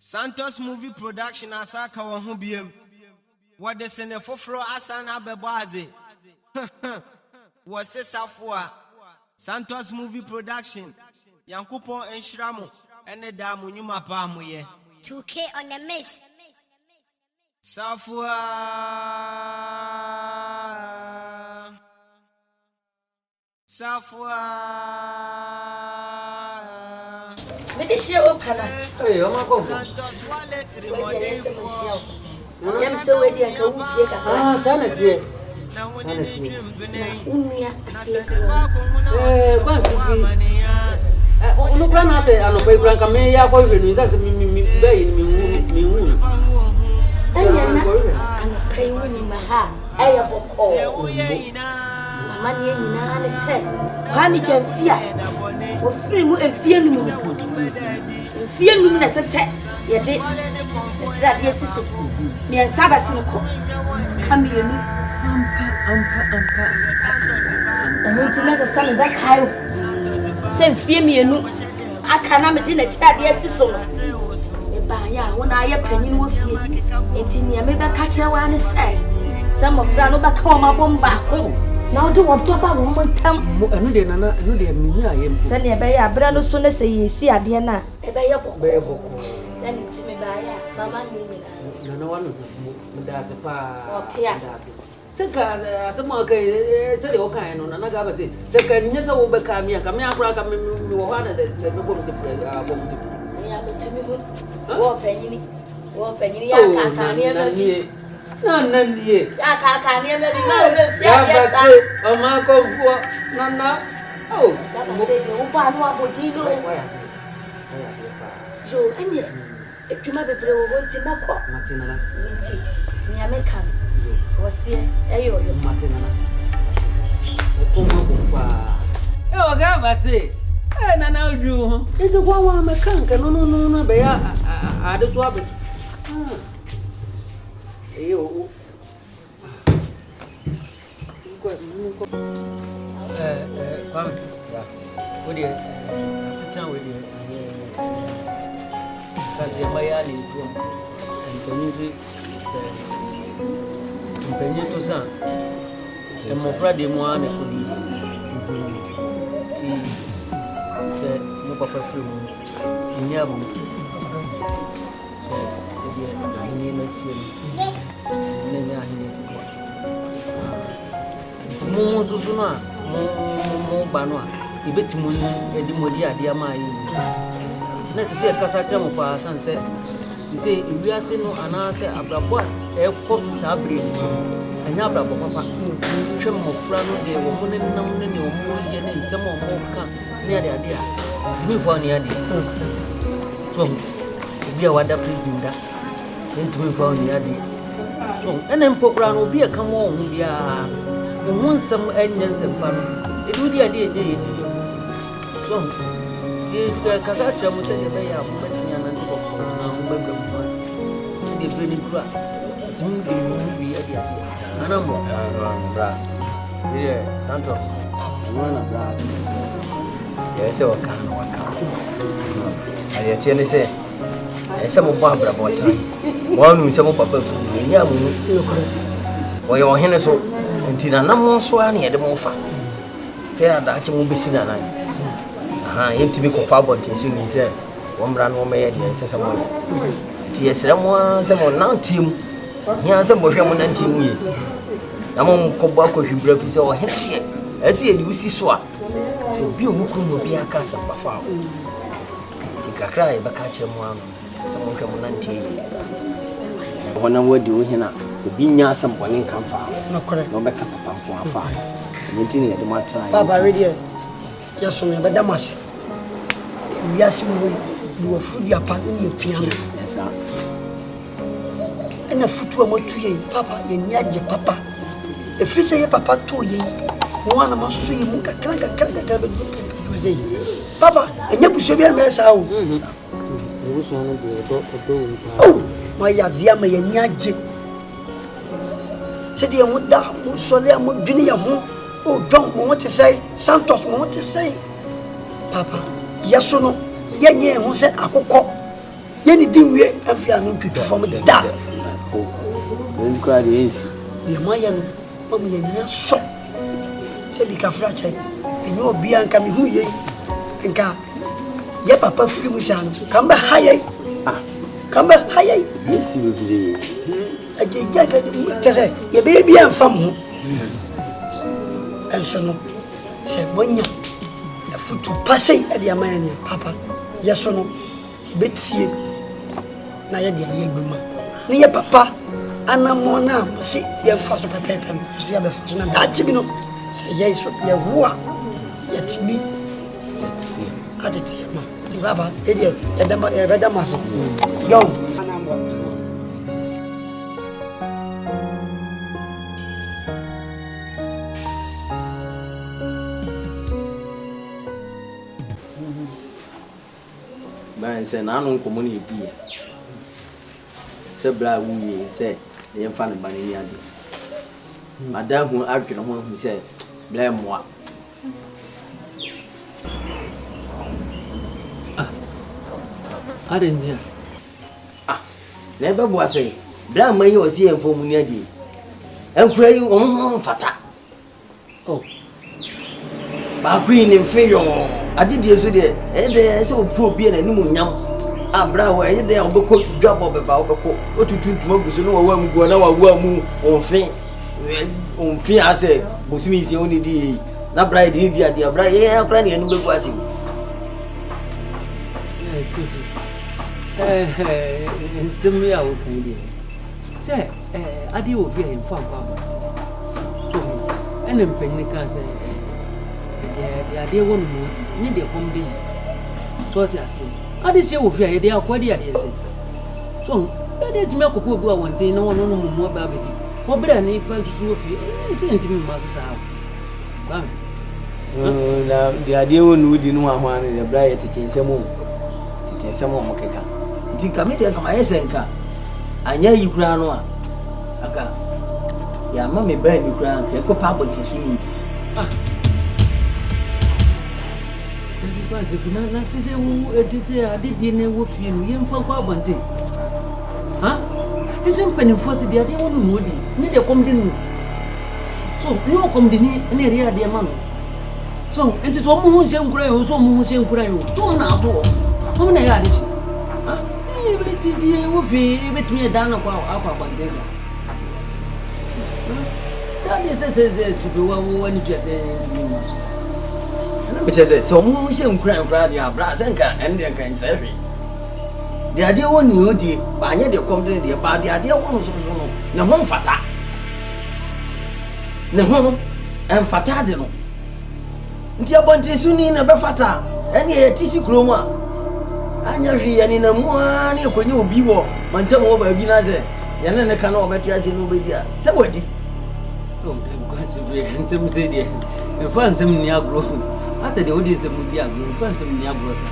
Santos Movie Production asaka wa ho biem. What the sene foforo asana beboaze. Was safua. Santos Movie Production. Yankupo enshiramo ene da mu nyuma pa mu ye. 2K on the mix. Safua. Safua. Me de share opana. Hey, o ma ko. Santos wallet We remote. dey say me share. Yam se we dey ka wu pie ka. Ah, sana tie. Na woni ni Unia asese. Kwansi fi. Ono kwa na se ano pe kran ka me ya ko hwenu za te mi be yi mi hu. Anya na ano pay woni ma ha. Aya boko. Mama ni nyina ne se. Kwa mi jamfia. Wo free mu enfie nu mu. Enfie nu na sese. Ye de. Tira de siso. Mi ansaba sin ko. Kamienu. Ampa. Anu tina se sami ba kayo. Se enfie mienu. Aka na me de na tira de siso no. E ba ya wona aye panyin wo fie. Enti nia me ba ka kire wa ne se. Some of no ba ka ma bomba ko. Now do want to about one time. Anu de mi ayem. Send ya be ya bra no so na se yesi ade na. E be ya boko. Be boko. Then enti me ba ya mama ni ni na. Na wanu mu da se pa. O pia. Seka asema ka se de o kan no na ga ba se. Seka nya se wo be ka mi aka mi akura ka mi wo ha na de se be bom te bom te. Ni ya metumi hu. Wo panyini ya ka ni ma bi. Na nie. Ya ka ni ma bi ma re fia Ya ya ba sa. se o ma ko fu na. Oh. Ya ba se de wo ba no abodi no. Jo anye. Etuma bebre wo nti makọ. Matinana. Nti ni ya meka. Fosie eyo yo. Matinana. Okoma bukwa. Oga ba se. Na oju. Eje kwa wa mekanka no be ya ade so abe. Eyo. Kwame. Wo de asitan wo de kaze maya ni tu. Ntanyi se ntanyi to san. Emofra de mo ane ko di. Ti te mo papa firi mo. Nya bu. Te de ahini na tie ni. Ne nya ahini ko. Ti mo susu no a mo ba no a ibetimu ni edi modi ade ama yi. Na sisi kasa cha mo pa san se sisi iwiase no anase abrabo e kosu sa abre ni anya abrabo papa hwe mo fra no de wo mo ne nam ne ne wo mo ye ne nsem wo mo ka ne ade ade a timi fo ne ade to obi a wada prison da ntimi fo ne ade to ene mpokura no obi e ka mo ho bia wo nsem anya nsem pa no edu di ade ede so kasa cha mo se de be ya mo betinya na nti ko na mo be blam pass de be ni kura tumi de wi ade ade ana mo bra. Here Santos. na bra Yes, waka. Aye tie ne se. Ese mo bo abra botan. Wo anu se mo papa fu. Nya mu. Wo ye ohene so. Enti na nam so a na ye de mo fa. Se ada ache mo besi na nan. Yenti bi ko fa bontin so ni se. Wo mra no me ye de se se mo ye. Ti esere mo se mo nan tim. Hia se mo hwe mo nan tim ye. Na mo ko bo akɔhwe bra fi se ohene de. Ese ye di usi so a. Obi omukuru no bi aka samba fa o ti kakra e baka kire mu ano se mo hwe mo nante yi wona wodi wo hina obi nya asambɔne nkan fa no correct no beka papa mpo afa nti ne yede mo atra papa ready yeso me beda mase wiase mu do wo fudi apa no ye piano esa ena futu amotu ye papa ye nya je papa efise ye papa to ye wana maso ye mu kakra be so papa enye buso bia me sa o wo so no de do oh ma ya dia ma ye nya je se dia mu da mu sole mu dwini ya ho o don mo wote say Santos mo wote say papa yeso no ye nye ho se akokɔ Yenny Dinway, and Fiano to form the dark. Then cry the AC. The Mayan, Mammy, and so. Say, be careful, and you'll be uncoming who ye and car. Ye papa free Mushan, come back high. Come back high. Yes, you will be. I just say, your baby and from and so no. Say, when you the foot to pass it at the Amania, Papa. Yes or no? Bet see. Now, you're near Papa. And I'm more now. See, you're fast paper. As we have a fashion and that's me. Say, yes, you're war. Yet me at it. The Baba, idiot, the better master. Go. Say, no community. Say, Bra, say, the infant money. Madame who argued on who said, blame moi. I didn't hear. Never was say, blame me or see him for Munadi. And pray you on Fata. Oh, my queen in failure. I did yesterday, and there's so poor being a new yam. Ah, bravo, I did a book drop of about the coat. What to do tomorrow? So no one go now. Well, move on faint. On fear, I say, Busmi is the only day. Not bright India, dear bright, yeah, plenty and no was him. yes, and some real okay. Say, I do over here in farm. So, and then Penny can say, the idea won't need a home dinner. So, what I say, I did say over here, they are quite the idea. So, let's make a poor boy one thing, no one more about it. What better than a punch to you? It's intimate, Master. The idea we didn't want the bright to change some more. To change some more Mokeka. The committee come Esenka. I know you crown one. Aka. Ya mammy burn you crown, can go papa to see. Because if you're not say, I did dinner with you for Quabanti. Huh? Isn't penny for the idea one moody. Need a comedy. So, you come the near the man. So, and it's one who's young cry, so who's young cry. Don't now do. How many are this? Bet me down about one desert. Sunday says, when you just which I said, so who's young cry, your brass and can say. The idea one you did, but yet you come to the about the idea one was no one fata. No, and fatadino. Ntia bonti suni na befata ene etisi kroma anya hwi yani na muani akonye obi wo mantam wo ba bi na ze yana ne kana obeti ase no obedi a se wadi oh dem got to be ntem say dia en fa ntem ni agro ase de odi ntem di agro en fa ntem ni agro sa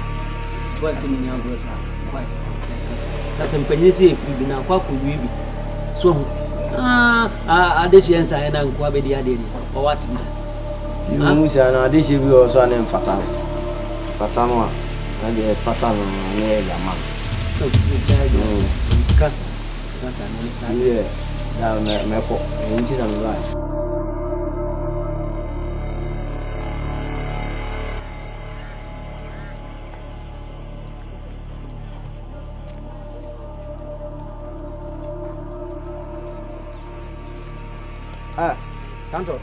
fa ntem ni agro sa kwai na tempanye se efiri bi na kwa ko wi bi so adesiensa yana nkwa be dia de ni o watim you say na this be also an fatano fatano and the fatano near your man kasa yeah down me ko enji na me Santo.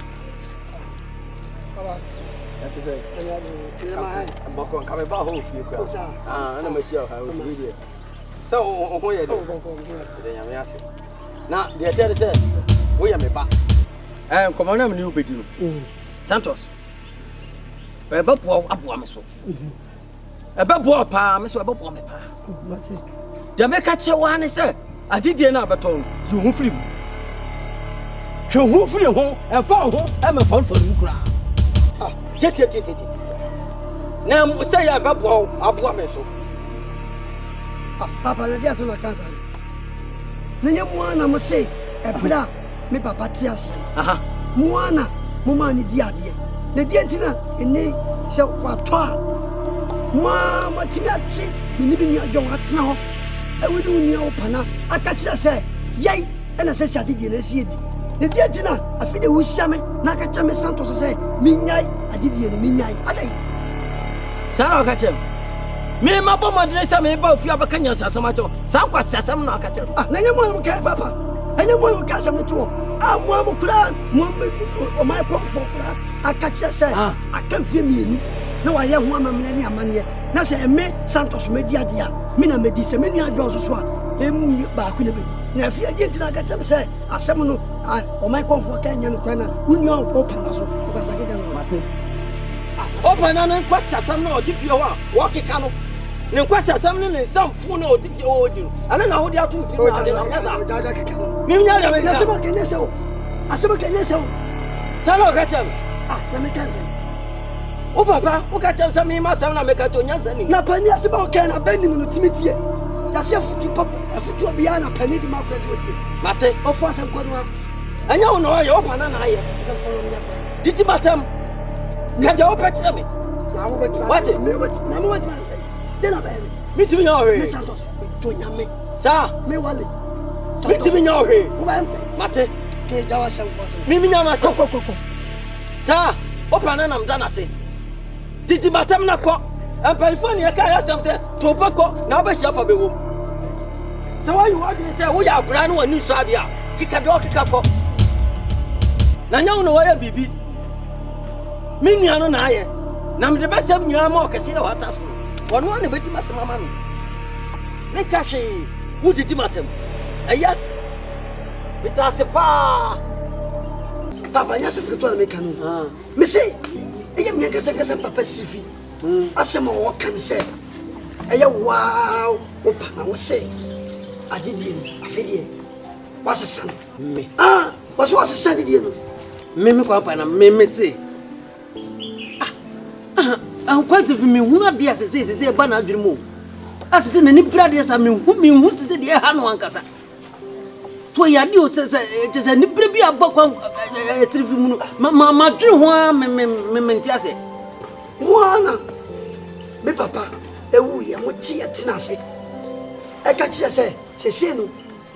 That's it. I'm coming back home for you. I'm a sure how to be there. So, who are you? Now, the attorney said, we are me back. I am coming on a new bedroom. Santos. A bubble up one so. A bubble up, Miss Webber, me pa. Jamaica Chewan is said, I did the Nabaton, you who free. Who free home and found home, I'm a phone for you. Now, say I bubble up one so. Papa, the gas on a cancer. Nanya mwana mse ebla me papa tiasi aha mwana mama ni diade ne dientina ene se kwatwa mama timiachi ni ni adwo atena ho we do nia opana akachira say yai ena say adidi na siedi ne dia tina afide wo hia me na akacha me Santos say minyai adidi no minyai adai sara akachem me mabo madre say me ba ofia bakanya sasam acho san kwa sasam na akachem na nyamo ka papa anya mo ka sam ne to mo kura mo o mai komfo kura akachira say akamfie mienu na wa ye ho amamle ne amane na say me Santos media dia me na medi se me ni adwo so a em ba ku ne bedi na afia di ntina akachira say asem no o mai komfo ka nya no kwa na unyo o pana so o ka sake no mate o pana na kwa sasam na o ti fie ho a wo keka no ne kwa sasam ne samfu na o ti fie ho di ana na ho di atu ti na ade na yasa mi nya ya me ya sema kenye se o asema kenye se o sara akachem na me kanse o papa o ka tell me ma sam na me ka to nyansa ni na pani aseba o kan abanim no timitie ya se futu papa futu obia na pani di ma kwese wotie mate o fo asem kono anya wo no ye o pana na ye asem kono nya kwa diti matam ka de o pechira me na wo beti What? me beti na mo beti de na ba mi timi nya o me he Santos me to nya me sa me wale mi timi nya o he wo ba mpe mate ke jawa asem fo asem mi nya ma sa ko sa o pana na mda na se diti matam na ko empalifoni e ka ya sam se to pako na obehia fa bewo se wa you adwene se wo ya akura no wani so ade a kika do kika ko na nya wo no wa ya bibi mi nua no na aye na mde ba sam nua ma o kese e wata so wono ne bedi masema ma me ka hwe wo diti matam aya bitase pa papa nya se to na me kanu me say eye me kasa papa sifi asema wo kan se eye wow o pana wo se adidie no afedie wasesa me wasesa adidie no me kwa pa na me se kwati fi me hu ade asese ba na adwene mu asese na ni brade sa me hu tse de ha no ankasa so ya di o tse ni brebi aba kwa trifi mu ma dwene ho a me ntiase mwana me papa ewu ye mo chi atina se e ka chi se se no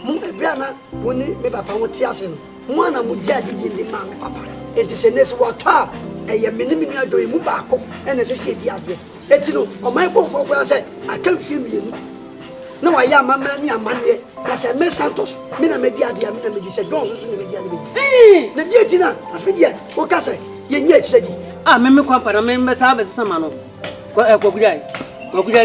mu ebia na woni me papa mo ti ase no mwana mo jaji ndi ma me papa enti se nesi watwa eye meni mi ado mu ba ko ene se se di ade enti no o mai ko fo kwa se aka fie mienu na wa ya mama ni amane na se me Santos mi na me di ade mi na me di se don so ne me di ade be na di enti na afedie o ka se ye nya chi di me kwa pa na me sa be sama no kwa kujai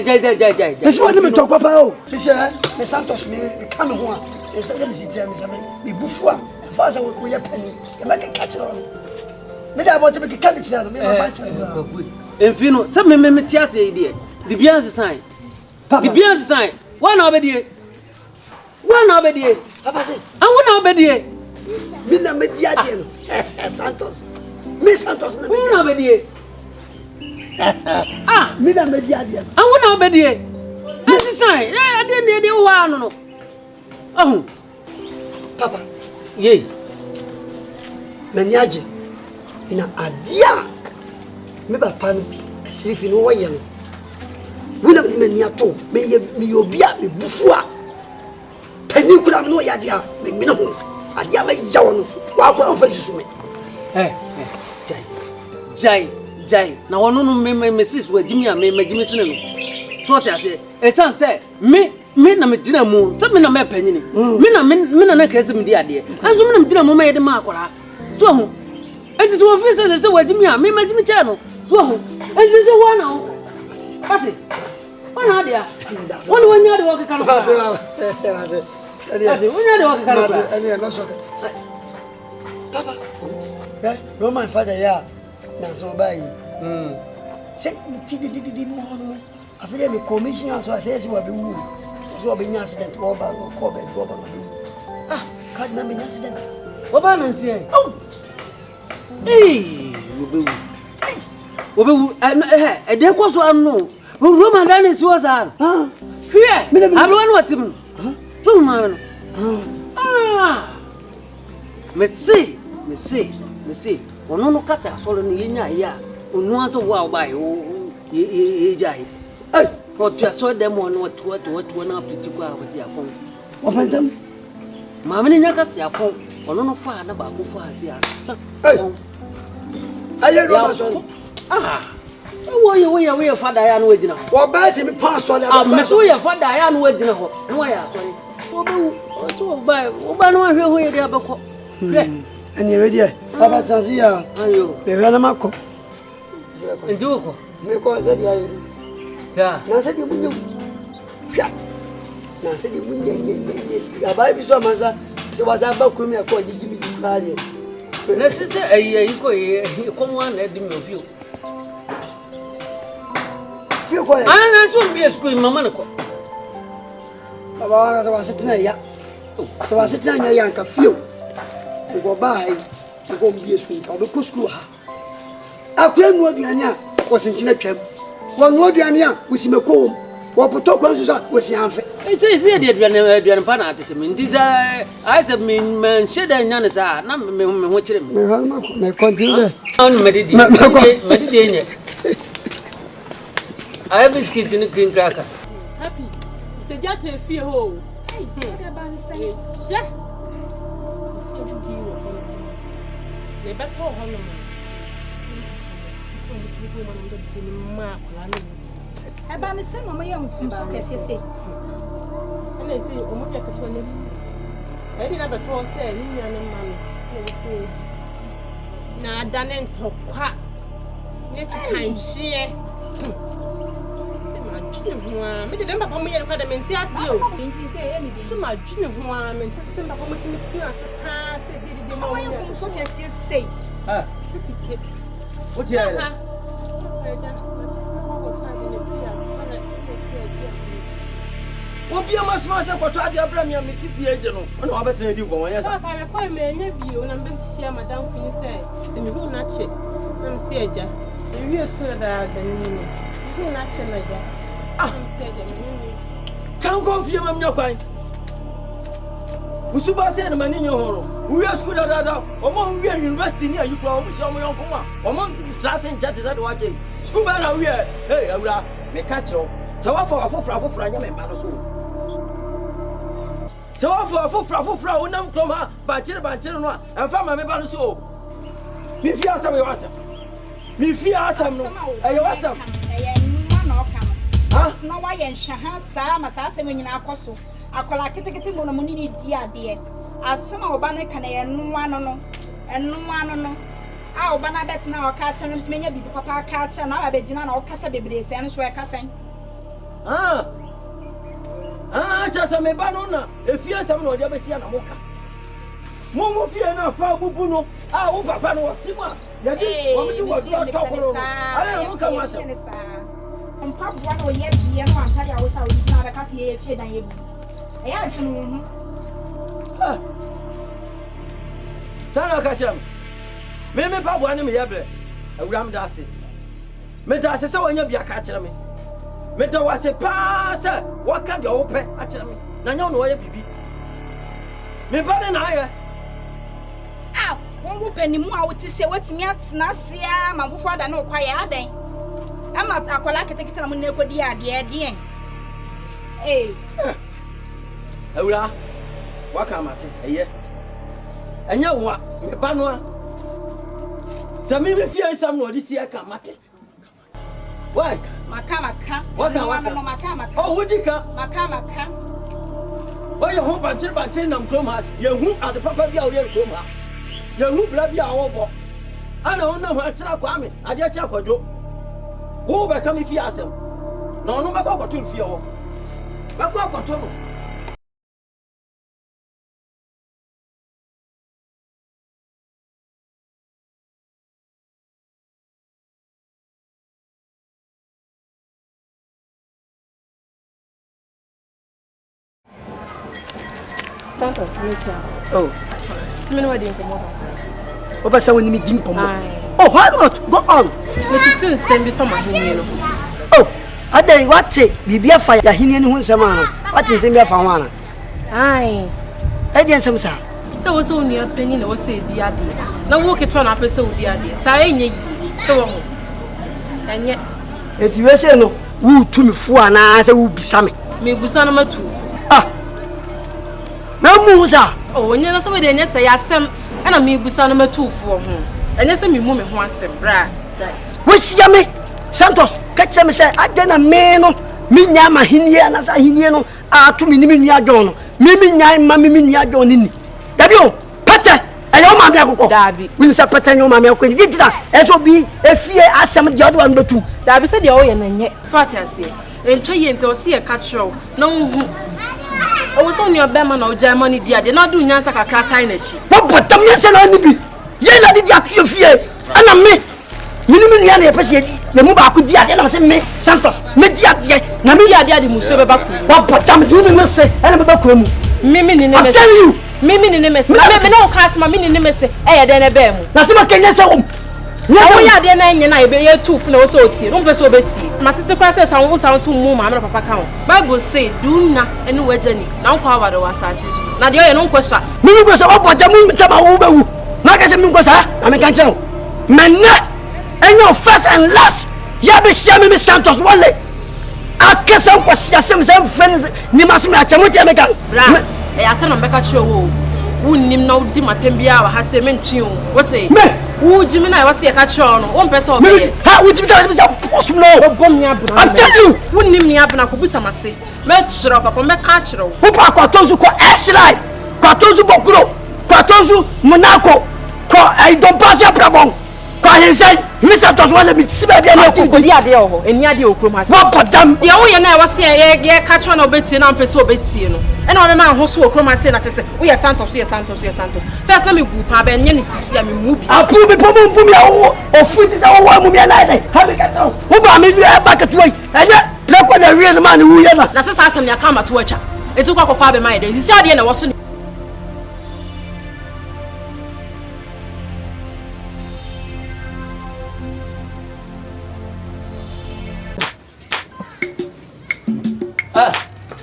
jai eso ade me tokwa pa o me se me Santos me ka me ho a e se me sitia me se me bufu a fa se wo ye pani e ma ke ka chi no me da bo te be ka me chi no me ma fa chi no enfino se me tiase ide bibia nsesan bibia nsesan wa na obedie papa se awu na obedie mi na me dia de no Santos me Santos na me awu na obedie mi na me dia de awu na obedie nsesan ade de wa no ahu papa ye menyaje na adia me papa no asirifi no wo ye no wona me mani ato me obia me bufua pani kula no ya dia me mina ho adia me yawo no wa kwa amfa susu me jai na wono no me sis wa jimi a me jimi sene no so ta se esan se me na me gina mu se me na me panyini me na kase me di ade anso me na me gina mu ma ye de ma akora so ho enti so fi se wa jimi a me jimi cha no so ho enti se wa na ho pati wana ade a woni wonya de wo ke kan pati wonya de wo ke kan ene no so papa no my father ya na so bai say me ti di mo no afile me commissioner so say wa be wu so be nya accident wo ba ko be go ba no kad na me nya accident wo ba no nsie obewu de ko so anu Roman Dennis was on. Here, I don't want him. Two man. Me say. Ono no kasa so no yenya ya. Onu anso wa ba ye jai. What you saw them on what one pretty girl was your phone. Open them. Mamma Yakas, your phone, or no far about who fast your son. I hear Robinson. Ah, why are we a father? I am waiting. What bad him pass on I'm your father. I am waiting. Why are you? Oh, by Obano, who you have and you're ready. Papa Tanzia, are you? The Velamako. And do because I said you wouldn't. Now said you wouldn't. A Bible so much. So was about Kumia called Jimmy Cardi. Let's say you come one at the view. Feel quiet. I won't be a school in Mamanaco. About I was sitting here. So I was sitting here, young few. To go by to go be a school, or the school. I claim what Diana was in Chinacham. One more Diana was in a comb. What Potokos was young. I say, dear Panat, desire. I said, man, shed and Yanasa, not me watching him. May continue. Mediterranean. I have this kid in a green cracker. Happy. It's a jet to a fear hole. They better hold on. About the same of my young from so as you say. And they say, oh, my God, I didn't have a toss, say, you and man. They say, now done and talk quack. Yes, kind share. Me de dem papa mo ye kwa de menti ase o Nti say anything. se ma dwene ho a menti se papa mo timi timi ase ka se di How you from so kesi say? Ah. What here? Obi amasma se kwato ade abram ya metifi eje no ona obetene di nko wanya sa papa me kwa me nya bio na mbe hia madam fin say se me hu na che na me se eja e wi esura da ni ni hu na che na ja Can't go for your kwan. Usuba said, Manin, we are school at among we are university near you from show me uncle. Among Sassin judges at watching. School banner, we are, hey, Aura, may catch you. So for a for a young man, so for a frau, no from her, by children, and from my member so. If you are some, if you are some, I was some. No why and Shahan Sam as I say when you are coso. I call a kitty money, dear. As some of Banner can no one no, and no one no. Our banner bets now catch and many be papa catch and I bet Gina or Casa baby and swear Cassan. Just a me banana, if you are some of the other Moka. Momo fear now, Fabuno, our papa no Tima. What talk about? I don't look at myself. On pop one or yet, the young one tell you I was out because he feared than you. I actually. Sana catch him. Maybe Papa one me yabre. A ram dassy. Meta says so when you be a catcher me. Meta was a pass. What can you open at me? Now you know your baby. Me pardon I. Ow, one whoop anymore. I would say what's me at Snasia, my father no quiet day. I'm a colac take it on the dear. Eh, Aura, what come at it? A year. And you what? Me banwa. Some me fear some of this year come at it. Why? Macamaca, What Macamaca? Oh, would you come? Macamaca. Why you hope until by 10 and chroma? You who are the papa be our chroma? You who blabby our boy. I don't know what's not coming. I just check what you. Who become if you ask him? No, back up to feel. Back up to him. Oh, wedding. Oba sa woni mi dim pomo. Oh, why not? Go on. Let it send me from my hand. Oh, adan wate bibia fa ya hini hu nsem ano. Wate nsem bia fa ho ana. Ai. E di nsem sa. So wo so nua pani na wo se di ade. Na wo ke tro na pese wo di ade. Sa enye yi. So wo ho. Enye. Eti we se no, Who to me for an answer will be Sammy. Me busana matu. Ah, no Musa. Oh, when you're somebody and say, I sam, and I me busana matu for him. And yes, me woman wants him, bra. Which Yammy Santos, catch him say, I then a man, Minyama Hinian as a Hiniano, ah, to Minia Don, Miminia, Mammy Minia Donini. W. Pata, and your mamma, Darby. We say Pata, your mamma, when you did that, as will be a fear as some the other one, but two. Darby said, the oil and yet, Swat, I say, and 2 years or see a cat show. No. I was on your Berman or Germany, dear. They not do Nansa Crata in a cheap. What but them yes and only be? Yella did you fear? And I'm me. Minimian, the Muba could dear, and I say, me, Santos, Media, Namia, Daddy Musso back. What but them do you must say, and about Crum? Mimi, I tell you, Mimi, no cast my mini nemesis, eh, then a bear. Nasima can yes, home. No, we are then, and I be your 2 flow so tea, don't be so betty. Matista crosses, I won't sound to move, I'm not a count. Bible say, do not anywhere, Jenny. Now, cover the was now, there are no question. Mimi was up at the moon, Tama, Magazine was I can't tell. Man. And your first and last, Yabi Shami Santos Wale. I guess I was some friends, Nimasima Chamuti. I said, I'm back at your wall. Who name no Dimatembia has a mention. What's it? Who Jimmy I was a catch on 1 person. How would you tell me that post no bomb? I tell you, who name me up and I could be some say. Let's shut up on my catcher. Who are Quatozu Esli, Quatozu Bokuro, Quatozu Monaco, I don't pass your problem. He said, Mr. Toswell, it's baby, and Yadio Crumas. What but them? The only I was here, catch on a bit in Ampeso Betino. And I'm a man who saw Crumas and I said, we are Santos, we are Santos, we are Santos. First, let me go, Papa, and Yenny see me move. I'll prove it, or foot is our one woman. Have a cat. Who I mean, you are back at way. And yet, look what the real man who you know. That's the last time you come at watch. It took off 5 my days. You said, I was.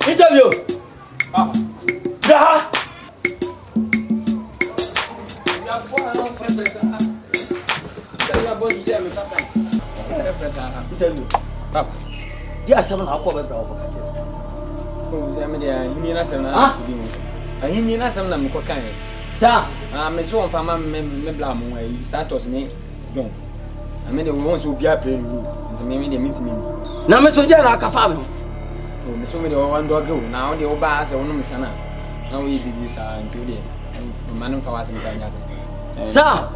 Interview. Dah. Interview. Papa. Dia asam na akwa bebra obo kache. Oh, ya me dia hini na asam na kudi mu. Ah hini na asam na me ko kan. Sa, me so on fama me bla mu ai Santos me John. Me de won so bia play ni. Me de meet me. na me so je na akafa me ho. Oh, me so me de one dog go. Na o de o ba se wonu me sana. Na we didi sa nti o de. Manu fa wase me kan ya. Sa.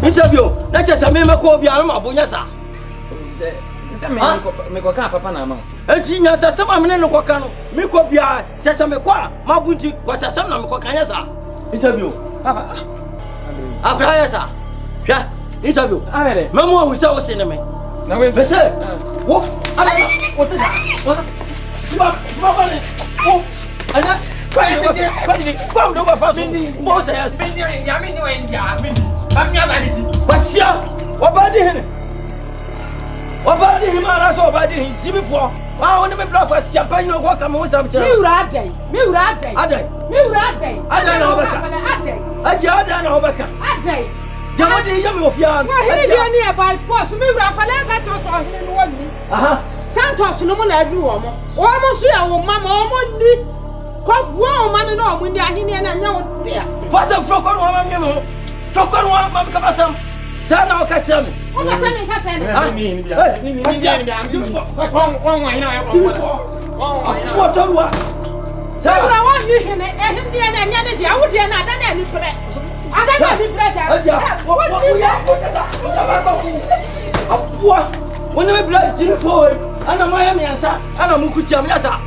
Interview. Na che sa me ko bia no mabonya sa. Se me ko kan papa na ma. Enti nya sa sama me no ko kan no. Me ko bia che sa me ko mabunti ko sa sam na me ko kan ya sa. Interview. Papa. Abra ya sa. Hwa. Interview. Abere. Memo hu se wo se ne me. Na we Bese. Wo. Ala. Wo te sa. Tiba ba ne. Wo. Ana. Kwam do ba fa so. Mo se ya. Ya me ni we ndia me. Ba mi abadi. Wasia. Obadi hene. Obadi himara so obadi hin jibifo. Wa woni me block wasia pa ni ko ka mo sam che. Me wura adai. Adai. Adai na obaka. Adai na obaka. Adai. Jamodi yami ofia. Wa hini dia ni e by force me wura kwala ka tro so hini no wani. Aha. Santos no mo na adru wo mo. Wo mo so ya wo mama wo mo ni. Ko wo ma no mo ni ahini na nya wo dia. Fasa froko no ma nyemo. Froko no ma ka basam. Sana o ka tira me. O ba sa me ka sa me. Ni dia. Ni dia. Won ina ya. Wo torua. Sa. Wura wo ni hini ehini dia na nya ne dia wo dia na ada na ni pre. Ada na ni pre ja. Wo ya wo ta. Wo ta ba ku. Apua. Wona me bla jilfo. Ana maya me ansa. Ana mukutia me yasa.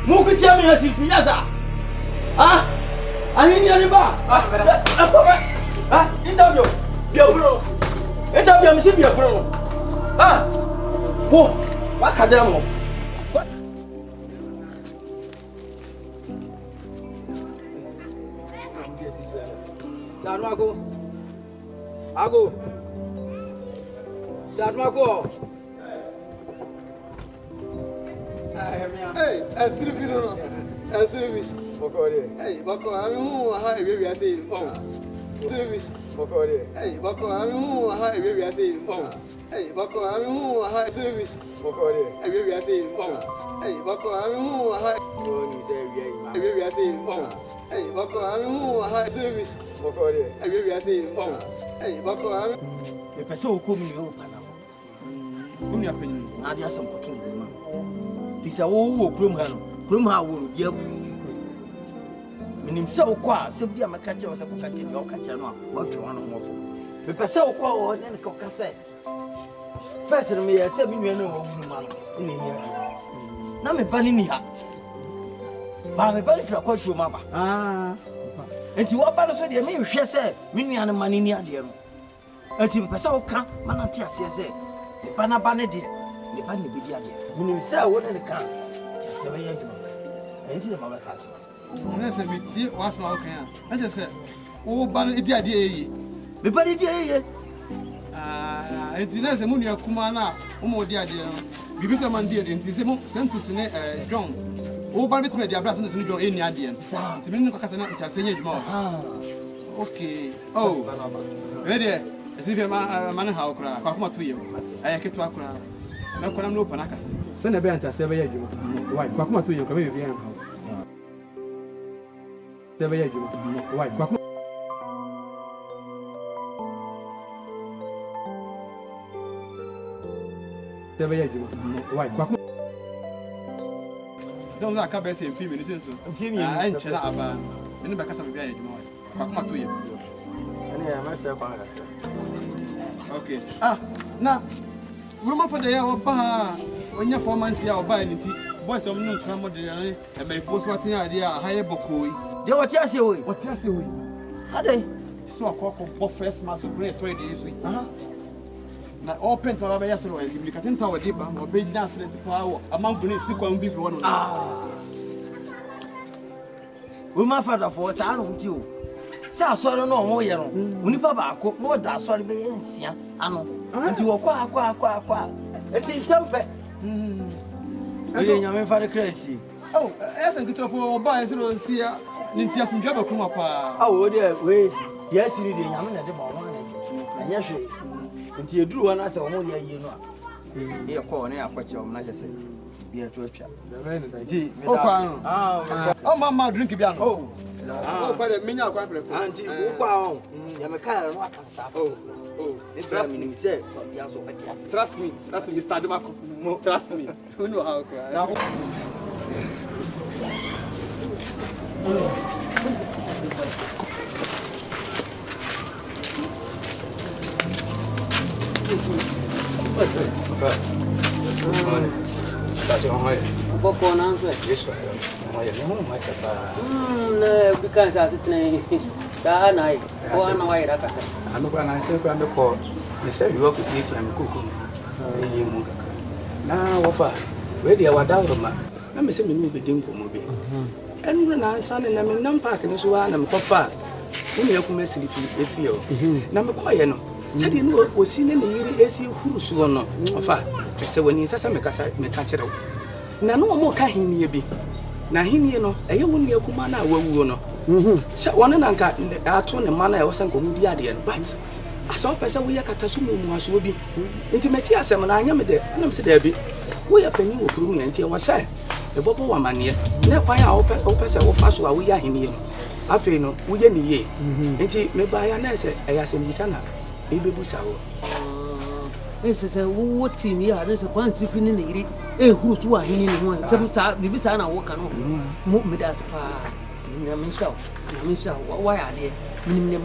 Mukutia me yasi fi yasa. Ah. Ahini ani ba. Ah, interview. Biabro. Interview mi si biabro. Ah. Wo, wa ka dira mo. Sanu ako. Sanu ako. Hey, Asrifi no. Asrifi. Boko de. Hey, Boko, I mean who ha e be say. Oh. Asrifi. Hey, Bako, I'm who I baby I say. Hey, Bako, I'm who I say. Hey, baby I say. Hey, Bako, I'm who I baby I say. Hey, Bako, I'm who I say. Hey, baby I say. Hey, Bako, I'm me pese o ko mi o pana who you penny. na dia sam ko tun ma fi se wo krom ha wo no bia minim se wo ko a se bia maka che wo se ko ka che ni o ka che no a wo twe wano mo fo me pese wo ko wo ne ko ka se first no me ya se mi nua no wo wu ma no ni ni na me ba ni ha ba me ba ni fra ko twe ma ba enti wo ba no so de me hwe se mi nua no ma ni ade no enti me pese wo ka manante ase se me ba na ba ne de me ba ne bedi ade minim se wo ne ka che se ba ye dwuma enti de ma ba ka so Na se meti wasma o kan a je se wo ba no edi ade eyi me ba de di eye enti na se mu nua kuma na wo mo di ade no bibi te man di ade enti se mo sentus ne John wo ba beti me di abra sentus ne John eni ade no enti me ne ko kasa na enti asenye dwuma o okay oh ready esiri ma ne ha okra kwa kuma to yem aye keto akra me ko nam no pa na kasa se na be anta se be ya dwuma why kwa kuma to yem ko be bi an ha se be ya dwuma why kwa kuma se be ya dwuma why kwa kuma se on aka be se mfi mi ni senso mfi mi a enche na aba me ne be kasa me bi ya dwuma why kwa kuma to yem ene ya ma se kwa ga okay na Roma for the year oba onya 4 months ya oba niti boys om no tra mo de ne e mai fo so atin ade a haye bokoi de wati ase we ade so akoko bo first mass so great to dey so na open to ba ya so we mi katenta we de ba mo be dance rent power amangu ne sikwa mvi for one Roma father for sa no nti o sa asori no ho ye no unipa ba ko no da asori be ensia ano nti wo kwa enti tempe ye nyame fa de krasi oh esa nkito po oba ese ro sia ninti asumdwa ba kuma pa wo de we yes ni de nyame na de ma ho anya hwe nti eduru wana se wo mo ye yie no a ye ko ne akwache wo na je se bi eto atwa nti me da oh mama drink bi ano oh kwa de minya kwa preko anti wo kwa won ya me ka no akansa trust me say ya so patias trust me Mr. Demako trust me you know how cry Boko na nso Yesu ayo ne ho ma chapa na bika sa sitne sa na ai ko na wai raka ame kwa na nse kwa me ko ne se wi ko tieti am koko e mu kaka na wofa we dia wadawro ma na me se me no obedi nkomo be enu na nsa ne na me nam park ne so wa na me kofa unu yakuma silifi efie o na me koye no se de no osi ne ne yiri esi huru so no ofa se wani sasa me kasa me ka kire na no mo ka hinie bi na hinie no eye wonu yakuma na awuo no se wona na nka ato ne ma na e wosan ko mu di ade no but asa opese wo yakata so mu aso bi intimate asem na anya me de na me se da bi wo ya pani wo kuru mu enti e wo sai e bobo wa mane na kwan a opese wo fa so a wo ya hinie no afi no wo ye ni ye enti me ba ya na se e ya se mi sana e bebu sa wo ese wo team ya na se kwan sifi ne iri e huru so ahini ne ho se sa bibi sa na wo ka no mo me da spa na me sha wa ya de me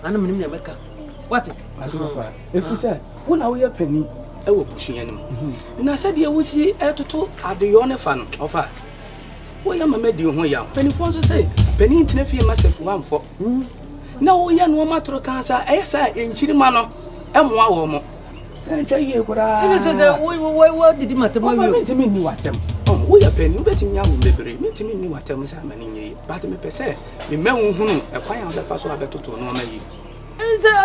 ana me ne meka what atofa efu se wo na wo ya pani e wo busuan nim na se de wo si etoto adeyo ne fa no ofa wo ya mama di ho ya pani fo so se pani ntine fie masefu amfo na wo ya no matro kansa e sa enchiri ma no emwa wo mo encha ye kura se wo didi matema wi o ntimi ni watem wo ya pani ubeti nya wo bebre ntimi ni watem sa mani nye but me pese me mehu hunu e kwan ya befa so abetoto no ma yi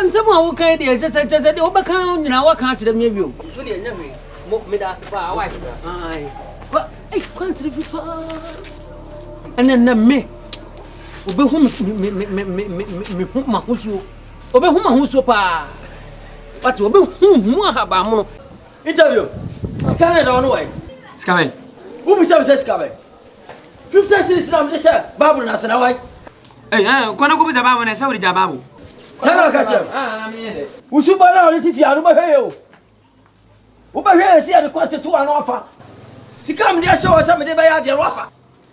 nse mo wo kan de je de obeka nyina wa kan kire me bi o to de nya me mo me da spa wa ai ba kwan siri fi pa ana na me obehu me mahusuo obehu mahusuo pa wate obehu hu ahaba mono interview scan da no way Scaven. who be say scaven 50 cities na me say babu na sana way Kwana ko bisa babu na sa wuri ja babu. sana ka chem Me yede. usuba na ori ti fi anu ba hwe o wo ba hwe esi ade kwase to anu afa sikam dia show sa me de ba ya de afa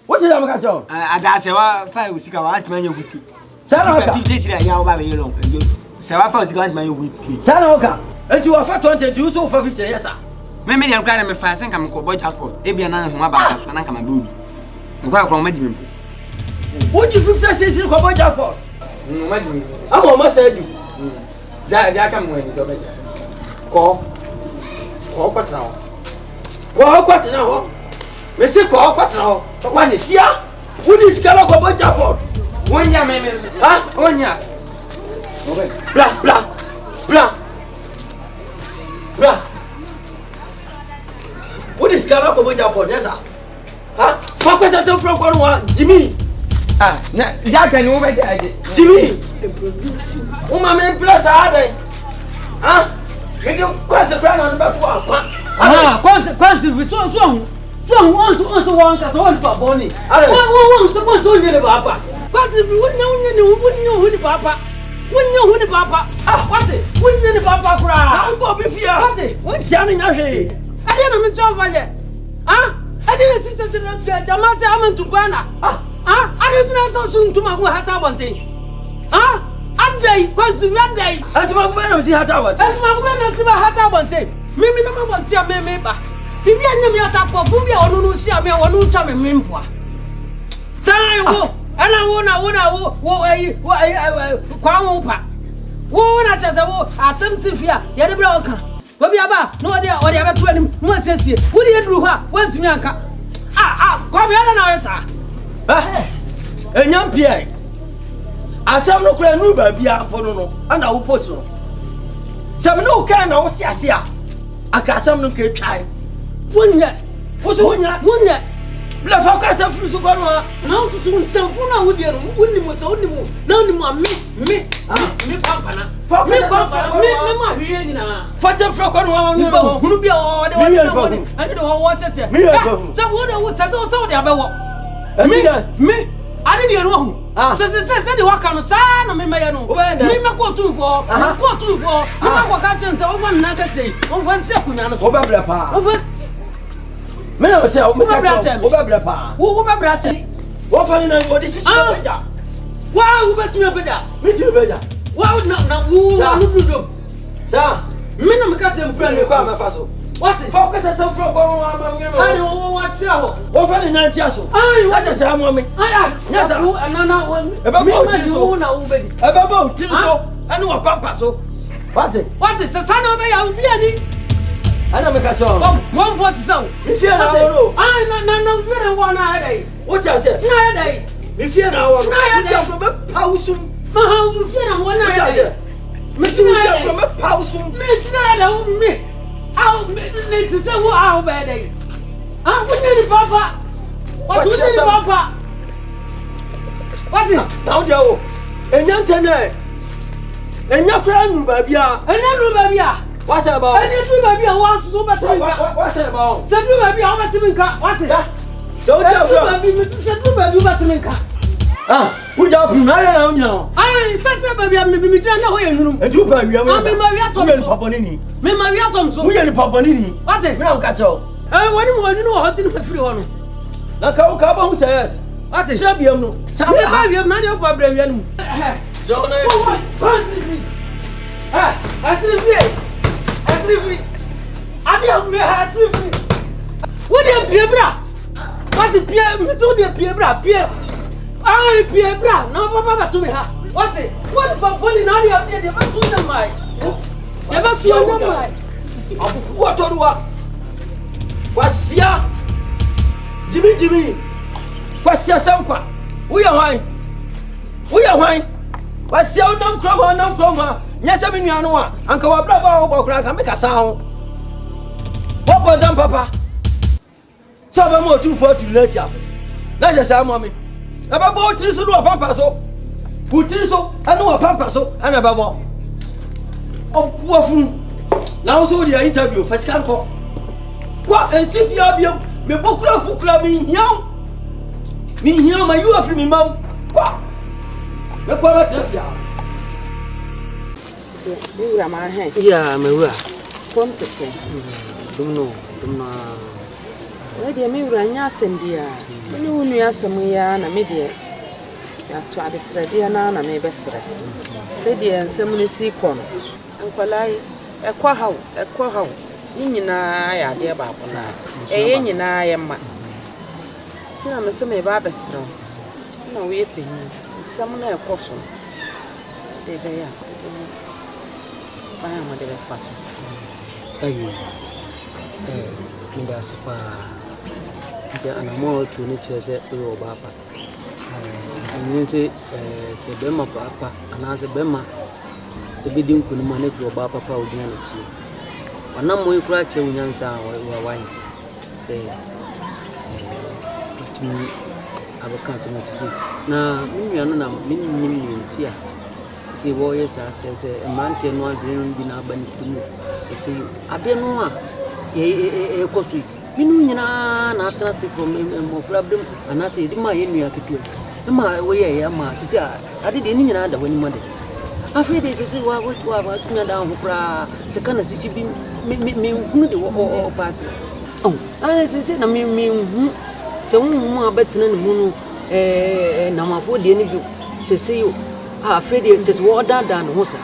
what is am ka chem Ada se wa fa usika wa atman ye wuti. sana ka 50 sira ya ba be yelo. Se wa fa usika atman ye wuti. sana ka enti wa fa 20 enti uso fa 50 yes sir. Me dia nkra na me fa sen ka me ko boy jackpot. E bia na ho aba so na ka ma baby. Nkwa akro ma di me. What you 50 cities ko boy jackpot Ma di me. amo ma say di Ja ka mo ni so be. Ko kwatra ho. ko kwatena ho me se ko kwatena ho kwasia woni skala ko boy jackpot Wonya me. ha Wonya. bla bla bla bla woni skala ko boy jackpot yes sir ha fa kwasa se fro ko no Jimmy Na ja ka ni wo be aje. Jimmy o ma me plus adai ha me de kwasa kra na ba to akwa kwanti so on won ka so won pa boni Ale. won so bon so nyele papa kwanti wonya ni papa wonya ni papa kwati wonya ni papa kura na o bo bi fia kwati won tia no nya hwe ade na me tson faje ade na sister de jama se amantu bana ade na so suntuma ko hata bonte adai kwanti adai atuma ko na si hata wat asuma ko na si ba hata bonte mimi na mabonte a meme ba bibi anya me asa pofu bia onu no si a me onu twa me mempoa sai wo ana wo ai kwa wo pa wo na chaza wo asem tifia ye de bra oka wo bia ba no ode abeto anim no asesie wo de eduru ho a wantimi anka kwa me ala na wesa enyam pie asem no kura nu ba bia mpono no ana wo post no sem no ka na wo ti ase a aka asem no ka twai wonya wonya la fa ka asem furu so ko no na wo susu nsemfu na wo de ro wonni mo ta wonni mo na wonni mo me pampana me ma hwie nyina fa asem furu ko no ni ba hunu bia o de ani de wo tete se wo de wo se de abewo me ade de no ho se de waka no sa na me ya no me ma ko tunfo me ma ko ka chen se wo fa na ka sei wo fa se kunya no so wo ba bla pa wo fa me na se wo me ka wo ba bla pa wo ba bra che wo fa ni na wo di sisi ba ja wa wo ba tumi beja me ti beja wa na wo no dudo sa me na me ka se mpra me ni ko ama fa so what fa ka se asem furu ko no ama ngire me ani wo wa chira ho wo fa ni na ntia so aja se amo me yes sir na wo e ba ba uti so na wo be e ba ba uti so ani wa pampa so what se sana be ya obi ani ana me ka cho bon for so mi fie na wo no na fie na wo na dai wo ti ase na dai mi fie na wo no Na ti afro be pausum ma ha wo fie na wo na wo ti dai ase mi ti afro be pausum me tina da wo me me ti se wo be dai wo ni papa what wo ni papa what na wo dia wo enya ntene enya kra nu ba bia wa se ba enya tu ba bia wa so ba se nka wa se ba se tu ba bia wa ba se nka what so wo dia tu ba bia se tu ba bia ba se nka wo ja pu na ya na nya se ba bia me tira na ho ye hunum e tu pa wi am me ma wi atom so papa ni me ma wi atom so wo ye ni papa ni what me na ka cho wani no ho tin pa firi ho no na ka ba hu se yes what se biam no sa me ba wi na de pa bra wi anu so na country Atrifi ade me ha atrifi wo de pie bra what pie me so de pie bra pie pie bra na papa ba to me ha what papa ni na de ba tu na mai de ba tu na mai abuku otoruwa kwasia Jimmy kwasia sankwa wo ye hwan wasia onam kroma nyasa mi nuanu a anka wa bra ba wo bokura anka me kasa ho wo bodam papa so ba mo tu for tu na tiafo na je sa mo me Ababo tiri so no pampa so. Putiri so anu wa pampa so ana babo. Obuafun. Na so dia interview first kan ko. Kwa ensifia biam me bokura fukura mi hiam. Mi hiam ma you afri mi mam. Kwa. Me kwa ba trafia. Ura ma he. Yeah, me ura. Kom to say. Dumno. We de me ura nya asem dia. Ni wonu asem ya na me de ya to adesrede na me besre. Se de ensem ne si kon. Ankwalai ekwa hawo. Ni nyina ya de ba ko na. Eye nyina ya ma. Ti na me se me ba besre. Na we penyi. Nsem na ekoso. De be ya. Ba ya ma de be faso. Ayi. Minda sipa. Nje anamo tu ni chese yo baba. Nje se bema papa anase bema ebedi nkunuma na fi oba papa odina na chi. Wanamo ikura che unyansa wa wai. Se tumi abaka tumi tisi. Na minua no na minni ntia. Se wo yesa se mante no adwene bi na abani timu. Se ade no a kosu minu nyina na atase from mofrabdem anase di ma yenua ketua ma wo ye ya ma sisi ade de ni nyina da wani ma de afi de sisi wa tunya da ho kra se kana sisi bi me hunu de o party ana sisi na me hu se mu abetina ne mu no na mafo de ni bi sisi yo afi de just wo da no ho sa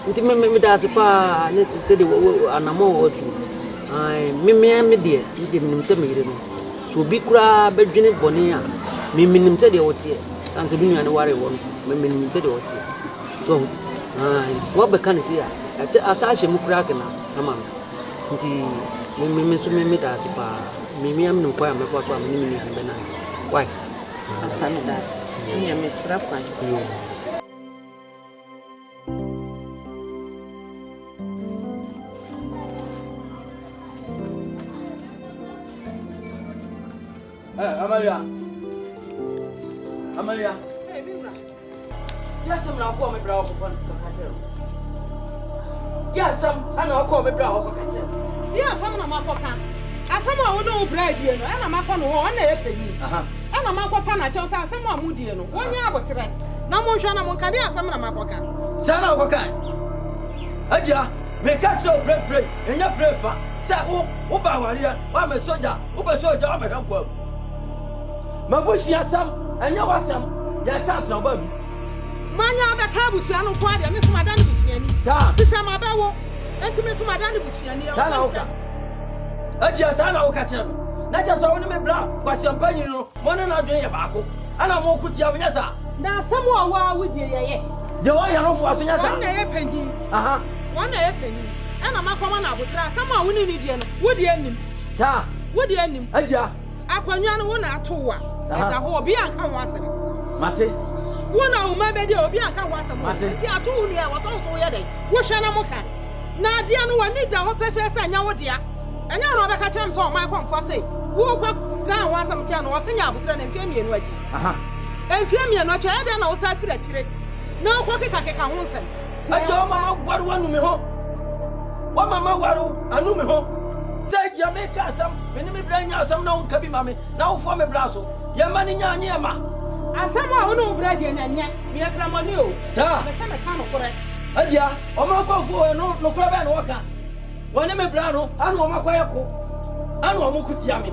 nti me da se pa ne se de anamo o tu ai me de nimte me yire no so bi kura bedwene bone a me nimte de wote ante bi nuane ware won me nimte de wote so nti wo be kan se ya asa hye mu kura kana ama nti me so me da se pa me am no kwa me fa so am ni me be na why pa me das ni me sra kwan Amalia. Hey, Bibra. Yes, I'm not coming brow for Kakatero. Yes, I'm not coming brow for Kakatero. Yes, I'm not Makoka. As someone who know bread, you know, and I'm not going to one penny. And I'm not Pana Chelsea, someone who dear no 1 year but today. No more Shana Moncadia, some of Makoka. Sana Wakai. Aja, make catch your pray, and your pray for. Say, Ubawaria, I'm a soldier, I'm a helper. Mabushi Assam. And you was some, you can't know, baby. Manya Bacabusiano Quadia, Miss Madame Busiani, Sir Mabawo, and to Miss Madame Busiani. Sana, Aja Sana Ocatano. Not just only me bra, was some penny, one and not doing a baco, and I'm more good Yasa. Now, someone war with you, the way I know for Yasa, 1 penny, 1 penny, and I'm a commander would try someone winning Indian, would the end him, sir, would the end him, Aja, Aquanian one at 2. Eda ho obi anka ho asem mate wona wo ma be de obi anka ho asem nti ato hu ne wo so ye dey wo hwe na moka na de no wani da ho pefe se anya wo de anya no be ka kire so ma konfo sei wo kwa ga ho asem tia no wo senya abutra na mfie mienu achi mfie mienu achi e de na wo sa fira kire na kwa keka ho nsem ajo mama gwaru anu me ho wa mama gwaru anu me ho say Jamaica asem me branya asem na won ka bi mame na wo fo me braso Yamani nyanya ma. Asama ono bread nya nya. Me kramani o. Sa. Me se me kan okore. Agia, o ma kwafo no kura ba na waka. Woni me bra no, anu o makwa yako. Anu o mukutia me.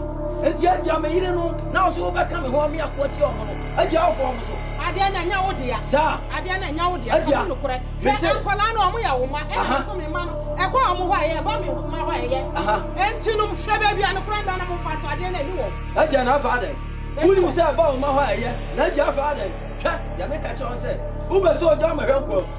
Enti agia me yire no, na o so be ka me ho me akoti o no. Agia o fo mo so. Ade na nya wo de ya. Sa. Ade na nya wo de ya. No kure. Me se kwala na o mo ya wo ma. E so me ma no. E kwa o mo ho aye, ba me ma ho aye. Enti no hwe ba bia no kura nda na mo fa to ade na ni wo. Agia na fa ade. Who say about my hair? Let your father. Ya make a choice. Who be so dumb, my uncle?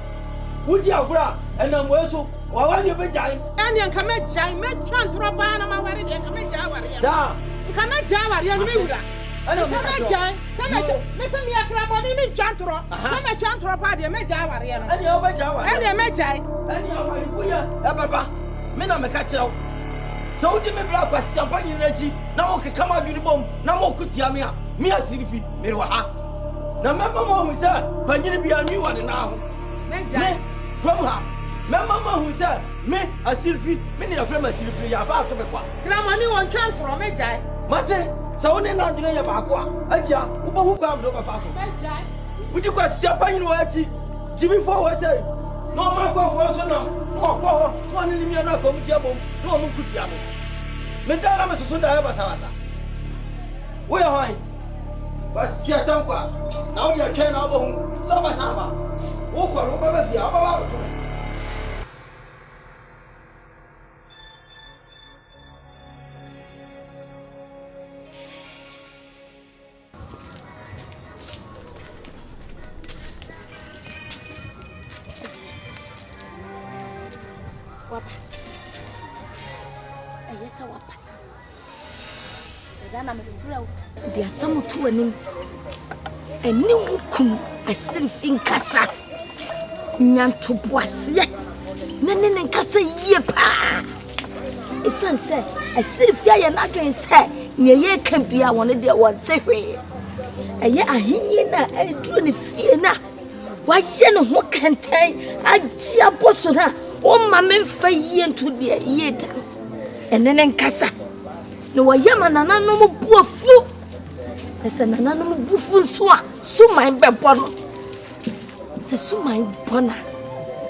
Would you agree? And I'm well so. Why you be dying? And you come at Jai, make Chantra Bana, my wedding, and come at Java. Sir, come at Java, and Mura. I don't come at Jai. Mr. Mia Cramon, me Chantra. Come at Chantra Party, make Java. And you're Java. And I met Jai. And you're Papa. Men, I'm a catcher. So would me black was champagne in energy. Now okay come out uniform. Now more could yamia. Me a silly me waha. Now Mamma who said, Panini be a new one now. Me from her. Mamma who said, me a silly, many of them a silly, you have out to be quite. Gramani won't chant from a jai. Mate, so only not doing about qua. Aja, who come over fast. Would you call champagne watching? Jimmy Forward say, no man go for us now. No, one in the Miana come to your bone, no Mukutiamo. Metala Masunda Abasasa. Where are I? But Siasanqua, now you can have home, Sabasaba. Oh, for Robafia, about to me. Sadana me frau dia samu to anim eni wukun asirfin kasa nyanto boase nene nkasa yie pa esanse asirfia ye na dwen se ne ye kan bia won de wonte hwe eye ahenni na eduro ne fie na wa ye ne ho kantan agi aboso na o ma me fa yie nto de yie ta enene nkasa no wayama nananom buafu ese nananom bufu nso a suman bebo no se suman bona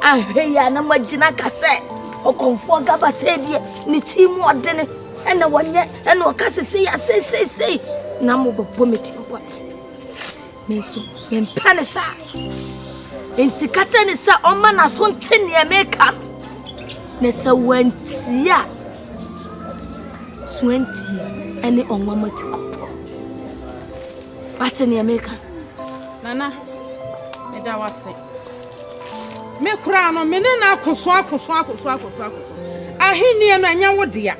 ahwe ya na magina kase okonfo gaba sedie ni timu odene ena wonye ena okasese ya sei na mo bebo metimpo menso mempanesa enti kacha ni sa oma na so ntene emeka ne sa wantia 20 any on mama tikopo what in America nana me da wase me kura no me ne na akoso ahini no anya wodea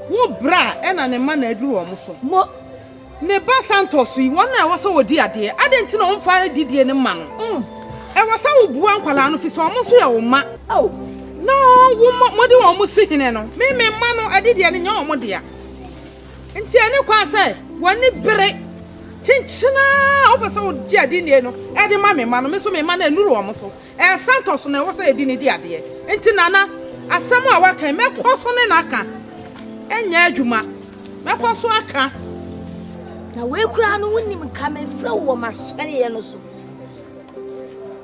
wo bra e na ne ma na aduru wo so mo ne ba santos yi won na woso wodi ade adenti na on fa didie ne ma no e wosa wo bua nkwala no fi so mo so ye wo ma no wo de wo musi hine no me ma no adidie ne nya wo modea nti ene kwa sai woni bere chinchina opasa wo di adine no e de ma me ma no me so me ma na enuru wo so e santos na wo sai edini di ade nti nana asem a wakan me kwaso ne naka enya adwuma me kwaso aka na we kura no wonim ka me fra wo masore ye no so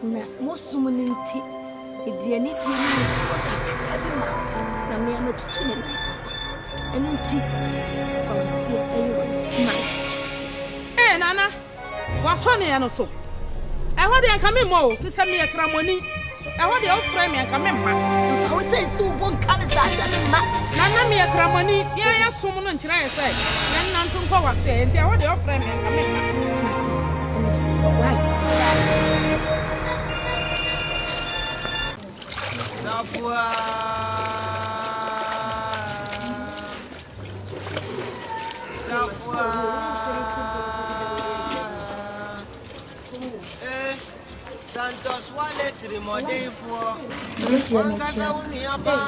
na mosum ni nti ediani di ni wakakra bi ma na me ametutu ne na eno nti fa wasi ayo ma nana waso ne ye no so e ho de nka me mo fi se me ye kramoni e ho de o fra me nka me ma fa wasi so bon kan sa sa me ma nana me ye kramoni bia ya som no nkira ye sai ye nanto nkwa waso ye nti e ho de o fra me nka me ma mati why Safwa Santos wale trimode fo Yesu amecha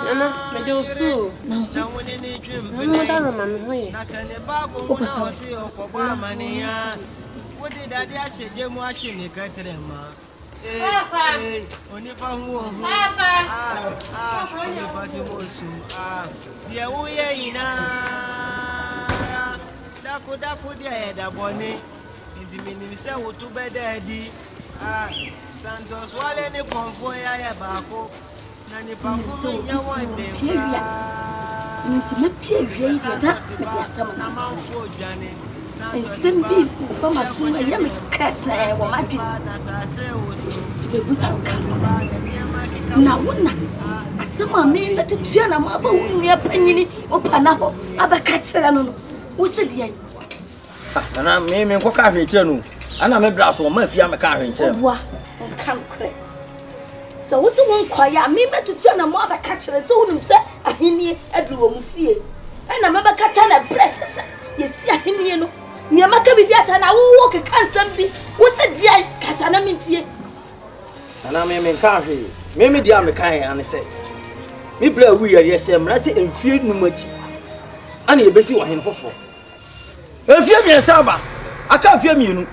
nana me do school na woni ni twem mo da no ma me hoye na sene ba go na osi okogbo amaniya wodi dade aseje mu ahye ni katrema onipa hu onipa ti mo su de wo ye ina daku de eda boni nti minim se wo tu beda di Santos wale ni konfo ya baako na ni paako nya wande nti me pie wie yi da me dia sama na manfo dwane ensem bi fama so ya me kese wo madwi be busa ka na wona asema me metutua na ma ba wunu panyini opana ho abaka kire no no wo se dia ana me nko ka hwe kire no ana me bra so ma fia me ka hwe kire oboa on kan kre so wo se won kwaya me metutua na ma abaka kire so wonu se ahenie aduru wo mu fie ana me baka kire na bress yesi ahenie no nyama ka bibi ata na wo ke kansam bi wo se dia kasa na mentie ana me nka hwe me dia me kan ane se me bra wu yare se mra se emfie numachi ana yebesi wo hen foforo efie miensa ba aka afie mienu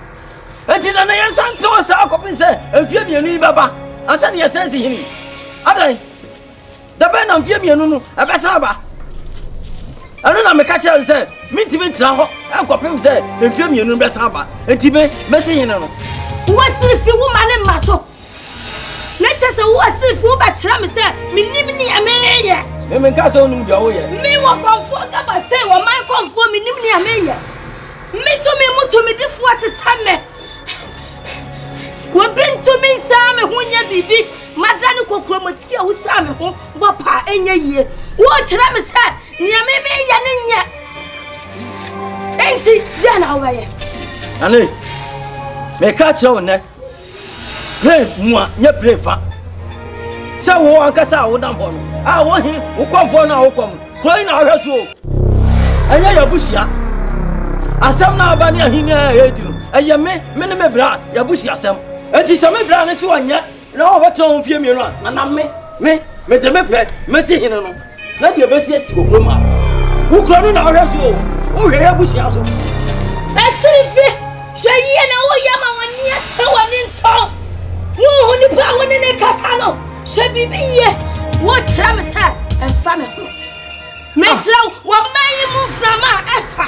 enti na yensa nte wo sa akopin se efie mienu yi baba asa ne yesensi hini adan da be na efie mienu no ebesa ba anu na me ka kire se mintimi tra ho akopin se efie mienu besa ba enti me mesi hini no wo sirifi wo mane maso na chese wo sirifi wo ba kire me se minim ni ameye me nka so num dia wo ye me wo konfo ga ba se wo man konfo minim ni ameye me to me muto me di fu ati same wo bintu me same ho nya bibi madane kokro mati a wo same ho bo pa enya yie wo kire me se nya me ye ne nya enti dia na wo ye ane me ka kire wo ne pray mua nya pray fa se wo ankasa wo nam ho no a wo hin wo konfo na wo kom kroi na hweso anya ya busia asam na abani ahinya edi no eye me ne me bra ya busia asam enti se me bra ne se wanya na wo beton fie mienu a na me de me pe me se hin no na de besi esi kokroma wo kro no na hweso wo hwe ya busia so esirifi hweye na wo yama wani ate wani nton wo honi pa woni ne kasa no hwe bibiye wo kira me sa emfa me ho me kira wo mayi mu frama efa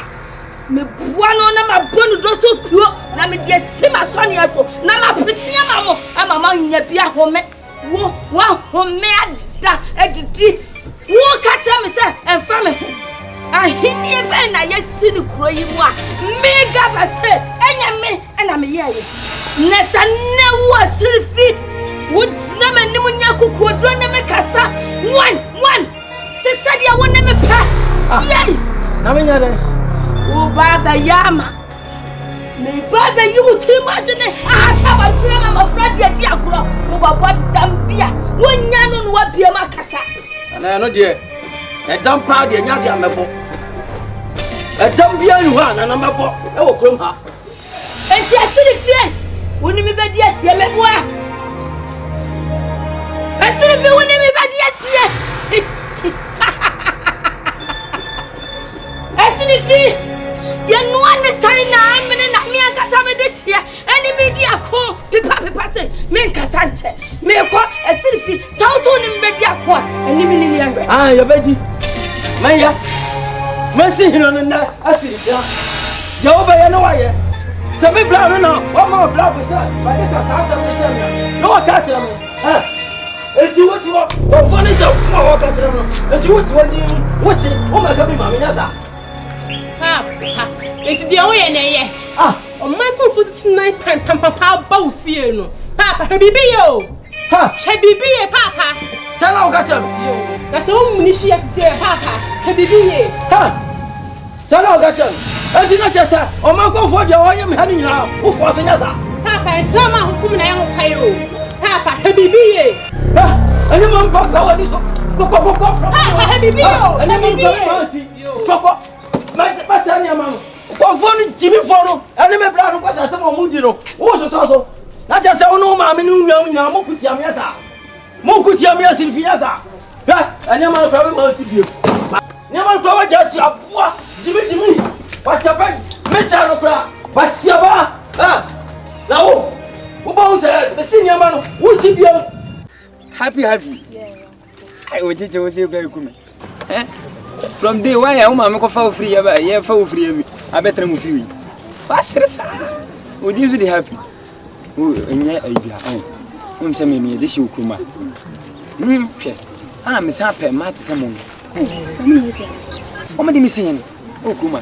me buano na mabonu do so tuo na me de sima so ne aso na mapetia mamo ama ma nya bia home wo wa home ada edidi wo ka kira me sa emfa me ho ahini be na yesi ni kuro yi mu a mega base enya me na me yeye na sanne wo sirifi wo tsna me nimu nya kokodro na me kasa one te sadia wo na me pa yey na me nya de wo baba yama ne baba yu tima dene ahata ba tsema mafra di akuro wo baba dambia wo nya no no wa bia ma kasa ana no de edam pa de nya de amebo edam bia ni ho ana na mebo e wo krom ha enti asiri fie woni mi bedi asie meboa asiri fie woni mi bedi asie asiri fie ye no ane sai na amene na mi akasa me de hia eni mi di akon pipa se me nkasa nche me ko asiri fie sauso ni mi bedi akon eni mi ni ahwe ya bedi maya mesi hino na asiri ja jaoba ye no waye se me bra no na o ma bra bo sa ba de ka sa me tell no wa ka tell me eti wo fo ni se fo wa ka tell me eti wo di wo se o ma ka bi ma me nya sa ha eti de wo ye na ye o ma ko fu tonight pan papa ba wo fie no papa he bibi yo she bibi ye papa se na o ka tell me na se o mu ni shi ye papa he bibi ye sana o gacham enti na chesa o ma ko fo de o ye me ha ni nyina wo fo so nya sa papa entra ma fu na ye wo kai o papa he bibi ye ani mo mpa ka woni so koko papa he bibi yo ani mo mpa si koko ma sa nya ma ko fo ni jimi fo no ani me bra no ko sa se mo mu di no wo so na chesa o no ma me ni nwa nyina mo kuti am ya sa mo kuti am ya si fi ya sa ani ma problem ma si bi nyama kwa wajasi apua jimi wasaba mesa no kra wasiaba na wo ba unse besi nyama no wo si biam happy ai ojeje wo se kra ikume from day one ya uma me ko fa free ya ba ye fa free bi abetra mu fi wasresa odi so dey happy o enya aibia o se me me de shi okuma hwe ana me sa pe mate se mo Oma di missing o kuma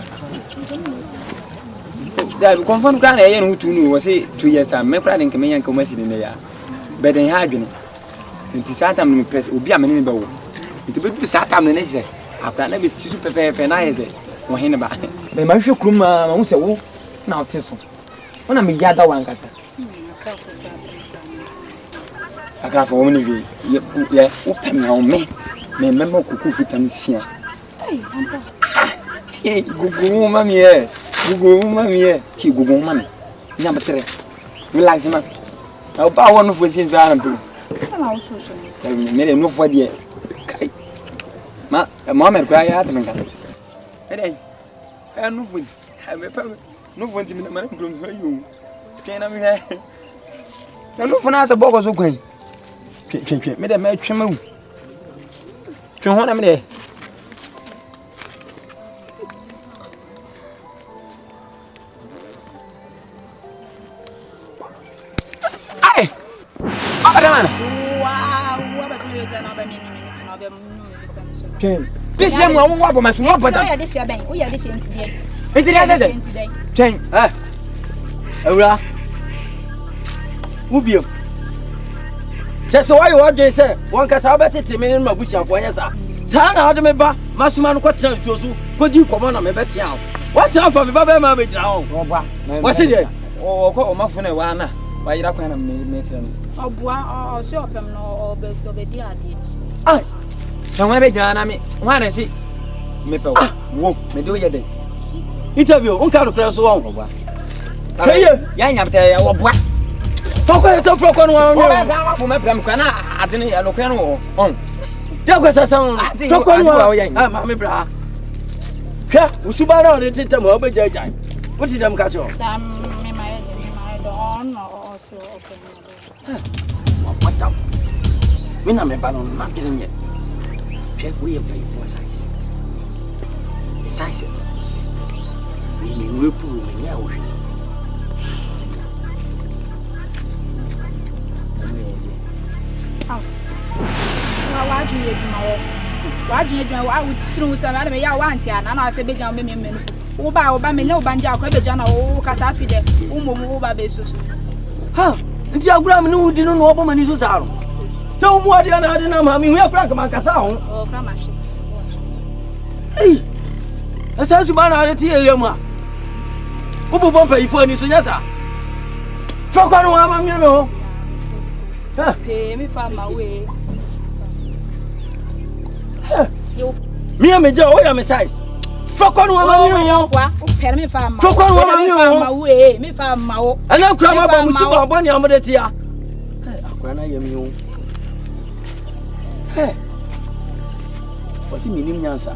da confirm kan e yen hutu no wo say 2 years time me kra den ke me yan ka masi ne ya be den ha adwene nti satam no pes obi a me ne ba wo nti be satam ne se akra na be sisu pepe na ye ze wo hin ba be ma hwe kuma ma hu se wo na oteso wona me yada wan kasa akra fo wo ne bi ye o pem na o me memo kuku fitam sia ti gugu mami ti gugu mami nya betre relax ma o ba wonu fo sin za na tu na o so so me no fo de kai ma mer kwa ya ta menga Ede. No fun. No fun timi na man krom so you. Twen na me hwe. Na no fun asa boko so kwan. Twen me de me twem awu. Twen ho na me de. Are. Abada man. Wow, aba tumi we jana aba mi fun aba mu mi fun so. Twen. This year mo wo abo maso wo fata. Oya this year ben. Oya this year ntide. Ntide. Twen. Awura. Ubiem. Sese why you wadwe say won kasa obetete me ne mabusiafo anyesa. Sa na ade me ba masuma no kwetena nsuo so kodi komo na me bete awo. Wase afa me ba be ma be jira ho. Oba. Wase de. Okọ omafo na wa na. Wa yira kwan na me tire no. Obua o so opem no obeso obedi ade. Ai. Kan wa be jira na me. Wa na si me pe wo. Me de o ye de. Interview on ka do kra so won. Oba. Keye, ya nyapte ya obua. Foko ese foko no won. Oba sa wa po me pram kwa na ade ne ya no kra no on. Dia kwa sasa foko no ah ma me bra. Hwa, usuba na o de tetem o be jajai. What did them catch you? Me my don no so opem. What up? Me na me ba no na gele nye. Hwa we pay for size. The size. Me repu me nya wo. Wajunye djuma wa wutru so na me ya wa anti ana na se bejan me no wo ba me nya wo banja akwa bejan na wo kasa afide wo momu wo ba be so ha nti agura me no di no no obo mani so sa ro se wo mu ade na ade na ma me hu akura ka man kasa ho o kra ma hwe ei asa su ba na ade ti ere mu a wo bo bompa ifo ani so nya sa foko no wa ma me no ha pe mi fa ma we me am ja o ya me size foko no ma me yo wa o pere me fa ma foko no ma me yo ma we me fa ma wo ana kura ma ba musu ba bo ni amode tia akura na yam yo wasi minim nyansa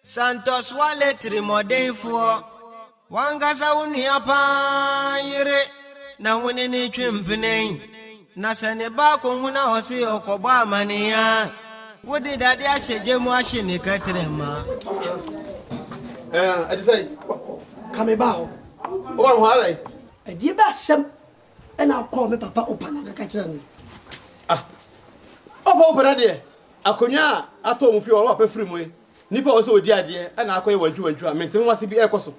Santos wale trimodefo wangasa unia pa yire na woni ni twempene na sane ba ko huna wose okoba amania wodi dade aseje mu ahye ne katrema adi say Kame ba ho. o ba ho ara Adi ba sem na call me papa opana ka kire me. opa opera de akonya ato mu fi o papa firi mu nipa wo se odi ade na akoye wantwu a mentem wase bi ekoso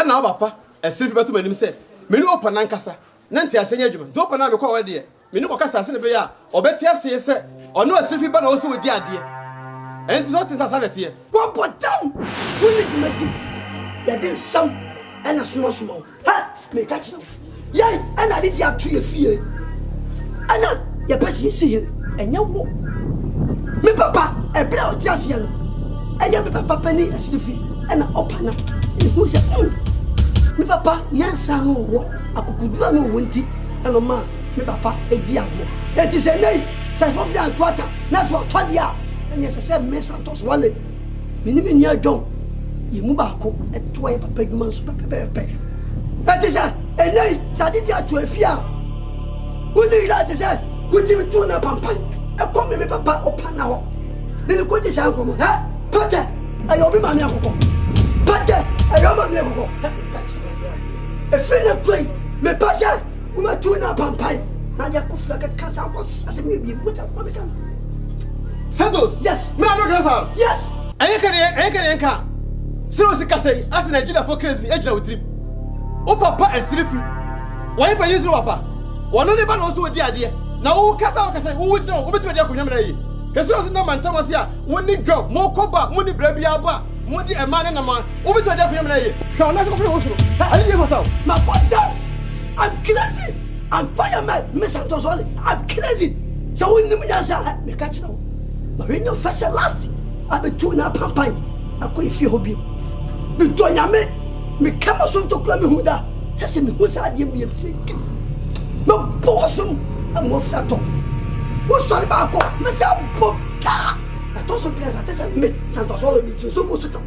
na papa esiri fi beto manim se me ni opana nkasa na nti asenya adwuma nti opana me kwa wa de me ni ko kasa ase ne be ya obeti ase se ono esiri fi ba na wo se odi ade enti so tinsa sanete Wo potam. Wo ni tumati. Ya den sam na sumo. Ha, me ka kire. Yai, ana de dia tu ye fie. Ana ya pesi se ye. Enya wo. Me papa, e bla o ti ase ye no. Aya me papa pani asiri fi na opana. Ni hu se me papa nyansa no wo akukudua no wo nti eno ma me papa edi ade e ti se nei se fofi antoata na so todia ene se me Santos wale mini me nya dwon ye mu ba ko eto ye papa dwuma so pepepe e ti se enei sa di atu afia woni ila ti se kuti mi tu na pampan e ko me papa opana ho ni ko ti se anko ha pate ayo bi ma mi akoko pate ayo ma mi akoko efenya kwai me pasa uma tuna pampai na dia kufla ka kasa boss asemi bi mutas ma mekan Santos yes me am kasa yes ayekere enka siro si kasai as Nigeria for crazy ejira utrip o papa esirifi why ba yisu papa wono ne ba na so odi ade na wo kasa wo jira wo betima dia ko nyamra yi kesiro si na mantama si a woni dwo mo koba mo ni bra bia ba mudi emane na ma obi to dia ko yamna ye sha na ko pro usuru ali dia fataw my brother I'm crazy I'm fireman Mr. Tozoli I'm crazy so when me nyasa me catch now ma when you first and last I be two na pampai akoy fi hobi me to nyame me kama so to kula me huda sese me husa ade bi se no bossum am wo fato wo so ba ko me sa bobta to so plan sa me Santos all me so go so ta.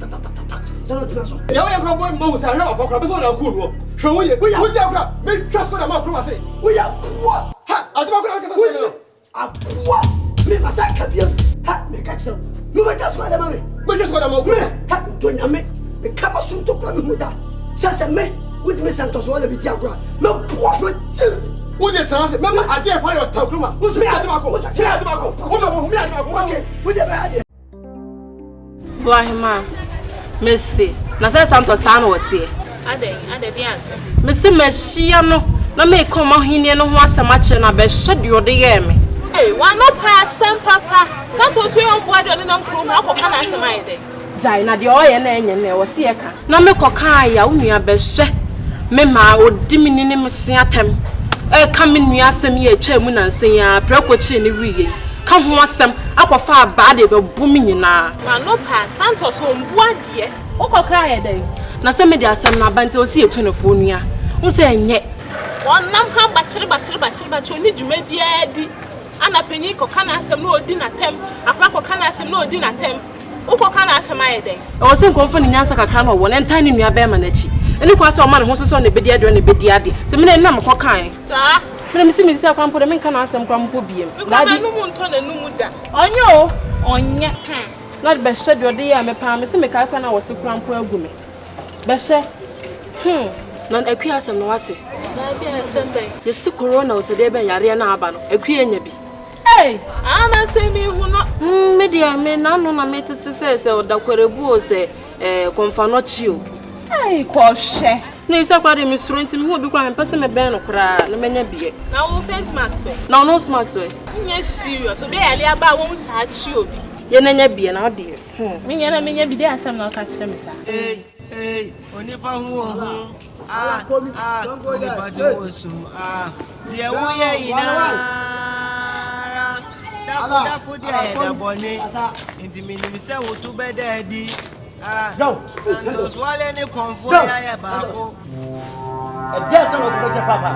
So no tena so. Ya we kwa boy mo say hwe akokra be so na ku no. Hwe wo ye. Wo ja akra me trust ko da ma kro say. Wo ya poa. Ha, aduma ko na ka say no. Apoa. Me masaka bia. Ha, me ka chiro. Me ba trust ko da ma me. Me trust ko da ma ku. Ha, do nyame. Me kama so to kra me muda. Sasa me, wo di me Santos all be ti akra. Me poa ko ti. Wo de trans me ma ade fa yo ta kruma. Wo me aduma ko. Wo do me aduma ko. Okay, wo de ba ade. Boahima, Messi, na say Santos san wotie. Ade di answer. Messi mehia no, na me come ohine no ho asema kire na be hye de ode ye me. Eh, wa no pa asem papa. Santos we on board on nam kro ma akoka na asema ye de. Jai na de oye na enye na wo se ye ka. Na me koka ya unua be hye. Me ma odi mi ni me se atem. Ka me nua asem ye atwa mu na nsen ya preko chi ni wiye. Ka ho asem akwafa aba de be bu mi nyina. Ma no pa Santos on board de. Wo koka ye de. Na se me de asem na bante o si etu ne fo nua. Wo se enye. Wonnam ha bachire oni dwuma bia di. Ana panyi koka na asem na odi na tem. Akwa koka na asem na odi na tem. Wo koka na asem aye de. O se nkonfo ni nyansa kakra na wo ne ntan ni nua be ma na chi. Eni kwa so o ma ne ho so ne bedi ade ne bedi ade. Se me na me kokan. Sa me mi si akwa de me nka na asem kwa mpo biem. Na di no mu nto na nu mu da. Onye o, onye. Na be hye de ode ya me pa me se me ka na wo se kwa mpo agu me. Be hye. Na akwi asem no wate. Na bia asem dai. Ye si corona o se de ben yare na aba no. Akwi enya bi. Hey, ana se mi hu no. Me dia me na no na me tete se odakwarebu o se konfa no chi o. Ai ko hye. Na isa kwa de mi suro nti mi hu obi kwa me pese me ben no kra na menya bie. Na wo face mask we. Na no mask we. Nya serious. Obi yale aba wo sa chi obi. Ye na nya bie na ode. Me nya bi de asem na ka kire me sa. Hey, onipa hu hu. Onipa ti wo su. De wo ye ina. Daku dia da boni. Nti mi ni se wo tu be dedi. Santos wale ni konfo ya bako. Dia sama ko cha papa.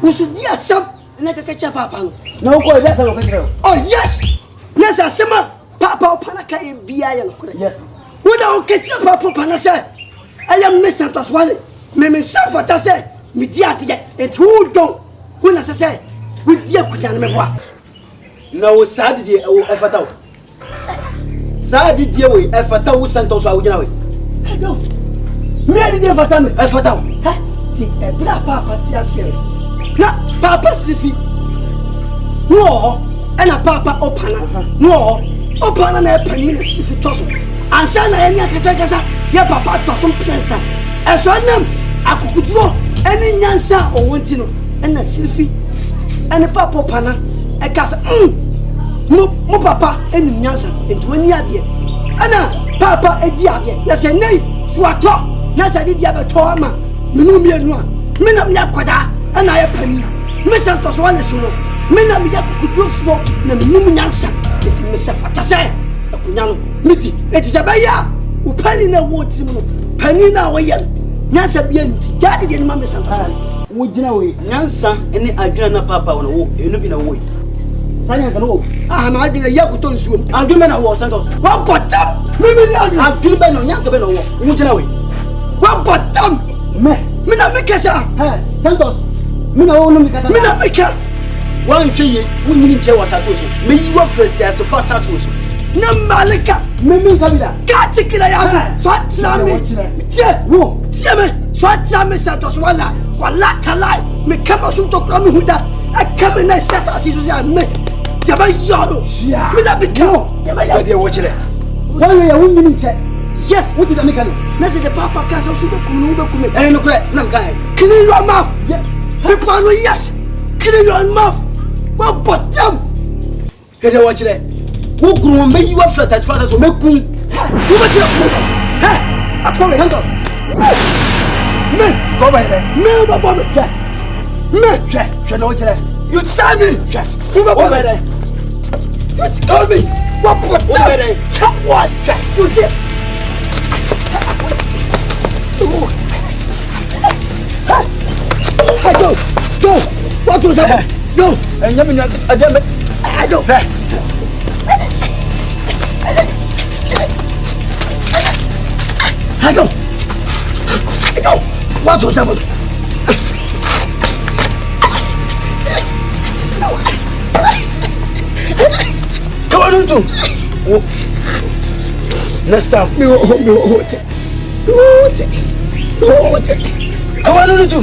Usu dia sam na ka cha papa. Na ko dia sama ko cha. Oh yes. Nessa sema papa opana ka e bia ya no. Yes. Woda o ke cha papa opana se. Aya me Santos wale. Me se fata se. Mi dia ati e tu don. Wona se we dia kunya na me boa. Na wo saadi de wo efata wo. Saadi de wo efata wo Santos wo gina wo. No. Me ali de efata me. Efata wo. Ha? Ti e bla papa ti asiere. Na papa sifi. No, ena papa opana. No, opana na epani na sifi toso. Ansa na enya kasa ya papa toso mpensa. Eso nam akukuduro eni nyansa o wonti no. Ena sifi. Ena papa opana. E kasa mo papa eni nyansa enti wani ade. Ana papa edi ade. Na se nei suato. Na se di abeto ama. Menu mienu a. Me na me akwada. Ana ya pani. Me Santos wale suno. Me na me yakukuduro fo na menu nyansa. Enti me se fata se. Akunya no miti. Eti se ba ya. Upani na woti mu. Pani na woyen. Nyansa bia nti. Jadi de ma me Santos wale. Wo gina we nyansa ene adwena na papa wona wo enu bi na wo sanya nsa no wo ma adwena yakuto nsuo adwuma na wo Santos wa bottom me na adwuma no nyansa be no wo gina we wa bottom me na mekasa Santos me na wo no mekasa me na meka wa nhweye wo nyini nche wa saso so me yi wa frete so fa saso so na malika me nkabida ka tikila ya so atra me tie wo tie me so atra me Santos wala talai me kama sum to kra me huda e kama na sasa sisu ya me jaba yolo me na be ka ya de wo chire wala ya wunni nche yes what did I make na se de papa ka sa su be kumu be kume no kre na mka clean your mouth me pano yes clean your mouth wa bottom ya de wo chire wo kuru me yi wa flata so me kun wo be tira ku akore Santos me go by there me baba me je no chire you tell me you go by there you tell me what put there chop one you see go what was that go and you mean I don't go. What was happening? Come on, do. Next time, me hold it. Come on, do.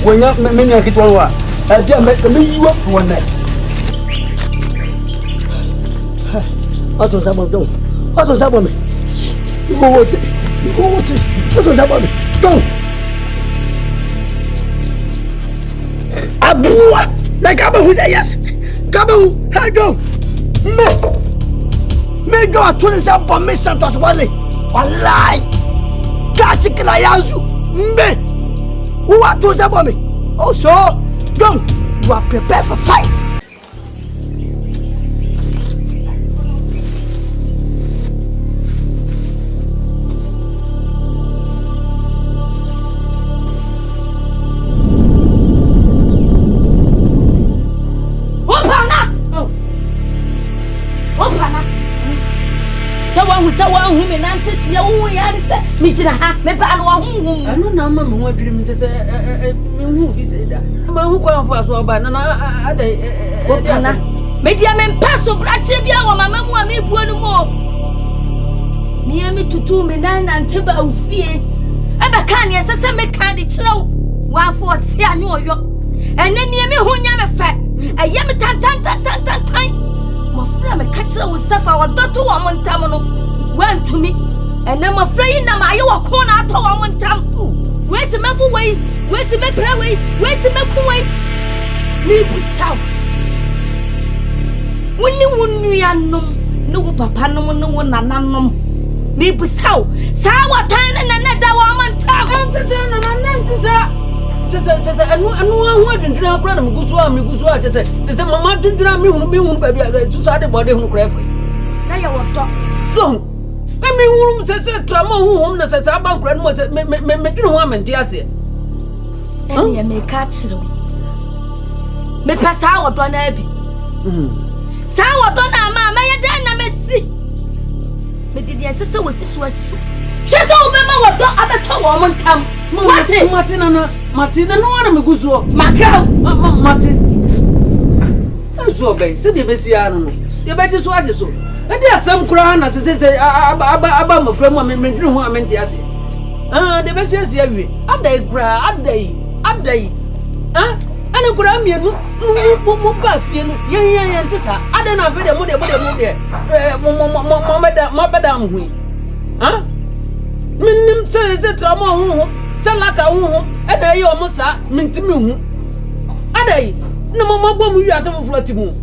When you many get one, I get me you up one night. What was happening? What was happening? What was happening? Go! Abua! Like Abba who say yes? Gabu! Hey, go! Me go at 27 for Miss Santos Wally! Wallahi! Katikila Yazu! Me! Who are those about me? Oh, so? Go! You are prepared for fight! Who may not see a woman, me I don't know, Mamma, what dream to say, who is it? Who come for us all by another day? Medium and pass of Bratsibia or my mamma may put no more. Near me to 2 men and Tiba of fear. Ever can yes, a semi candy slow. 1 for a New York. And then near me who never fat. A yammy tan. My friend, a catcher will suffer our daughter woman tamano. Went to me. And I'm afraid that my own corner to woman tam. Where's the map away? Where's the map away? Where's the map away? Neighbor South. When you wouldn't no papa no one nanum. Neighbor South. Sour time and another woman tam. I'm to say, and I'm to say. Just and one didn't grab me Guzua, just said, Mamma didn't grab me, baby, to start the body who cry for you. Now you are talk. Long. I mean, woman says, Tramo, whom says about grandmother, me woman, just it. And you may catch you. Me pass out on Abby. Sour donna, mamma, I may see. Me did the sister was this was so. She's all member what don't have a woman come. Martina, no one of Guzo. Martin. I'm so bad, said the Bessiano. The better swat so. And there are some crown as I say, about my friend, woman, men, no one meant to say. Ah, the best is here. Up they cry, up they. Ah, and a Grammy, no, buff, you know, yeah, I don't know if the mother, Huh? Minim say Tramo, Salaka, and I almost meant to me. Adai, no more bomb you as a floating.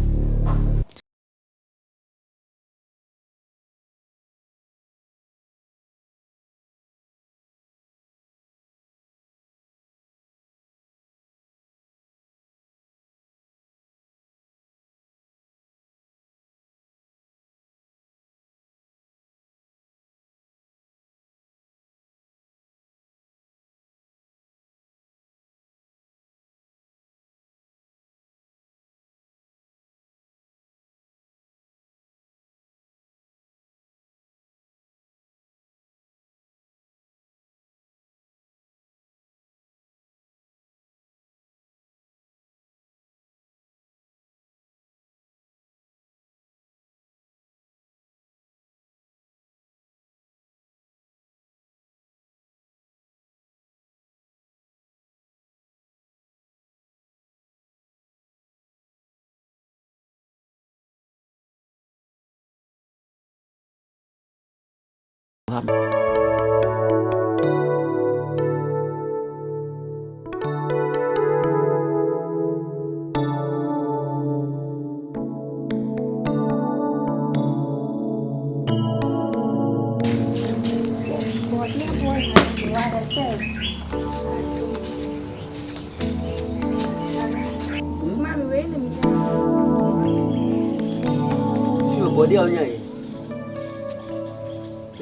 Body on your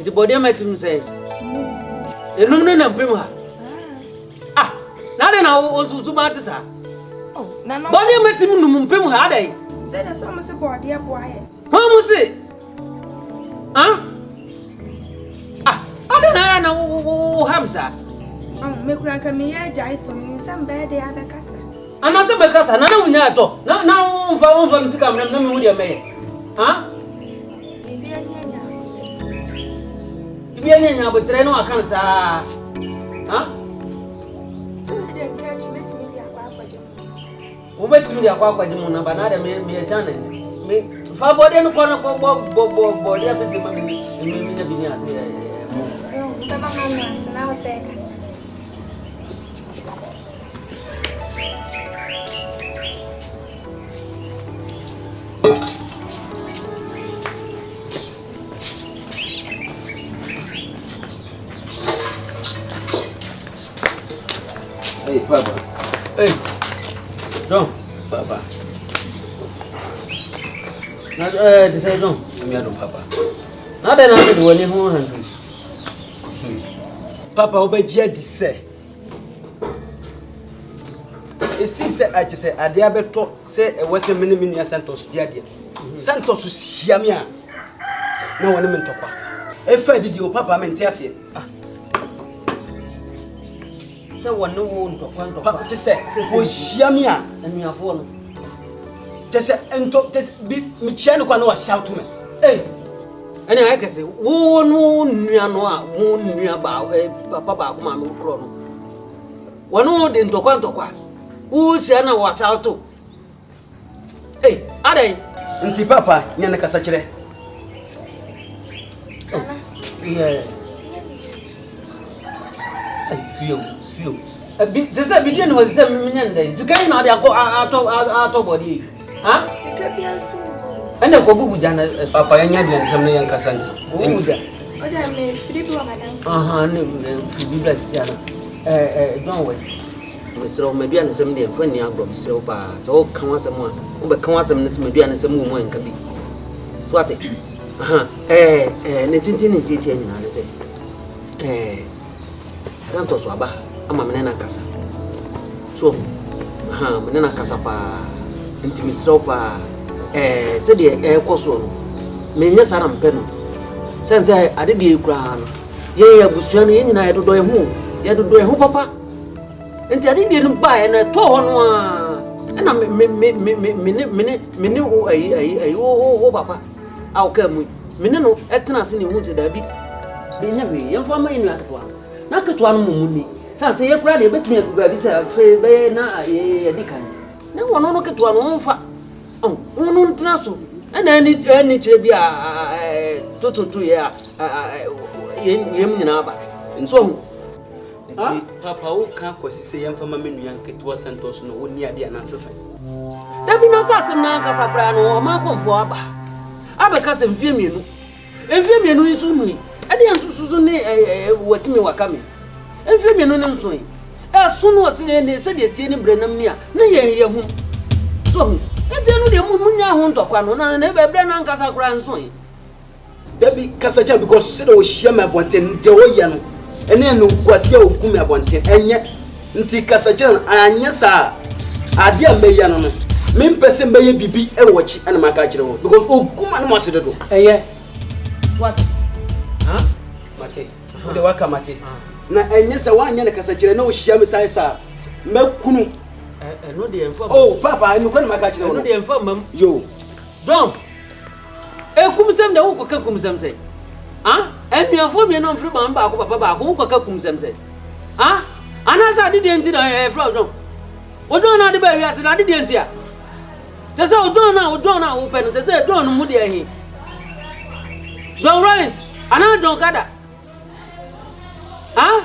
the body met him say, a lumen and prima. Ah, now then I was to matter. Oh, no, body met him, Pim had I said, as almost a body up wire. How was it? Huh? na na wo hamsa me kura ka me ya jai to me sam ba de abekasa ana se bekasa na wunya to na umfa nsika mna me hu de me ha Bibi anya abotre no aka nsa ha so de ka chi metimi de akwaje mu wo betimi de akwaje mu na bana de me chane me fa bode no kono ko bo de abese ma me na bi ni ase ba ma na sana o se kasa Hey, Papa. Hey, John. Papa. Na to say John. Me ado Papa. Na de na de woni ho han. Papa obegia di se. Esi se a se ade abeto se e wose mini Santos di ade. Santos hia me a na woni me ntokwa. E fa didi o Papa me ntiase. Se wonu wo ntokwa Papa te se o hia me a anuafo no. Te se ento bi mi chia no kwa no wa shout me. Ani ayekese wo no nua no a wo nua ba papa ba ko ma me kro no. Wono de ntokwa. Wo sia na wa shout. Adai Nti Papa nya ne kasa kire. Yeah. Fio. Sasa bidia no sasa minyanda. Zikai na de ato body. Ha? Sika bia so. Ande ko bubu jana Papa nya bia nsam ne yan kasa nti. Bubu ja. Oda me free bi wa madam. Aha, ne free bi bla sisi ana. Don't wait. Mesro me bia nsam de mfa ni agbo mesro pa. So kan wasam a. Wo be kan wasam ne me bia nsam mu nka bi. So ate. Aha. Ne tintin ni titi anyina ne se. Santos waba ama menena kasa. So, aha, menena kasa pa. Nti mesro pa. Se de koso no. Menye sara mpe no. Sense ade de ekura no. Ye abusua no nyina ye dodo ehu papa. Nti ade de no ba na to ho no a. Na me o ayi o papa. Aw ka mu. Mene no etena se ne hu te da bi. Be nya we ye mfa ma inu atwa. Na ketwa no mumuni. Sanse ye kura de betumi aguba bi se fe be na ye dikan. Na wono no ketwa no mfa. Wono ntena so. Na ni kire bi a tototo ye a yem nyina ba. Nso Nti Papa wo ka kwasi se yemfa ma menua nketo Santos no woni ade anansesa. Da bi no sasem na kasa kura no ma konfo aba. Abeka se mfie mienu. Mfie mienu nso nui. Ade nsusuzu ne watimi wakame. Mfie mienu ne nso yi. So no se ne se de tie ne brenam ni a na ye hu. So hu. Ete no de munya hu ntokwa no na ne bebre na nkasa kura nso yi. Da bi kasa cha because se de wo hia me abonten de wo ye no. Ene no kwasi a okumi abonten enye nti kasa cha anya sa ade a meya no no. Me mpese mbaye bibi e wochi ana maka kire wo because okuma no masede do. What? Ha? Mate. Ode waka mate. Na enye sa wanya ne kasa kire na wo hia me sai sa makunu. No de enfa. Oh Papa, enu kwa na maka kire wo. No de enfa mam. Yo. Don't. Kumsem de wo kwa kumsem sei. Ha? Enuafo me no mfiri ba mba ko papa ba ko kwa kumsem sei. Ha? Anasa de enti na fra John. Odon na de ba wiase na de enti a. Tese odon na wo pe no tese odon no mu de ahi. Don Rollins, ana Don Kada. Ah?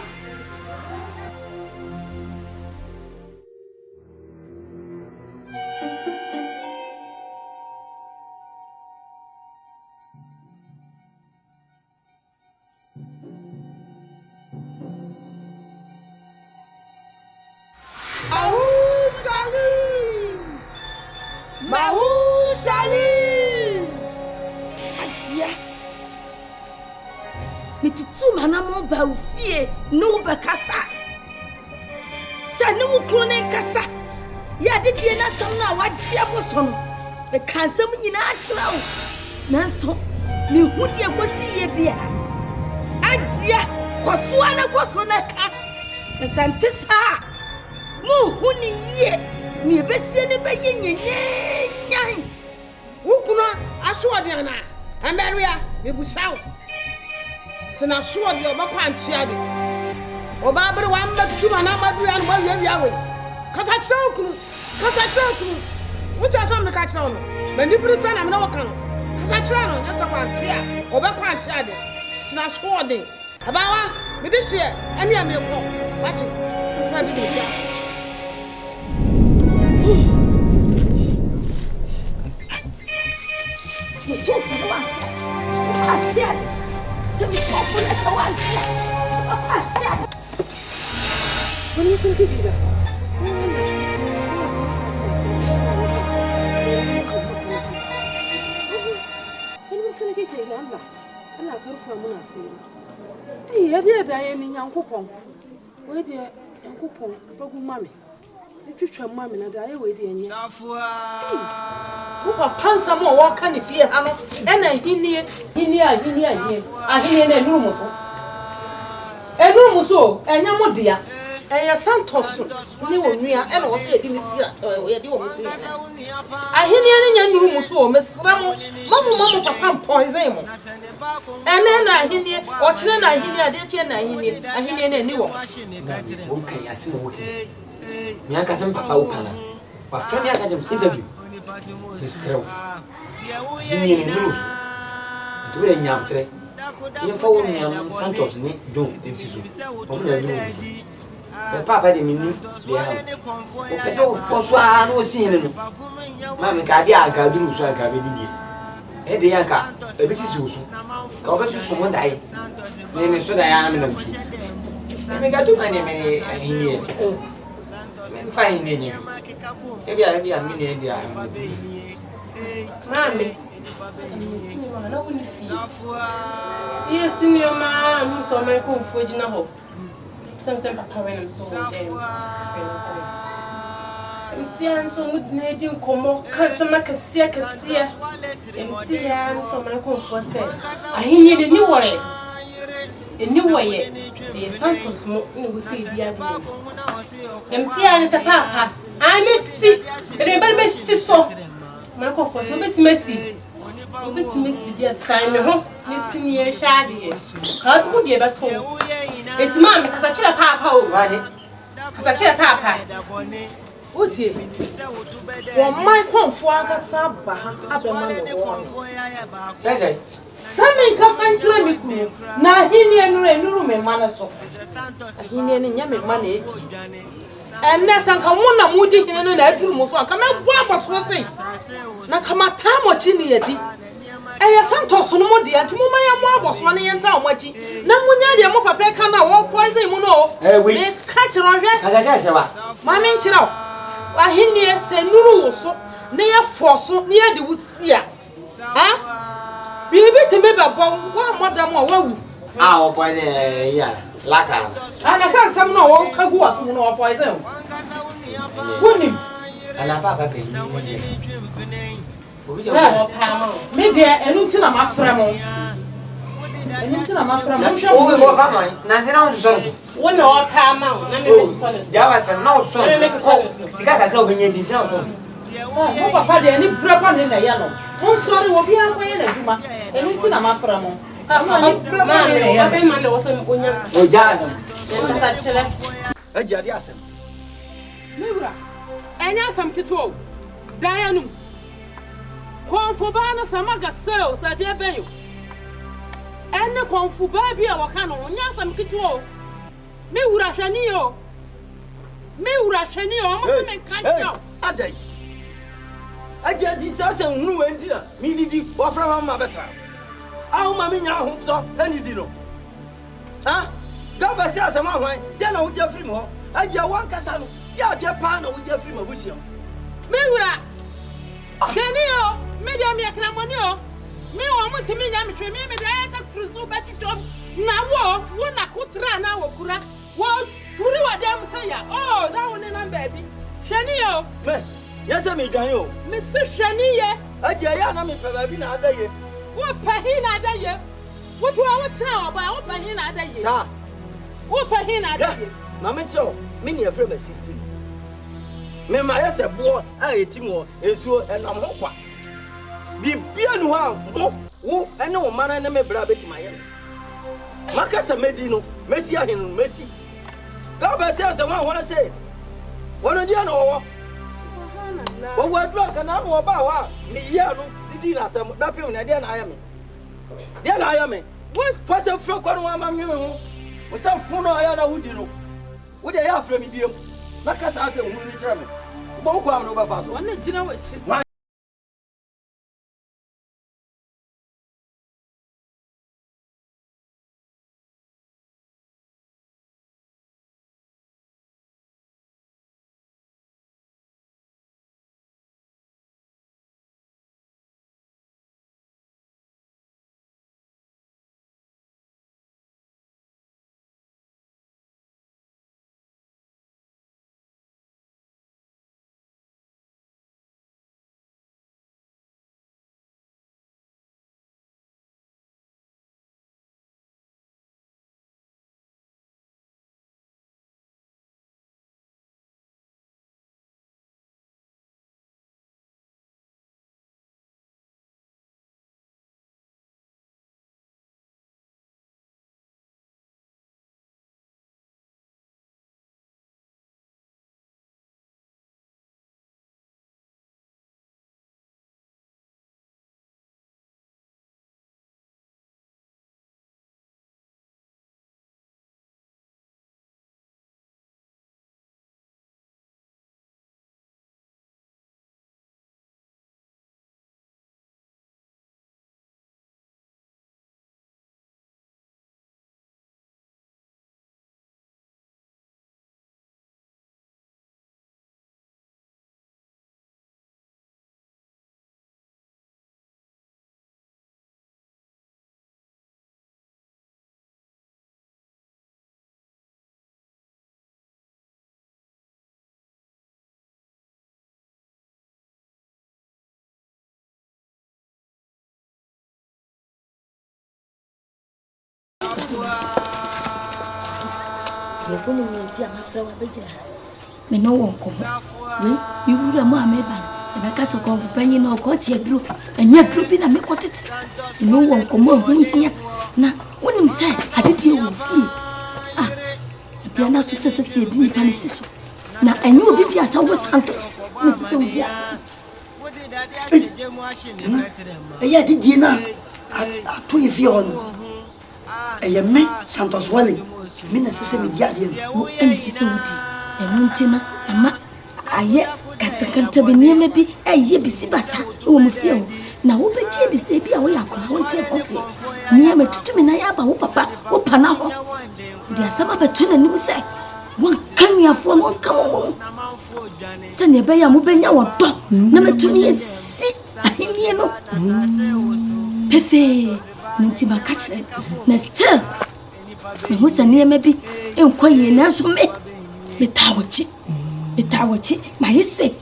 Mahou Salim! Adia! Mitutu manamo ba ufie no ba kasa. Sa ne wo kro ne kasa. Ya de die na sam na wade aboso no. Be kansam nyina akira wo. Nanso me hu de akosi ye bia. Adia! Koswana kosonaka. Santisa. Mu huni ye. Ni besene be yenyenyen. Wukuna aswode na. Ameria mebusaw. Sina swode obakwa antiade. Oba bere wa matutu na madua na mawiawia we. Kasa chira okunu. Wuta so me ka chira no. Mani bere sana me na woka no. Kasa chira no nyasa kwa antia. Obakwa antiade. Sina swode. Abawa me de hye ene ya me ko. Wati. Na bi de tia. When you feel good, Pansa mo wa kan fie ha no e na hinie na enum so enya modia enya santos ni wonua e na wo se edi ni sira ye di wo mo se ahinie ni nya nuru so o mesra mo mamu papa poison mo ene na ahinie o kire na ahinie ade tie na ahinie na ni wo okay asimo okay mi aka sem papa wo pana wa friend ya ka jam interview mesrew hinie ni nuru so dure nyam tre yemfa wo nyam santos ni don ensiso o mu na nuru me papa de mini de ha o pese o foso a no si hene no ma me ka de aga duru so aga be di e de yanka e bi sisi so ka o be so mo dai me so da ya na me na musu me ga tu mane me hinie me fa hinie ni e bi a mi ni e dia mami na woni fi yes ni ma mu so me ko fuji na ho some papa when I'm so there Ntian so mudne din komo kasama kasia ntian so man konfo se ahinye ni wore eni woye e santos mo ni wusi dia de ntian se papa amesi rebel besi so man konfo se betimesi dia sai me ho ni sinie shade ka du de beto eti mama kasa chira papa o wade kasa chira papa Uti, one my confound Casaba, Abema. Say, Sammy Cassantra, now he near no room and manners of he near Yammy money. And there's some Kamuna moody in an bedroom of one. Come out, what was say? Now come a time or chini at I Santos no more dear to my was running in town watching. No one yard, your papa can walk poison mono. We catch her on Mammy Chino. Ahinie se nuru so na ya foso na ya de wusia ha bibi te meba bon wa modam wa wu o boy ya laka ana sansam no wo kagu afu no wo poison wonim ala papa pe ni woni obi ya wo pa me de enu ti na mafra mo enu ti na mafra mo o we mo pa mo na se na so so wona wo pa ma na me me so so ya wa se na so sika ka gra obenye di na so wo papa de ni brabo ne na ya no won sori wo bi an koye na juma enu ti na mafra mo ma ne ya be ma ne wo so onya o ja so kasa chele aji ade asem mewura enya asam kito dayanu konfo ba na samaga sel sa de benyo enne konfo ba bi a waka no nya asam kito mewura hwani yo mo me kanjo adai aji adi sase hunu wenti na mi didi wa fra mama betra awu ma me nya ho to ani di no ha ga ba se asem ahwan de na wo je free mo aji wan kasa no de ade pa na wo je free mo busia mewura hwani yo me de me akra moni yo me wo mo timi nya me twe me de ta kruzu ba titom na wo na kutra na wo kura wo turi wa dem say ya oh na wo ne na baby hwani yo me yesa me dwan yo me se hwani ye aji ya na me pa ba bi na adaye wo pa hi na adaye wo to wa cha oba wo pa hi na adaye sa Who pay him at that? Mamma, so many of them are sick. Mamma, I said, boy, I ate more, and so, and I'm hoping. Be beyond who, and no man, and me brab it, my Macassa Medino, Messi, and Messi. God bless us, and I want to say, what do you know? But we're drunk and I know about me. Yellow, the dinner, that people, and then I am. Then I am. What first of all, I'm you. What's up for no other would you know? What they are from me, Macassa, and we travel. Won't come over fast. One, you know what? Yekunu mti amafra wa bejira. Me no won kofu. We iwura mu ameba. E be ka so konfu panyi na okoti aduro. Enya aduro bi na me kotete. No won komo hu hia. Na wonim se adede e wo fie. Ah. Bia na so sese di nipa ne siso. Na enyu obi bia sa wo Santos. Ne sese wo dia. Eya didie na ato ye fie on. Eya me Santos Wale. Mina sese me dia de no ene sese wo di. Enu ntima ama aye katakanta be niema bi eye bisi basa wo mu fie ho. Na wo begie de se bi a wo yakona wo nte ho fie. Niema tutumi na ya ba wo papa wo pana ho. Di asaba betona nim se won kaniafo won kamo se ne be ya mo benya wo do na metumi esi ahenie no pefe nti ba ka kire na still me ho se niema bi enkoye na so me tawochi ma yese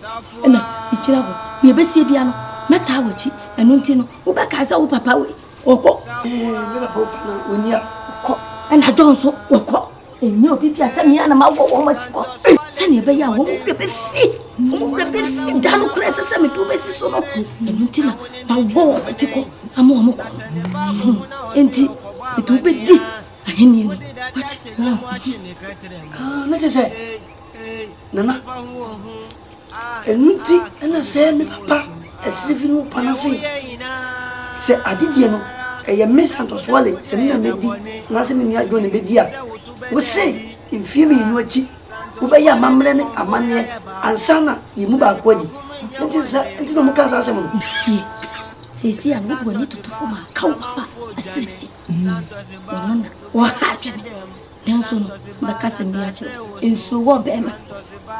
na ikira ho ye besie bia no me tawochi enu nti no wo ba ka sa wo papa we oko me papa na onia ko na jonso woko enyo bibia se me na ma wo matiko se ne be ya wo mo be fi danu kura se me do be si so no enu nti na ma wo matiko amo mo ko enti do be di aheni no what na je nana enti na se me papa esrifi no panase se adidie no eye me Santos Wale se me na medi na se me ni adwo ne bedi a wo se mfie me nu achi wo be ya mamre ne amane ansana yimu ba ko di enti no muka sa se mo tie se a wo ni tutufo ma ka wo papa asrifi wonona wo ha twene nanso no baka se mi achi enso wo be ma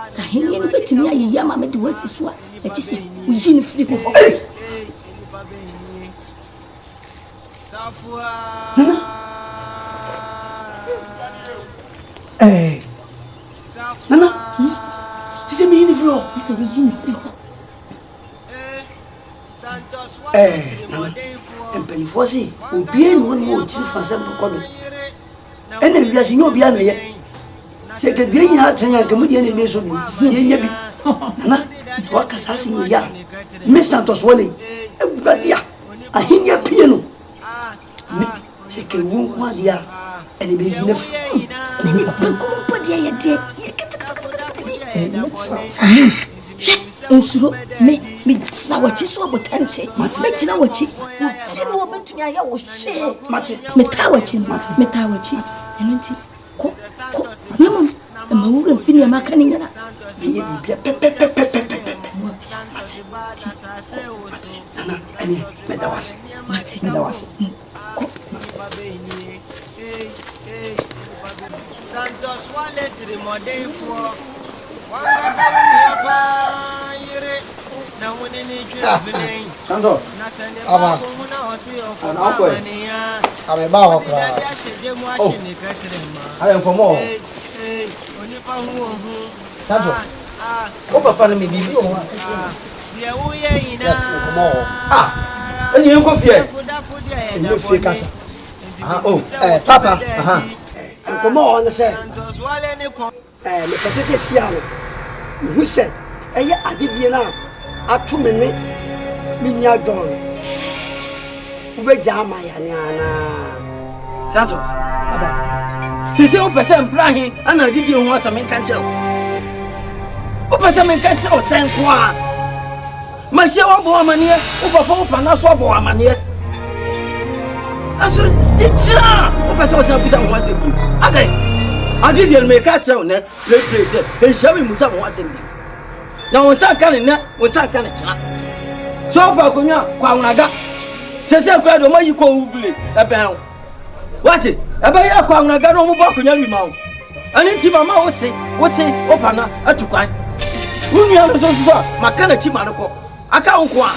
sa henie no betimi ayi ya ma me de wasi so a achi se wo jini firi ho Nana, tu me hini flo. Ese we hini flo. Nana, empeni fosi, o bien woni mo tin français mo kodo. ene bia se nyo bia na ye se ke bia nya atanya ke mu de ne be so bi ye nya bi na wa kasasi mu ya me Santos Wale ebudia ahinya pie no se ke won kwa dia ene be yi ne fu ne ni pe ko po dia ye de nsuro me tsina wachi so botante me tsina wachi no wo betumi aya wo hwe mate meta wachi eno nti ko nyama ma wura fini ma kan nyana ye bibia pe ana ani medawase ko Santos Wale trimode fo wanga sabunia pa yire na wone ni twebene Santos aba ana ko ame ba ho kra ale nfomo oni pa hu Santos o papa na me bibi o dia wo ye ina yes nfomo ani en ko fie ene fie kasa papa nkomo on se me pese sia no me hu se eye adedie na ato me ne minya John ube jama ya ni ana Santos sisi o pese mprahin ana adedie ho asame kan kire o pese men kan kire o senko a mahia wo bo amane o papa o pana so bo amane aso stichira o pese o san bisa ho asem bi agai adedie me ka kire o ne pray say e shawe musa ho asem bi na won san kan ne won san kan kira so pa konya kwa unaga sese kwa do mayi ko village eben wati ebe ya kwa unaga no mo ba konya wi ma wo ani ti mama wo se opana atukwan unya no so makana chi mareko aka wonko a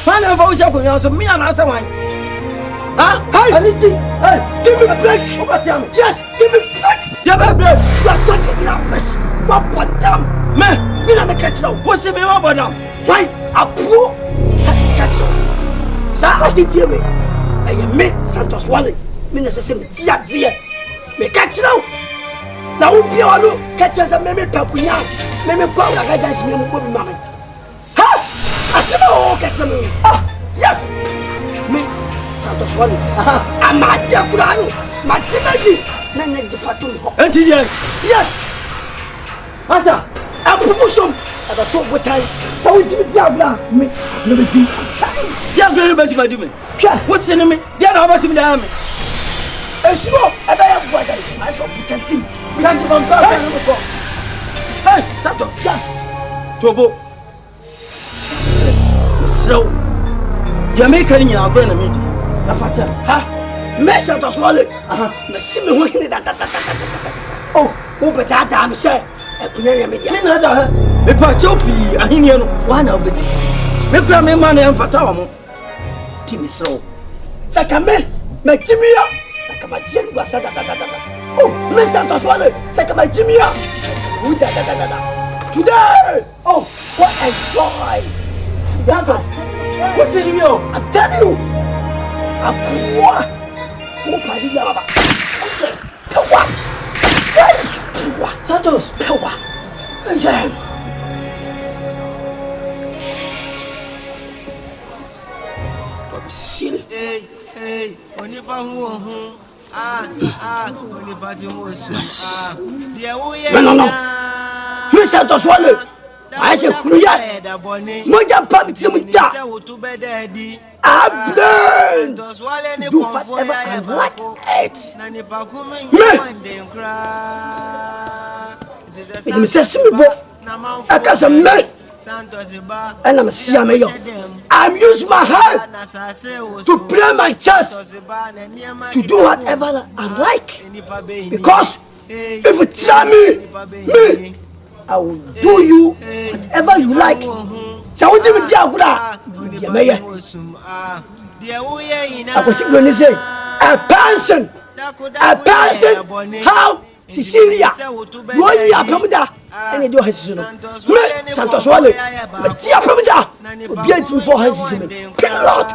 pa na fa wo se konya so mi ana asa wan hey ani ti hey give me break obati am yes give me break you are talking in a place what podam me na me catch now wo se me ma bodam why apu catch now sa adidie we eye me Santos Wale me na se me dia me catch now na wo bia walo catch se me pakunya me kwa na ga dance me mo bi mama ha asema o catch me yes me Santos Wale amadia kura no matimedi na nya gifatum ho enti yes asa apumusum abato botai so we dimi diabla me aglobedi diabla be ti me wo se ne me dia na obati me da me esugo ebe ya buadai I so putantim can't you come hey Santos yes tobo slow ya me kan nyina agora na medi na fata ha me Santos Wale na simi ho hine da oh wo betata am say ekunya ya media me na da me pa chopi ahini no wa na obedi me kura me ma na emfata wo mo ti me slow sakame me kimia kama jien gwasa da oh me Santos Wale sakama kimia kama uda da today oh what a joy Santos what's in you I'm telling you apua wo padi dia baba yes power yes power Santos power yeah Bobby silly hey onipa hu onipa ti mo su dia wo ye no me Santos Wale I say kuya moja pam ti mu da I plan to do whatever I like it me say simi bo akasa me and I'm see I'm use my hand to play my chest to do whatever I like because if you tell me I will do you whatever you like so what do you do ya me I was going to say a person how Cecilia do you apamda and do his me Santos Wale but dia apamda to be it before his pilot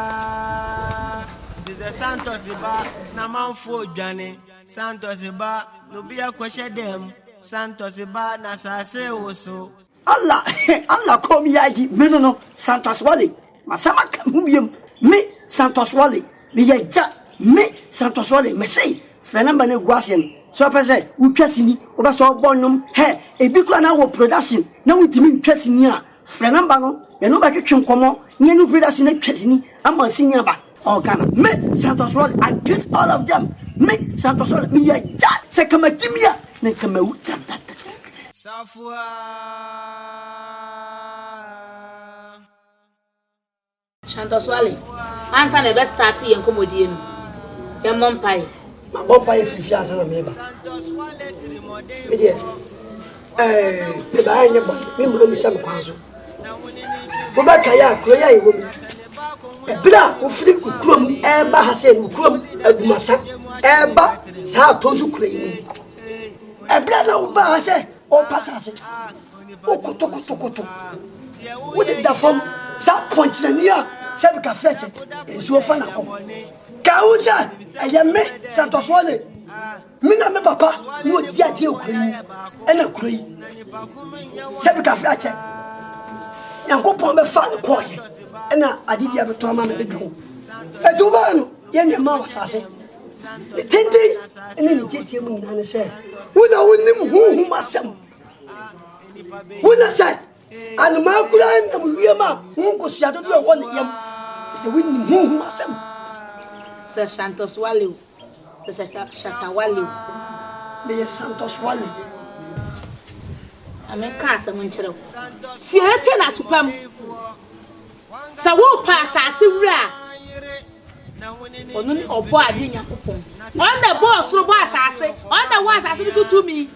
Santos ba na manfo dwane Santos ba no bia kwehye dem Santos ba na sase woso Allah kom yaji me no Santos Wale masama kamubiem me Santos Wale me yaja me Santos Wale me say fenamba ne guasien so pese utwasini oba so bonum he ebi kura na wo production na wutimi utwasini a fenamba no ye no ba twetwe nkomo nye no production na twasini ama sinya ba Organa. Me Santos Wale, I get all of them. Me Santos Wale, me ya se kama timia, ne kama uta. Safua. Santos Wale, ansa ne best start yen komodie no. Ye mompai. Ma bompai fifi ansa na meba. Me die. Me ba anya ba, me mo mi sam kwazo. Bo ba kaya kroya e wo mi. Ebra ofiri ukurom eba hase ukurom adumasa eba sa tonzu kurei ebra na oba hase o pasase o kutokutokuto wo de dafam sa pontinania se bi ka fete enso fa na ko ka uza ayame Santos Wale mina me papa no dia dia kurei ena kurei se bi ka fete yankopon be fa na ko ye ena adidi abeto ama me de go etubano ye ne ma wasase tenti ene ni tete mu nyina ne se wona wonim huhu masam wona sai anuma kula ndam wiema hunko siado do wona yam se wonim huhu masam se Santos Wale se Shata Wale me Santos Wale ame ka se mun kire tiete na supam sa wo pa asase wura onu ni obo ade Yakopon on the boss ro bo asase on the was asase tutumi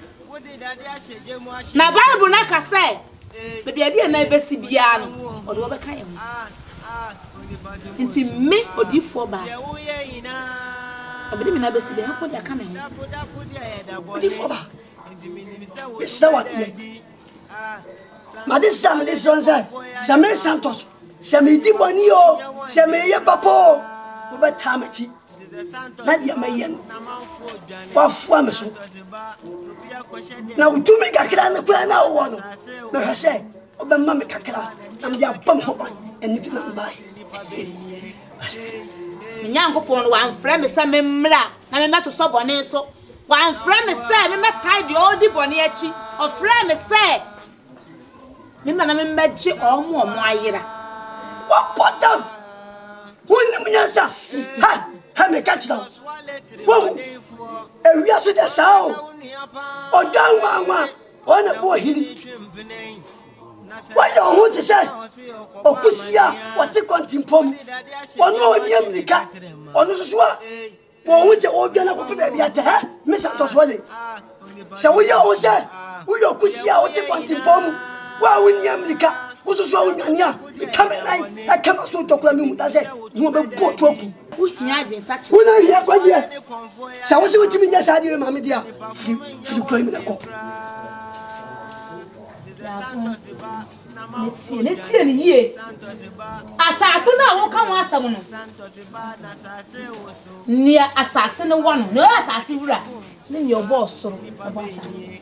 na Bible na ka say bebi ade na ebesi bia no odo wo be kan yem nti me odifo ba abedi me na besi bia ko da ka me ho odifo ba esa wat ye madisa me this one say Samuel Santos se me di boni o se me ye papo wo be tamachi na dia mayen wa fu am so na utumi kakra na kwa na wo no me hwese wo be ma me kakra na me dia pam ho ban eni ti na mbai me Yakopon no wan frɛ me se me mra na me meso so bone so wan frɛ me se me metai de odi bone achi o frɛ me se me ma na me megye omo ayira what them woni mnyasa ha me catch down wo ewia so de sao odanwa ona bo hili wa yo hu ti say okusia wati kontimpom ono onyamlika ono susua wo hu se odwana ko pe bia te ha me Santos Wale se wo yo se wo yo okusia wati kontimpom wa onyamlika ususua unyania kamera na kama so tokula mi muta se wo be boto ku uhia adwen sache wona hia kwaje sa wo se wotimi nya sa de ma me dia fili kura mi na ko netie ni ye asase na wo kan asam no ni asase no wo no asase wura ni ni obo soro obo asase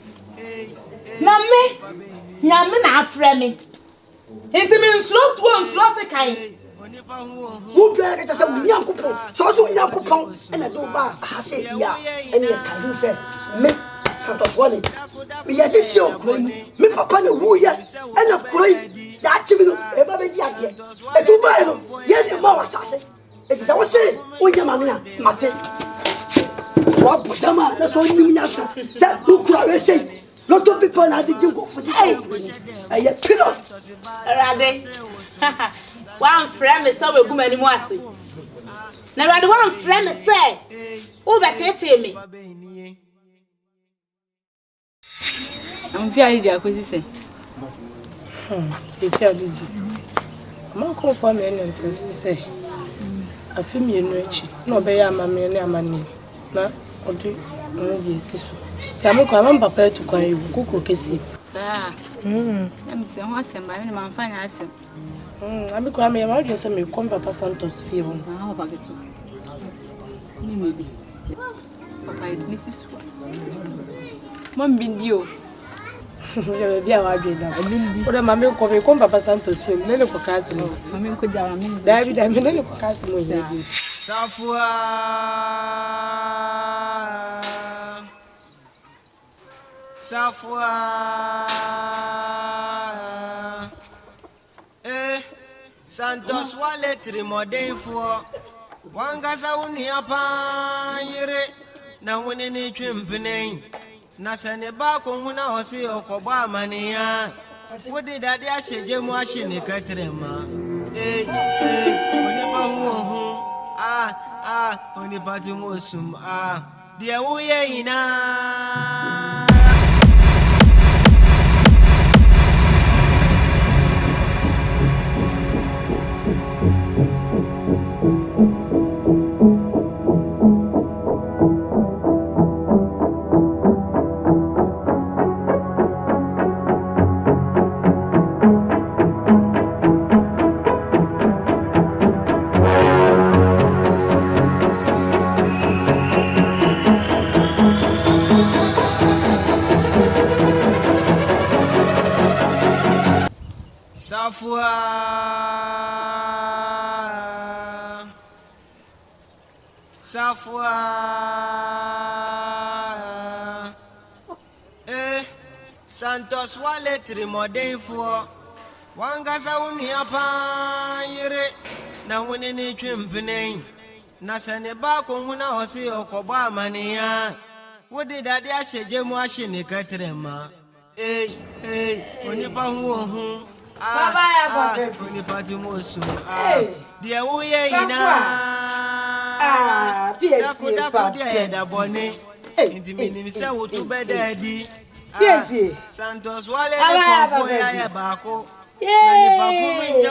na me nyame na afre me enti me nsuro se kai wo bia ke se Yakopon so Yakopon ena do ba ha se bia ene ka hu se me Santos Wale me ya de si okro me papa na wu ya ena kro yi da chi mi no e ba be di ade e tu ba no ye de ma wasase e ti se wo se wo nya ma me a mate wa botama na so nim nya sa se wo kura we sei lot of people na the jingo for say aye pilot rade one friend me say we gu mani mu ase na rade one friend me say wo betete me am fi ali dia kosi se e fi ali di ma ko fa me no ntesi se afi me no echi na obe ya amame ne amane na odi mo bi esiso ti am ko am papa tu kwa yu koko kesi sa am ti ho asem ba me man fa nya asem abi ko am ya ma odi se me ko papa Santos fi won ah ba getu maybe. Papa, this is Mom Bindio. Yeah, I did that. But I'm a coffee, come Papa Santos swim, then a castle. I'm going to David, I'm in a castle. Safua Santos wale trimodem for Wangasa uni apa yere na wini ni chwimpene na sene ba ko huna wasi okoba mania wodi dade aseje mu ahye ni katrema oni ba hu oni ba ti mo sum de wo ye ina Safua Santos wale trimodem for Wangasa uni apa yere na wini ni chwimpene na sene ba ko huna wasi okoba mania wodi dade aseje mu ahye ni katrema oni pa hu Baba ya baba oni pa ti mo so de wo ye ina PSC Papa da boni inti minim se wo to bedadi PSC Santos wale le ko ya bako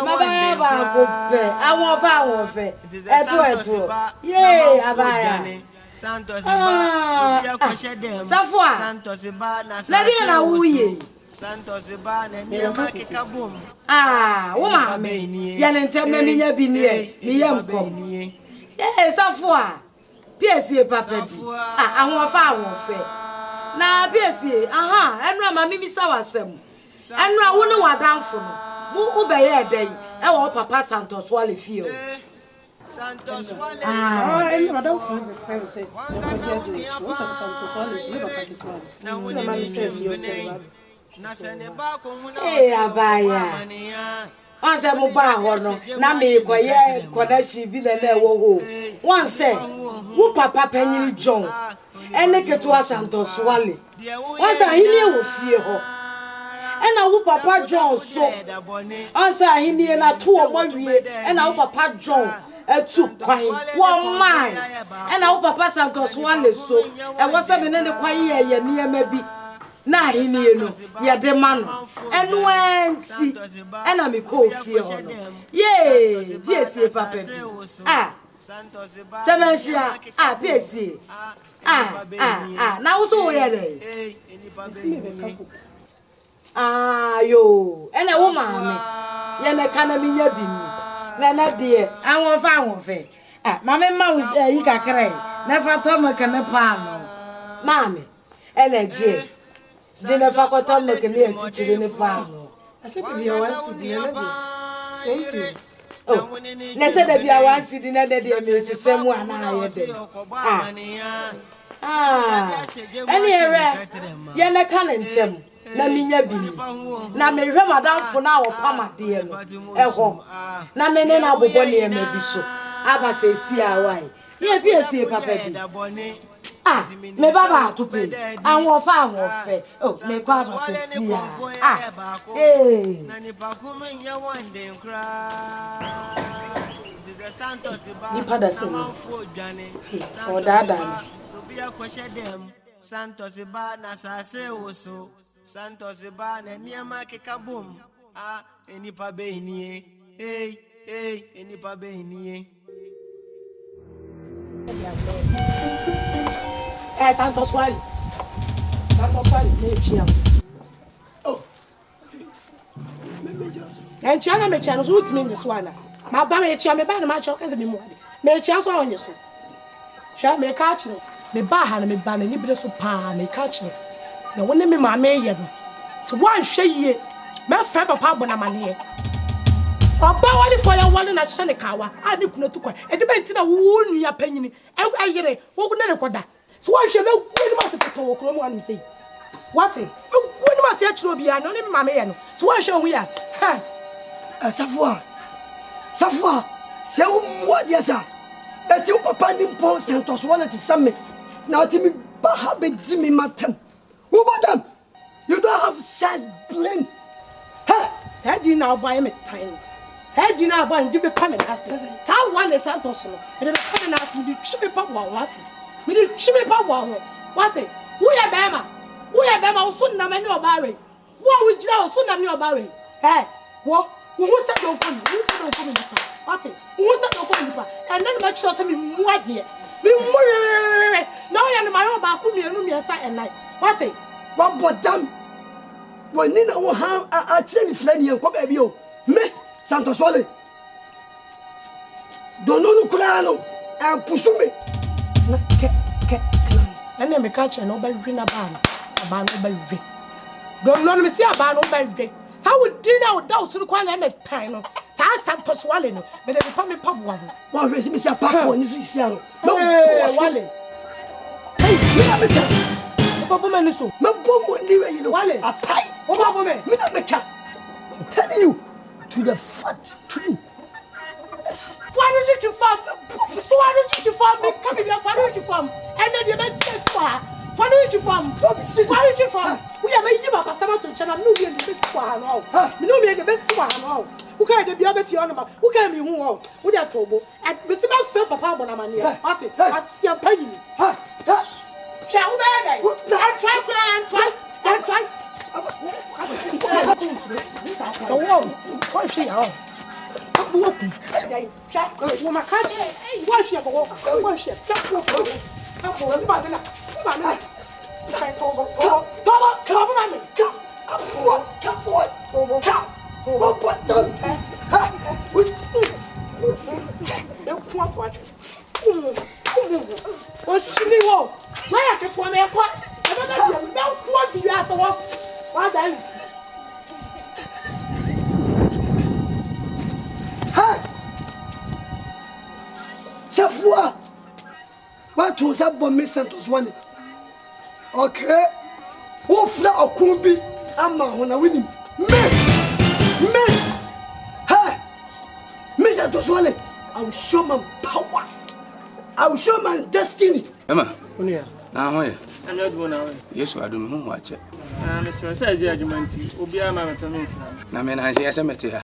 Baba ba ko pe awon fa eto abaya Santos ba ya ko shedem Santos ba na na wuye Santos ba na mi ma kikabum wo ma me ya ne ntem na minya bi ne mi yam ko Safua PSC papa bi awon fa na PSC enu ama mimi sawasem enu a wo ne wadanfo no wo ubeye edai e wo Papa Santos wale fie Santos wale enu wadanfo be friend say no go do it wo Santos wale fie papa kitwa na wo ne fie na sene ba ko huna abaya onse mo ba ho no na me koye connection bi na wo ho onse wo papa panyin John ene ketua Santos wale onse ahini e wo fie ho ena wo papa John so onse ahini na to omawie ena wo papa John etu kwan wo man ena wo papa Santos wale so e wo se me ne kwan ye niema bi na ahini no ye de ma no enu anti ena me ko fie ho no PSC papa Semensia PSC na wo so wo ye dey yo ena wo ma me ye ne kana minya bi ni na de awon fe ma me ma yi kakrai na fa to me kana pa no ma me ena je Jine fakota mekele esi chire ne pa no. Ase bi ya wansi di na de. Na se da bi ya wansi di na de me sisemu ana ye de. Eni ere ye na ka na ntem na minya bi ni. Na me hwe madamfo na wo pamade no. Eho. Na me ne na bobɔ ne ma bi so. Aba se si awai. Ye bi esi papa bi. Me baba to pay. Awon fa awon fe. Me kwa so se si nani pa kuma nya wande nkra. Santos ba. Ni pada se ni. O dada ni. Bia ko shedem. Santos ba na sase woso. Santos ba na niama kekabum. Eni pa be nie. Eni pa be nie. Santos wali me chia. En chia na me chia no so utimi nyeso ana. Ma ba me chia me ba na ma chia o kase me mu ade. Me chia so on nyeso. Shall me catch no. Me baha me ban ni bere so pa me catch no. Na woni me ma me ye no. So wan hwe ye. Me fa papa bonamane. Oba wali for ya wali na hye ne kawa. Ani kuna tu kwa. E de be ntina wo nua panyini. Ayere wo kuna ne koda. So wan hwe me ku ni ma se poto wo kro mu anu sei. What? Ku ni ma se achiro bia no ni me ma me ye no. So wan hwe hu ya. Ha. Safwa. Se wo mo dia sa. E ti o papa ni mpo Santos wala ti samme. Na ti mi ba ha be di mi matem. Who bought them? You don't have sense, brain. Huh? Say dinner buy me time. Say dinner buy give me payment as. Say one is Santos no. E dey payment as me chibi pa wa what? Me dey chibi pa wa what? Who ya bema? Who ya bema so na me ni obare. Wo we gira so na me obare. Eh, wo say don come. Who say don come nipa? What? Who say don come nipa? And then me sure say me mu ade. Me mu. Now ya na my ba ku mienu miensa enai. What? What bought them? When Nina will have a train flanny and come baby. Me, Santos Wale. Don't know Kulano and Pusume. And then me catch and nobody ring a ban. A ban over J. Don't know me see a ban over J. So would dinner without so quite a time. Santos Wale, but they put me pub one. One race me see a papa when you see Seattle. No, Wale. Hey, Papa Maniso, my bomb anyway, you know, Wale, a pie. Oh, Papa, me not make up. I'm telling you, to the fat tree. Yes. Why did you farm? Why did you farm? Come here, why did you farm? And then you best say, why did you farm? Why did you farm? We are making up a summer to channel, no, we are the best one. We know we are the best one. Who can be a fiona? Who can be who? With that tobo? And we see my friend Papa Bonamania. I see a penny. Shall we try. So, what is she? My country, what's she? What's she? Why I can form a pot? I don't know. Milk was you ask a walk. Why then? Safwa. What was up by Miss Santos Wale? Okay. Who flat or kumbi? Amma when I win him. Me. Hey. Miss Santos Wale. I will show my power. I will show my destiny. Emma. Na ho ye. Anya do na ho. Yesu adum hu wa che. Me sure say aje adwumanti. Obi ama me peme nsira. Na me na se mete ha.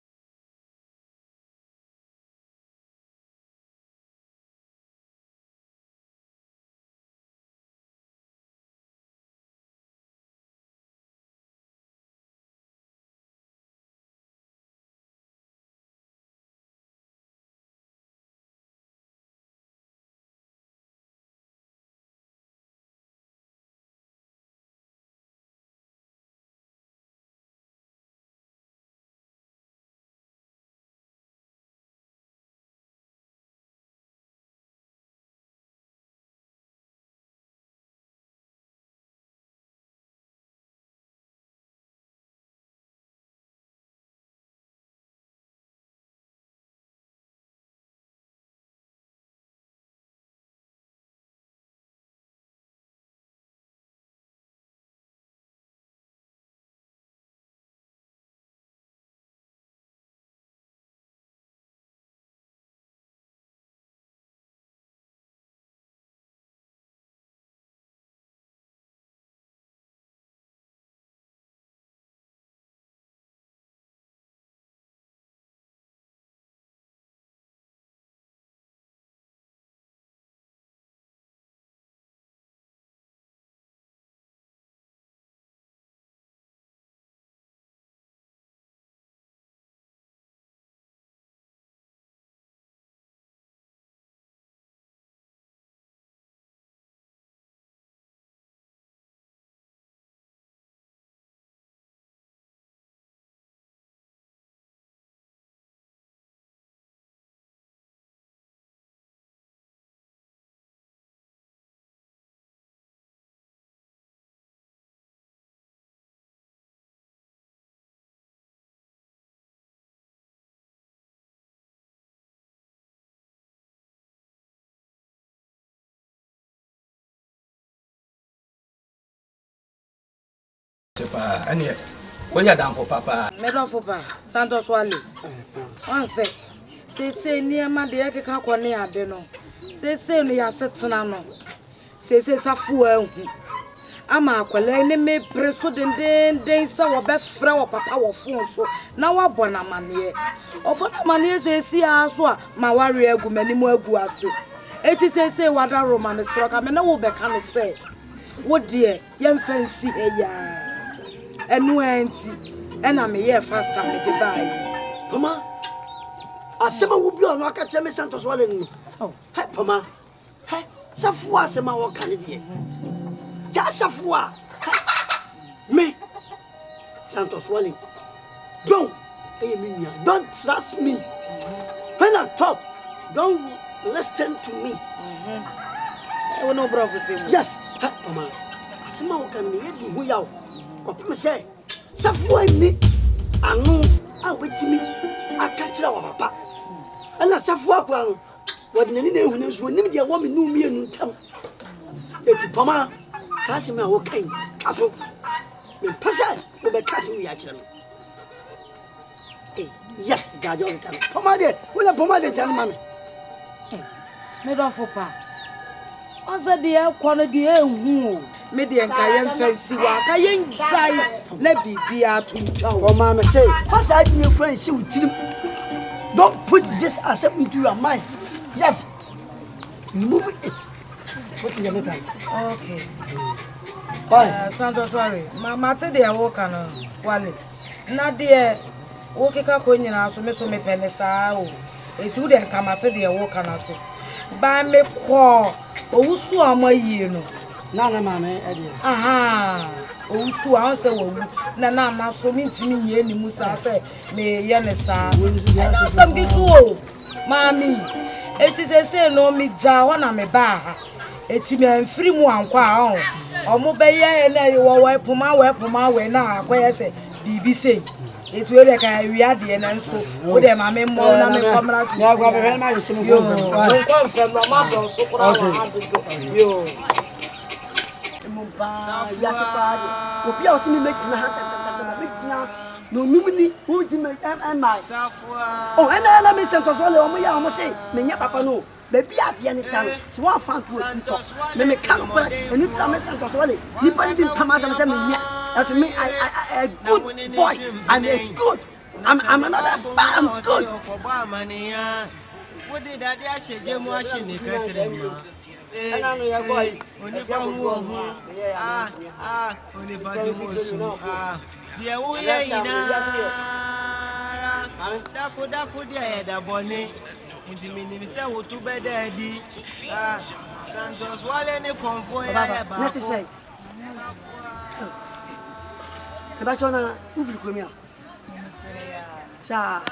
Sepa, ane when you down for papa. Medofo pa, Santos Wale. Onse. Se near ma de eke ka kwone ade no. Se no ya setena no. Se safu ehu. Ama akwale ne me preso den sa wo be frɛ wo papa wo fon so. Na wa bona mane. Obona mane se aso a ma ware agu manimu agu aso. Eti se wada Roma me sro ka me na wo be ka ne se. Wo de yemfansi eya. Enu anti ena me ye fast me de bai. Pama asema wo bi ono aka che me Santos Wale no. Oh, hey Pama. Hey, safua asema wo ka ne de. Ja safua. Me Santos Wale. Don't trust me. When I talk, don't listen to me. I no prophecy. Yes, hey Pama. Asema wo ka me ye du ho yawo. Papa say, Safua ni anu a wetimi aka kira wa papa. Ana Safua kwa no wadinani na ehunu so nim de wo me nu mienu ntam. Eti Pama sa se me wo kan kaso. Me pese wo be kaso wi a kira me. Yes, God on kan. Pama de, wo na Pama de jan ma me. Me do fo pa. Oza de akwa no de ehu o. Me de nka yem fancy wa ka yen jai na bibia tuncha o ma me say first I me kwan she utirim. Don't put this asset into your mind. Yes, remove it. What's the matter? Okay. Bye. Santos Wale ma te de wo kana Wale na de wo keka ko nyina so me pene saa o eti wo de nka ma te de wo kana so ba me ko owusu amayi no na mama ede aha owusu a onse wo na ma so mi ntimi nye ni musa se me ye ne sa no sam gitu o mami eti se no mi ja ho na me ba ha eti me amfiri mu ankwa a omo be ye na wo poma we na akoye se bibi se eti we de ka wi ade na nso wo de ma me mo na me komra si ya gwa be ma je chimu yo ko fem no ma do so kura wa yo mumpa ya se pa obi a o si mi megina ha ta megina no numini wo di me mai oh ena me Santos Wale o mo ya o mo say me nya papa no baby ade ni tan so wa fan to me kan ko eni ti me Santos Wale ni pa ni pama sa me say me nya as me I a good boy I'm a good I'm another bad I'm good what did that say mo ashe ni katrema ana no ya boy oni pa hu oni pa ti mo su de wo ye ina dako de ya da boni nti minim se wo tu be da di Santos Wale ni konfo ya ba let say e ba chona ufiri ko mi a sa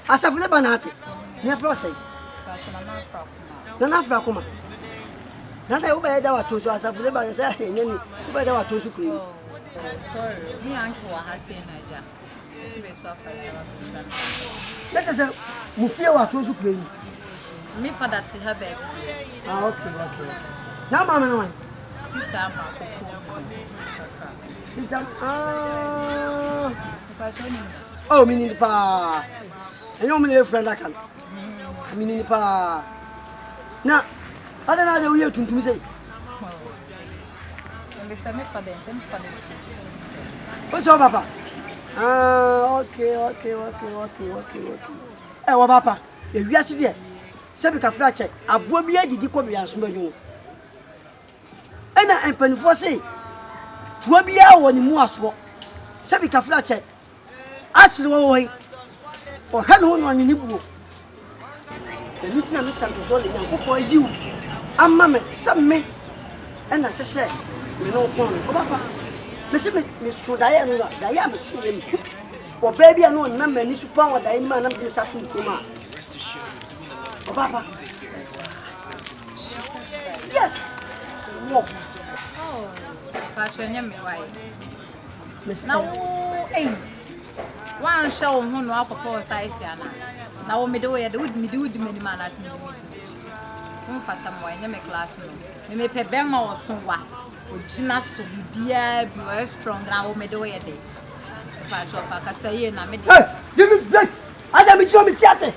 asafule banate ni afro say na afra kuma na da ube da wato so asafule ba say nyani ube da wato so kuri sorry me uncle wa hase na ja spiritual father let us say mu fie wato so kuri me father ti her baby okay na mama na sister ma sister oh mini pa enyo mini friend akan mini pa na ada na de wiye tuntum sei me se me father what's up papa okay wa papa e wiase de se bi ka fra check abo bi adidi ko bi aso badwo ena empanifo sei tuwa bi ya woni mu aso se bi ka fra check asiri wo hoi o hel ho no anwini buo eni tina me Santos Wale nyankopon yiu amma me samme ena sese me no fon o papa me se me so daye no daye me so yem o baby anu na me ni supan wa daye ma na me satu kuma o papa yes wo Pacho nyame wai na wan show hu no akopɔ size ana na wo me de wo ye de wudi mani ma na tin mo fata mo nyame class no me pe ben ma wo so wa Ojina so bibia bi we strong na wo me de wo ye de. Pa cho pa ka say na me de. Hey, give me break. Ada mi cho mi tiate.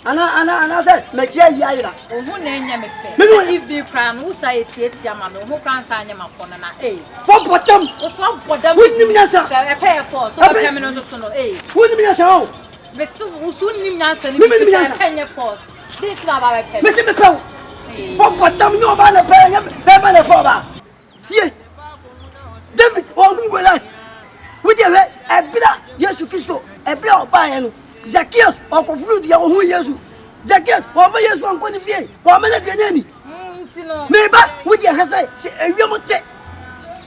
Ana say me tia yaira. Ohu na enya me fe. If be kran wo say tietia ma me ohu kran sa anya makono na What bottom? O so bodam. Wunnim nyansa. E pay for so be me no so no Wunnim nyansa o. Me so wunnim nyansa ni me nyansa. Pay force. Sit na ba be. Me se me pew. What bottom no ba na pay be ba na for ba. See. David o go like. We dey e bla Yesu Kristo e bla oba yen. Zacchaeus okofuru dia o hu Yesu. Zacchaeus o ba Yesu an ko ni fie. O ma na de nani. Me ba we dey hese se ewiem te.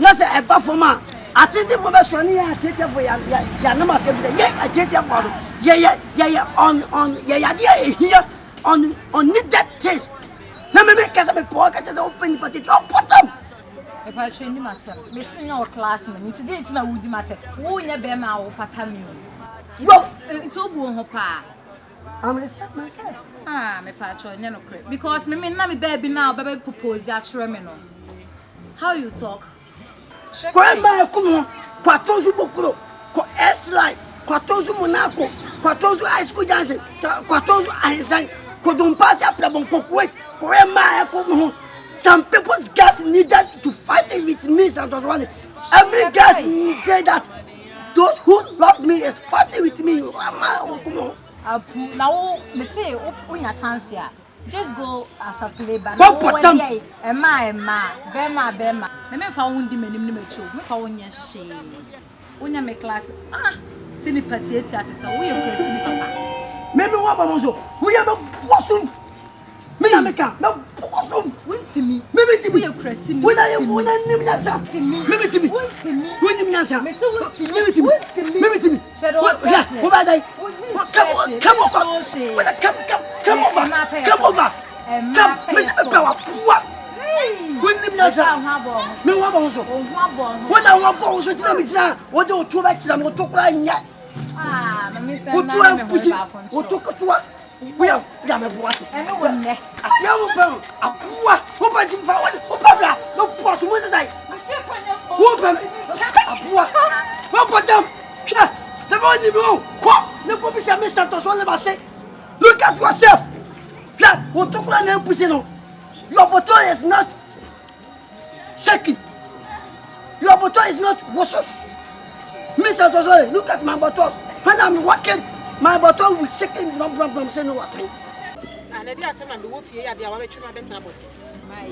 Na se e ba forma. Atende for be so ni atete for ya na ma se be ye atete for no. Ye on dia here on need that taste. Na me kasa me po ka tese open potato o potom. E pa training master. Me senior class me today na wudi matter. Wo nya be ma wo fata me. Yo, it's all go pa. I'm respect myself. Me patcho nya no kre. Because me na me baby now baby propose ya chere me no. How you talk? Ko e ma kumo, kwatozu bokuro, ko S-line, kwatozu Monaco, kwatozu high school dancing, kwatozu Einstein, ko don pass ya plabon ko Kuwait, ko e ma kumo. Some people's guys needed to fight with me, Santoswale. Every guy say that those who love me is fighting with me. Now, me say, when your chance here, just go as a flavor. Emma, Bema. Me found him in the show. Me found your shame. When you make class, sini party at the way you press me, papa. Maybe what was we have a blossom. Me America, no blossom. Wait to me. Maybe to me. When I am one and maybe to me. Wait to me. When you answer, maybe to me. Maybe to me. What about I? Come over. Come over. Come, Mr. Power. When you answer, me what also. What I want also to me now. What do you like to talk like yet? What do I push it? What took to we are Gamma Boat. And no one neck. A young bell. A poor. Who by Jim Forward? Who Pabla? No possible. What is I? Who a poor. What put them? The money room. Quack. No copy of Mr. Toswala say. Look at yourself. That who took my name Pusino. Your bottle is not shaking. Your bottle is not washes. Mr. Toswala, look at my bottles. When I'm working. My bottle will shaking from saying what saying. And I did some of the wolf here. They are very true about it. My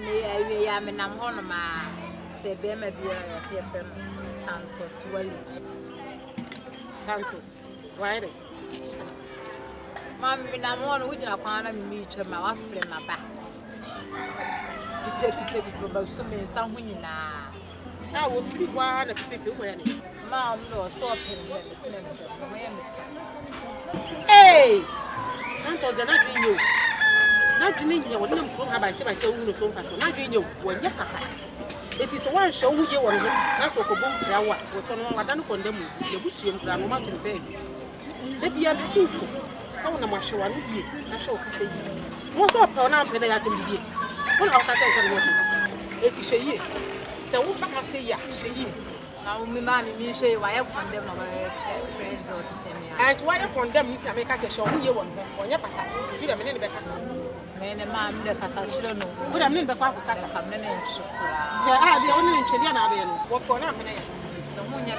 may I am in Amhonoma, say Bema CFM Santos Wally. Santos, why? Mammy, I'm on with your partner, meet my wife, friend, my back. You take it about so many somewhere now. I will flip one of the people wearing. Mom, no, stop him. Hey, Santos, they're not doing you. Not doing you. When you have a chance to win so fast, not doing you. When you it is one show you want. That's what Kobo, what on one, I don't condemn you. The bush you can not to beg. Let me have the truth. Someone must show 1 year. I shall say, most of our now, they are to be. One of our catches it is a year. So, what I say, yeah, she. Now, me say why I condemn my friends go to send me. And why you condemn me? I make a show you want on your papa. Do them in the casa. Men and man, the casa children. What I mean by casa come in. The only in Chilean, what for now? The moon,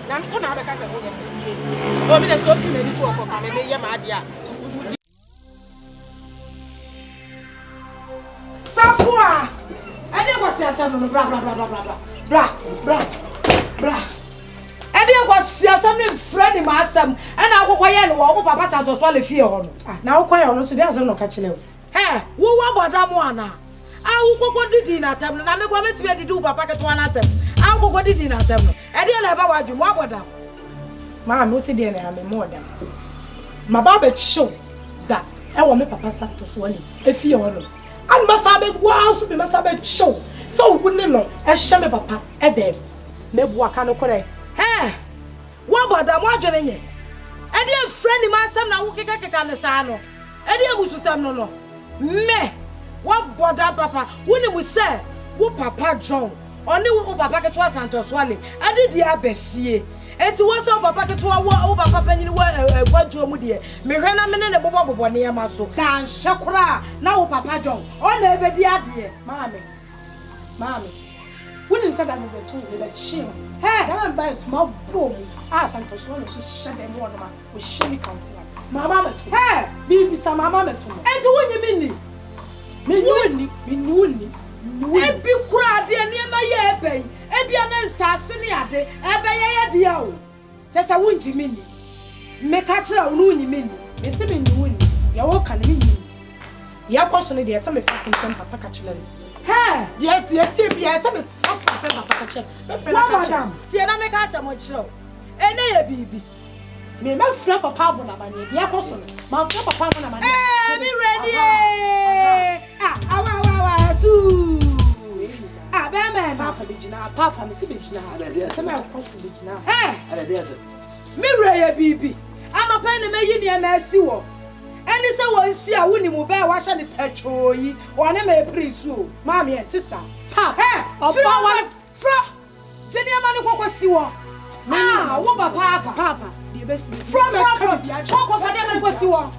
I'm going to have a casa. Oh, me, so you may talk about my my dear. Safua! I never say something, blah, blah, blah, blah, blah, blah, blah. Bra. Ede kwasi asam ne friend ma asam and akwokoye no wo papa Santos wale fie ho no. Na akwokoye no so dey asam no ka kile wo. Wo wa boda mo ana. Awukoko didi na tem na me kwa meti didi wo papa keto na tem. Awukoko didi na tem no. Ede le ba wadwum wa boda. Ma me o se dey na me mo da. Ma ba be show da. E wo me papa Santos wale e fie ho no. An masabe wa so be masabe show. So wo ne no e hye me papa e dem. Mebu aka no kore wo boda mo adwene nye e dey friend ma asem na wo keka ne sa no e dey abusu sam no me wo boda papa wo ni mu se wo papa John oni wo papa keto Santos Wale ade di abefie enti wo so papa keto wo papa panyin wo gwadwo mu de me hwe na me ne bobo ne yema so dan hwekora na wo papa John ona ebedi ade mami wouldn't say that we were too with a chill. Hey, I'm buying to my boom. Santos Wale she shut them one man with shimmy count. Mama to hey, be some mama to and what you mean? Me knew Ebi kura de ne ma ye ebe. Ebi ana nsase ne ade. Ebe ye de o. Tesa wunji mini. Me ka kira unu nyi mini. Me se me nyi wuni. Ya wo ka ne nyi. Ya kwaso ne de se me fa fintem papa ka kira. He, de tie bia se me fa papa ka kira. Me fe na ka kira. Tie na me ka se mo kira. Ene ye bibi. Me ma fra papa abona mane. Ya kwaso. Ma fra papa abona mane. Eh, me ready. Awa tu. Papa Bijina, Papa, Miss Bijina, some of course Bijina. Eh, Mirror, Bibi. I'm a penny making a messy war. And it's a one see a winning mobile wash and the touch or ye, or I may praise you, Mammy and Tissa. Ha, or one fra Jenny Manako see what? Ah, what Papa, the best from talk of a was you are.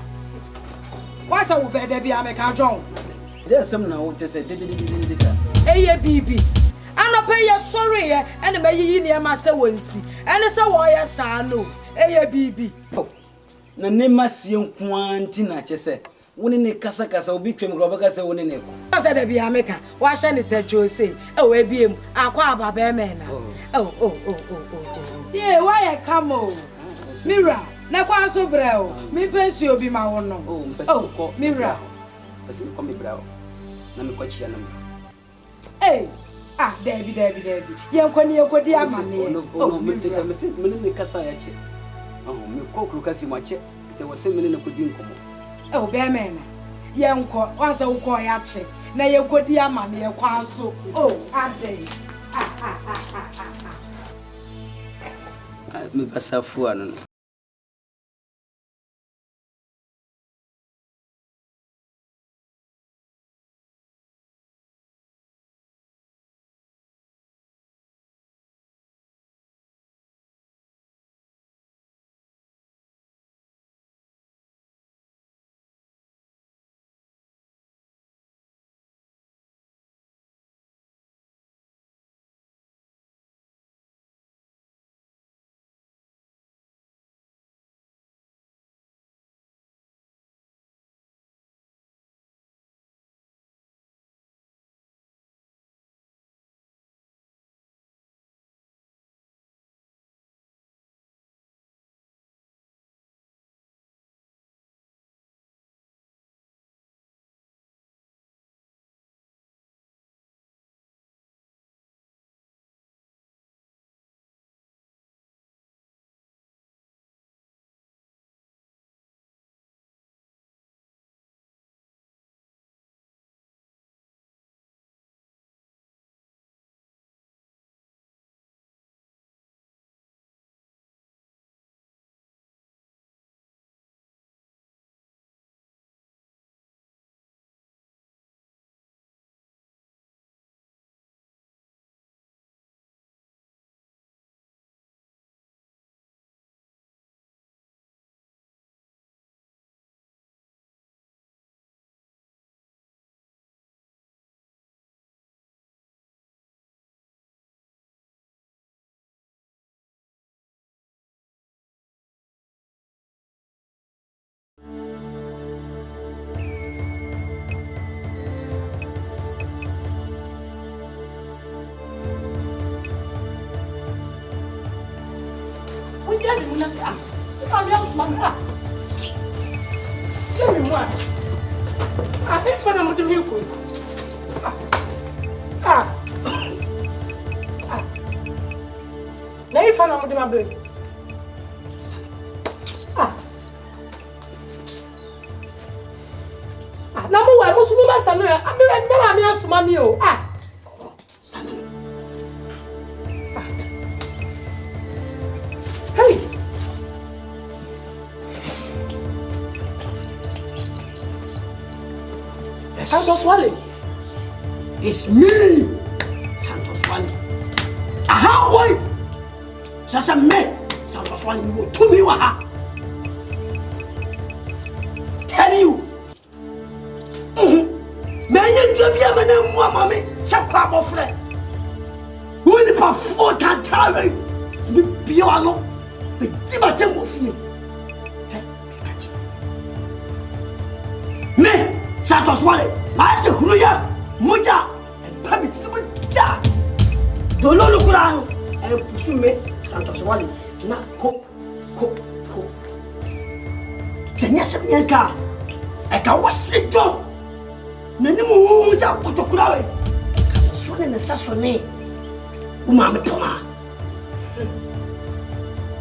What's a better be American John? There's some now to say, this. Hey, Bibi. I'm not pay your sorry, and may you near my sewency. And it's a wire, son. Hey, Bibi. Na nema siyon kwantina chese. Woni ne kasa kasa obi twem roba kasa woni ne ko. Kasa da bia meka. Wa hye ne tajo sei. E we biem. Akwa ababa me na. Oh. Yeah, why I come o. Mira, na kwa so bre o. Me pensi obi ma wo no. Oh, Mira. Pesi ko me bra o. Na me kwachi na me. Hey, Debbie. Yankodi amane. Oh, me tesa me kasa ya che. Oh, me kokru kasi ma che. Te wo se me ne ko din komo. Oh, be me na. Yanko, wansa wo ko ya che. Na yankodi amane ya kwa so. Oh, ade. Me pasa fu anu. Tell me what? I think for them with the milk. Now you find out with my baby. Now I must move my son. I'm ready to mammy. Santos Wale, it's me. Sasa me Santos Wale me go to me wa ha. Tell you. Many Jabia man mama sakwa bofre. Who is pa 4 tantare? To be piano. Be dibate mo fie. Me Santos Wale, ma se huruya moja e pamit da. Dolo lukura e pusu me Santos Wale na ko. Senya semyanka e ka wosido. Nani mu ja potokura we. E ka so ne sasone. Uma me poma.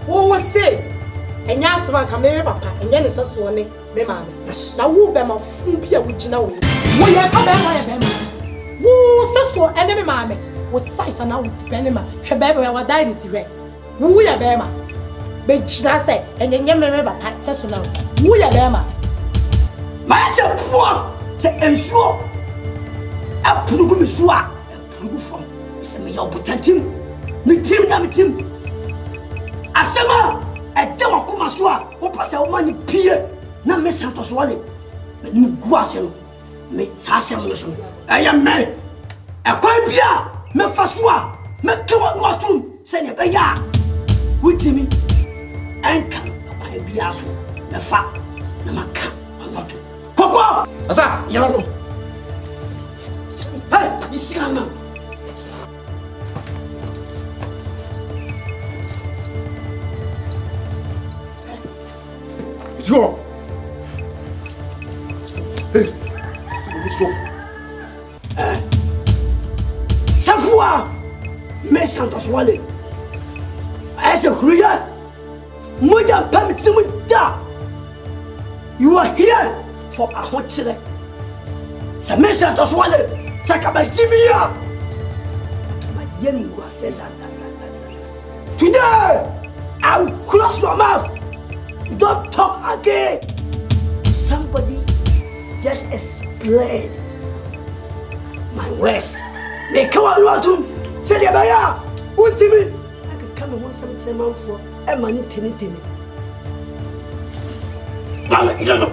Wo say enya asema ka me papa enya ne saso ne me maame na wo be ma fu bi a wo gina wo wo ye ka be ma ye be ma wo saso ene me maame wo size na wo ti be ne ma hwe be be wa dai ne ti re wo ye be ma be gina se enya me papa saso na wo ye be ma se po se ensuo apurugu me so a apurugu fam se me yo botantim me tim na me tim asema ede wakoma so a wo pasa wo mani pie na me Santos Wale me ni guase no me sa asem no so eye me ekoi bia me fa so a me kewa no atum se ne be ya wutimi enka ekoi bia so me fa na maka anoto koko asa yalo hey isigana Yo. Hey, so. Safua, me Santos Wale. Ese huya. Moja permit mu da. You are here for a hot chile. Sa me Santos Wale. Sa kabajibia. Ma yen wa say that. Today, I will close your mouth. You don't talk again. Somebody just explain my words. Make come on, Latum. Say the baya. Ultimate. I could come and want some time for a money timmy. Now, you don't know.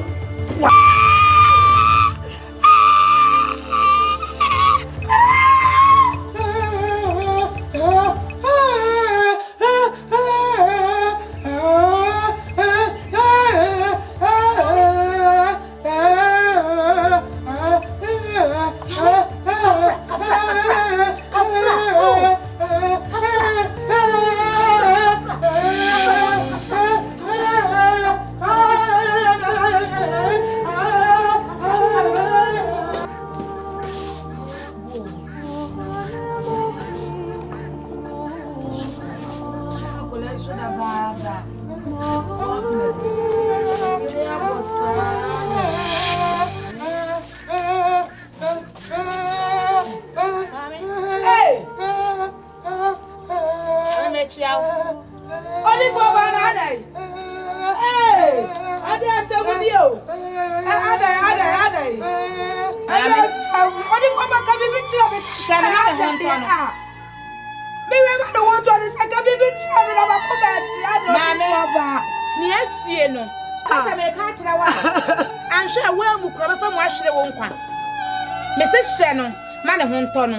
Tono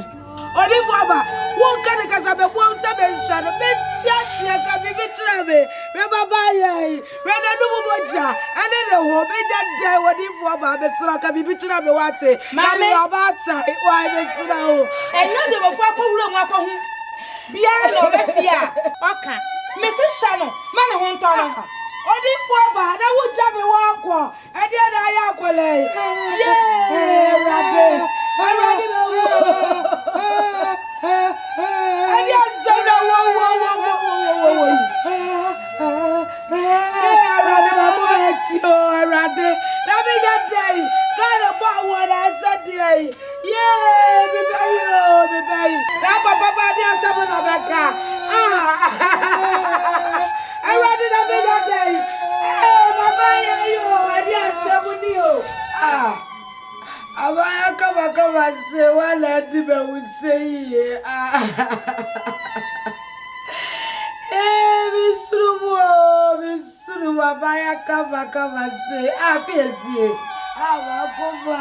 Odifuaba won kan kasa be bom se be nhano be tia ka bi bitrabe be baba ye we na nu moja ene ne ho be dada Odifuaba be sra ka bi bitrabe wate mame obata wa be sra ho enna de mo fa ko wuro nwa ko hu bia no be fia oka me se nhano ma ne ho ntono Odifuaba na wo ja be wa ko e de na ya akole ye rabe Abaya kama se wala dibe useye baba ya kama say apesi awakuba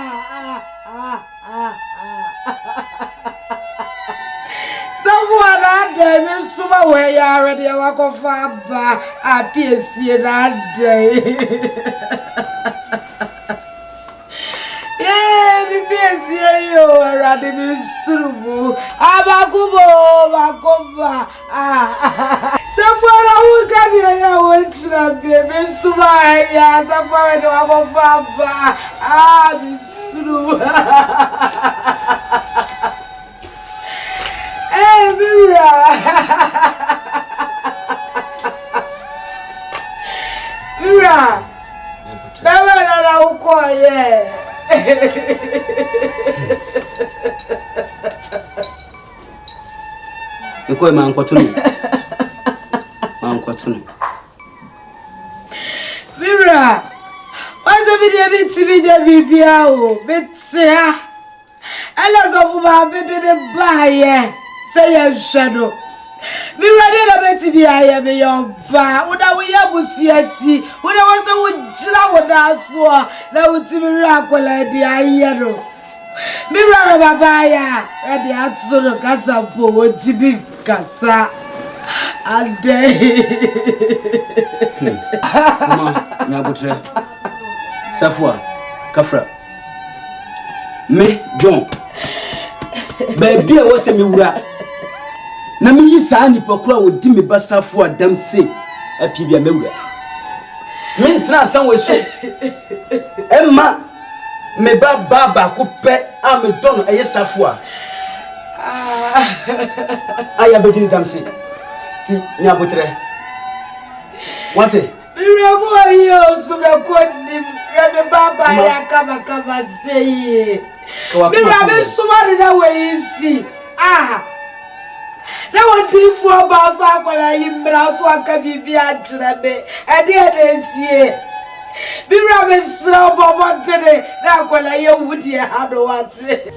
Safuana de me suma we ya ready wakofa ba apesi na de Bibi yo arade bi surubu abakubo bakoba Safara wuka ni ya wenchira bebe suba ya safara de wakofa ba bi surubu Mira Baba na uko ye Iko mankotunu Mira Waza bidye bibia o betia Ela so fu ba bedede baye say ya shadow Mira de na beti bia ye be yo ba woda wo ya busuati woda wo se wo gira woda so na wuti mira akola di aye no Mira baba ya e de atso kasa po woti bi kasa ade Mama nyabutre Safua Kafra me John Baby wo se me wura na me yi saa nipa kura wo di me basafo adam se api bia me wura me ntra san we so emma me baba ko pe a me don eye safo a aya bedini dam se ti nyabotre wante Miramu ayo subeko ni me baba ya kama say Miramu sumari na we isi na wodi fu oba fa akwala yimbra so aka bibi ajrebe ede esie Miramu sra obo tede na akwala ye wudi hado wate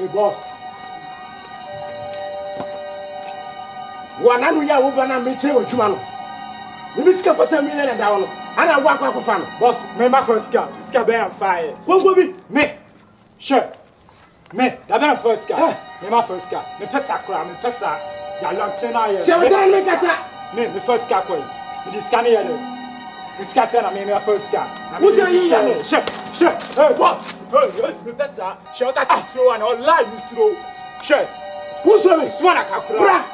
Hey boss. Wananu ya wo bana meche wo dwuma no. Mimi sika fata mi na da wo no. Ana wo akwa akwa no. Boss, me ma for sika be am fire. Kongo bi me. Sure. Me, da be am for sika. Me ma for sika. Me pesa kra, me pesa. Ya lantena ye. Se wata me kasa. Me for sika koi. Me di scan ye le. Me sika se na me for sika. Wo se yi ya no. Sure. Hey, boss. Hey, me pesa. Sure ta si so and all live slow. Sure. Wo so me? Swana ka kra. Bra.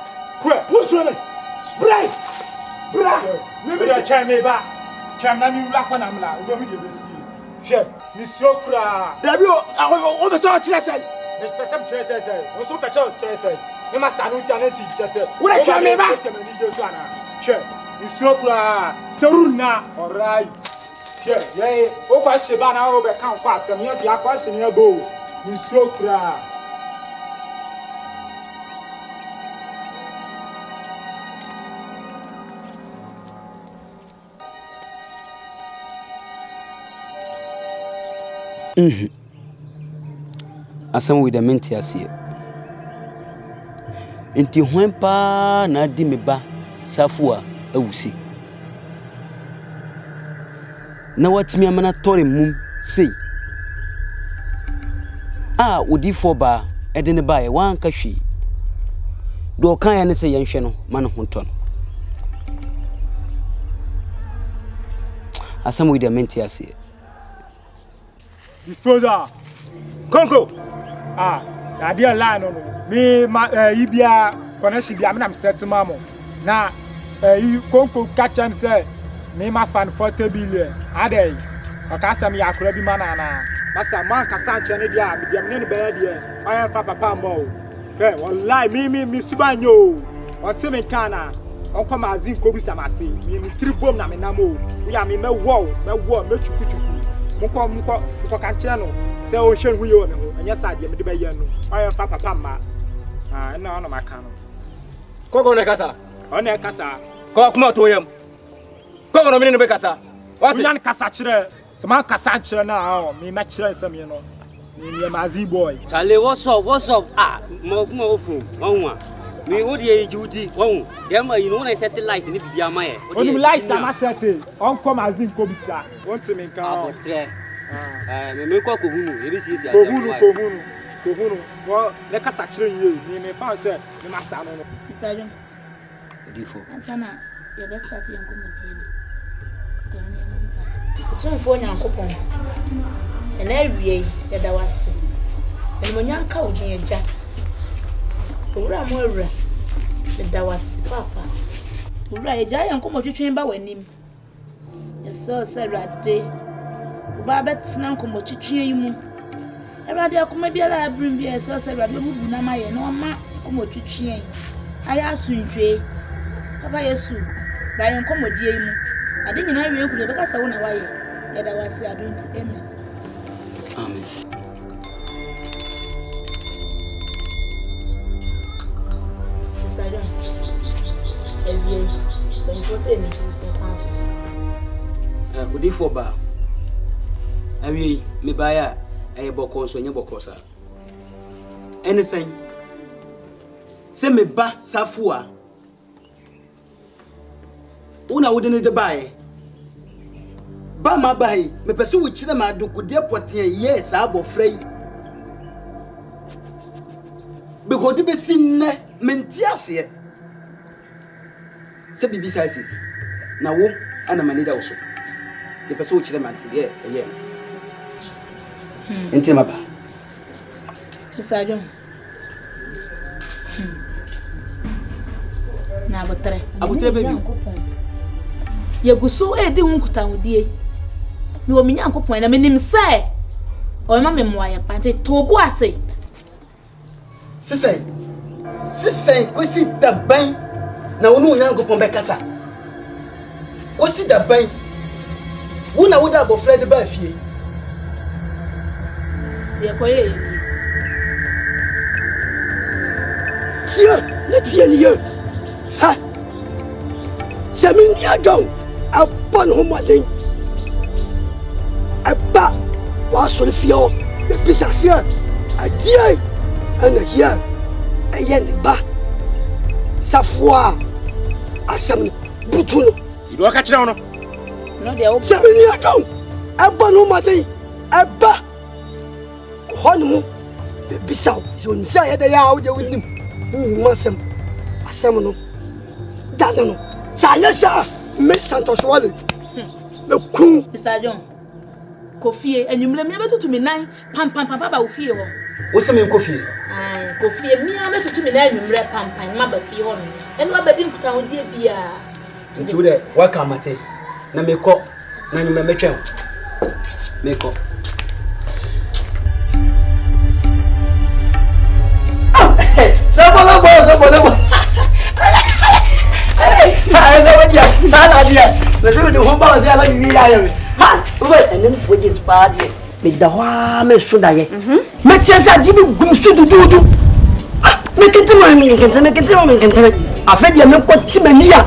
Kwe. Wo so me? Bra. Bra. Me ya cha me ba. Cha na mi wla kwa na mla. Wo hu de be si. Sure. Mi so kra. Dabi o be so chire sen. Me pesa chire sen. Wo so pe chire sen. Me ma sanu ti anati chire sen. Wo ra cha me ba. Sure. Mi so kra. Teruna. Alright. Sure. Yeah. O kwa sheba na o be kan kwa asem. Yes ya kwa she ne go. Mi so kra. Asam with the mentiasie. Inti hwen pa na di me ba safua awusi. Na watimi amana tore mum sei. Odi fo ba ede ne ba ye wan ka hwi. Do kan ya ne se yenhwe no man ho ton. asam we the menti ase. Disposer. Konko. Idea line no. Me ibia connection bia me na set mamo. Na Konko catch him say me ma fan 40 billion. Adey. Okasa me yakura bi manana. Masa man kasa nche ne dia me ne be dia. Ayan fa papa mo. Wallahi me subanyo. Onti me kana. Onko mazin ko bi samase. Me tribom na me namo. Ya me wo me chukuchuku. Muko kanche no. Se o hwe hu ye me ho. Anya sade me de be ye no. Ayan fa papa ma. Na ono maka no. Kogo ne kasa. One kasa. Ko kuma to yam. Kogo no me ne be kasa. What yan kasa kire? Sama kasa kire na me ma kire nsam ye no. Me mazin boy. Chale what's up? Mo kuma ofu. Wanwa. Me odi e judi. Wanwa. Dem you know when I set the lights ni bibia ma ye. Odi lights am set. On come mazin ko bisa. Won't me kan. Abotre. Me ko hunu. E bi sisi ko hunu. Wo le kasa kire ye. Me fan say me masa no. Mr. John. Odifo. Ansana your best party en komodini. Tony ampa. Tumfo nyankopon. Ena wie ye da wase. Elmonyanka odi eja. Owura mo awura. Ye da wase papa. Owura eja ye nkomotwetwen ba wanim. Eso se rade. Oba betina nkomotwetwen yi mu. Erade akoma biala abrim bi eso se rade hubu na maye na oma nkomotwetwen. Aya asundwe. Papa Yesu. Ba ye nkomodie yi mu. Ade nyina wie nkure beka sa wo na waye. Ye da wase adonti amen. Amen. Sister John. Ewie. When you say ni so pass. Odifo ba. Awie me ba ya boko so nye boko sa. Enesen. Se me ba safua. Una wo de ne de bae. Ba ma bae me pese wo kire ma dokode poten ye sa abofrei be ko de be sinne menti ase se bibi sa ase na wo ana manida wo so de pese wo kire ma dokode ye enti ma ba Mr. John. Na abotre baby yegusu edi hunkuta hodie mi wo minyankopon na menim se o ma memwa ya pante tobu ase sisen kwesi daban na wonu nyankopon be kasa kwesi daban wona woda bo Fred ba fie de koye Tiens ni yo ha Samin ya don upon homadin Abba was on fio the Pissasia a dear and a year a yen ba Safwa Asam Butuno. You don't catch down. No, they are 7 years ago. Abba no matter Abba Honmu the Bissau is on Saya the Yao with him. Masam Asamano Danano Sanasa Miss Santos Wally. No cool Mr. John. Kofi and you remember to me nine pam papa will feel. What's the name Kofi? Kofi me I met to me nine pam mabba feel and what but didn't put out dear beer. Into the welcome at it. Na me ko na nyuma metwem. Me ko. Sabolo. Ai zawadia saladia. Lazima tuhomba wazee ala bibi yayo. Ha, uwe enen foje spade. Me dahwa me sunda ye. Me tiasa dibi gumsu dudu. Ah, me kente mo kente. Afedi me ko timania.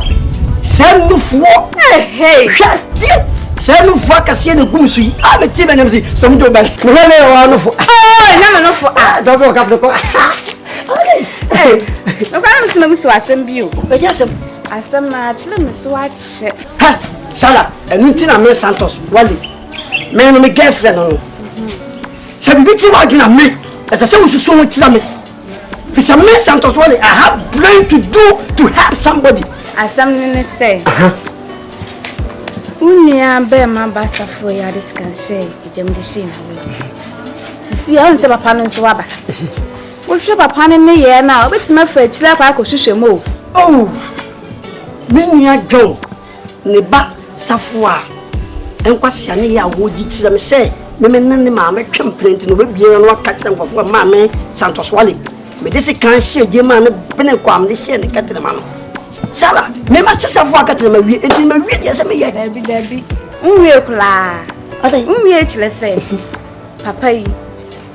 Senu fuo. Hey. Senu fuo akasie ne gumsu yi. Ah, me tibe nem si. So mdo ba. Me we wa no fu. Na me no fu. Ah, dobo ka ko. Hey. No kwa me busu asem bi o. Me yasem. Asem na chile me so ache. Ha, sala, enunti na me Santos, wali. Me no me girlfriend no. Se bibi ti wa duna me. Esa se ususu won ti me. Fi some me Santos wali, I have brain to help somebody. Asem ne say. Unia be mamba safo ya this can share ejemde she na we. Sisi ya onse papa no nso waba. Wo hwe papa ne ye na obetima fa akira kwa akohwehwe mo. Oh. Menya John ne ba safo a enkwase ane ya wo di tira me say me ne ma me twemprent no ba bie no aka kira nkofo ma me Santos Wale. Me desi kan share je ma ne bene kwam de share ne katere ma no. Sala, me ma safo aka tere ma wie enti ma wie de se me ye. Dabi. Unwie kula. Ade unwie chile say. Papa yi.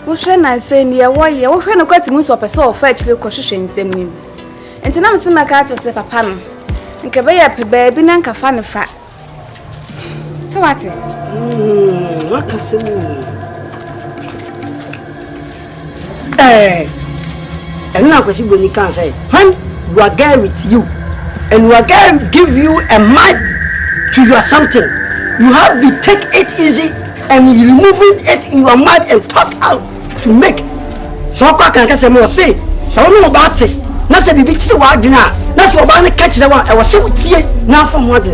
Wo hwe na se ne ye wo ye wo hwe no kwati mu so pese ofa chile ko hwehwe nsem nim. Enti na me se maka to se papa no. Nke be ye pe ba bi na nka fa ne fa. So what? What can say? And now because you can say, when you are going with you, and we are going to give you a mic to your something, you have to take it easy and you removing it in your mouth and talk out to make. So I can say more say, so I know about it. Not say be to what dinner. That's what I catch the one. I was so tear now from what.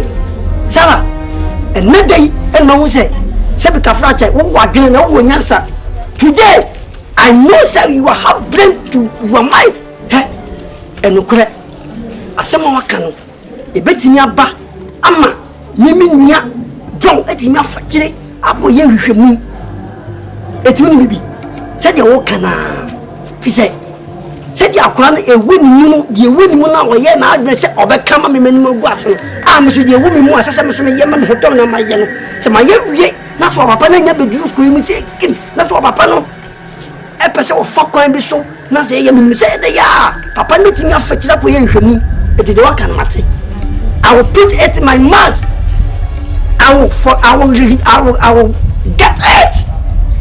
Sarah, and that day, and my say, Sebika Fracha, what dinner, no one answer. Today, I know that you have brain to your mind. And no correct. As someone can, a bit in your back, Amma, Miminia, John, et in your factory, I go here with you. It will be said your walk can. He said, said your crown a win, you win one hour, yeah, now I say, or become a minimum glass. I'm with your woman more as I'm a young man who don't know my young. So my young, that's what Papa never do, cream, that's what Papa. A person of fuck can be so. Now say, you say they are. Papa meeting up for up with him. It did not can matter. I will put it in my mouth. I will get it.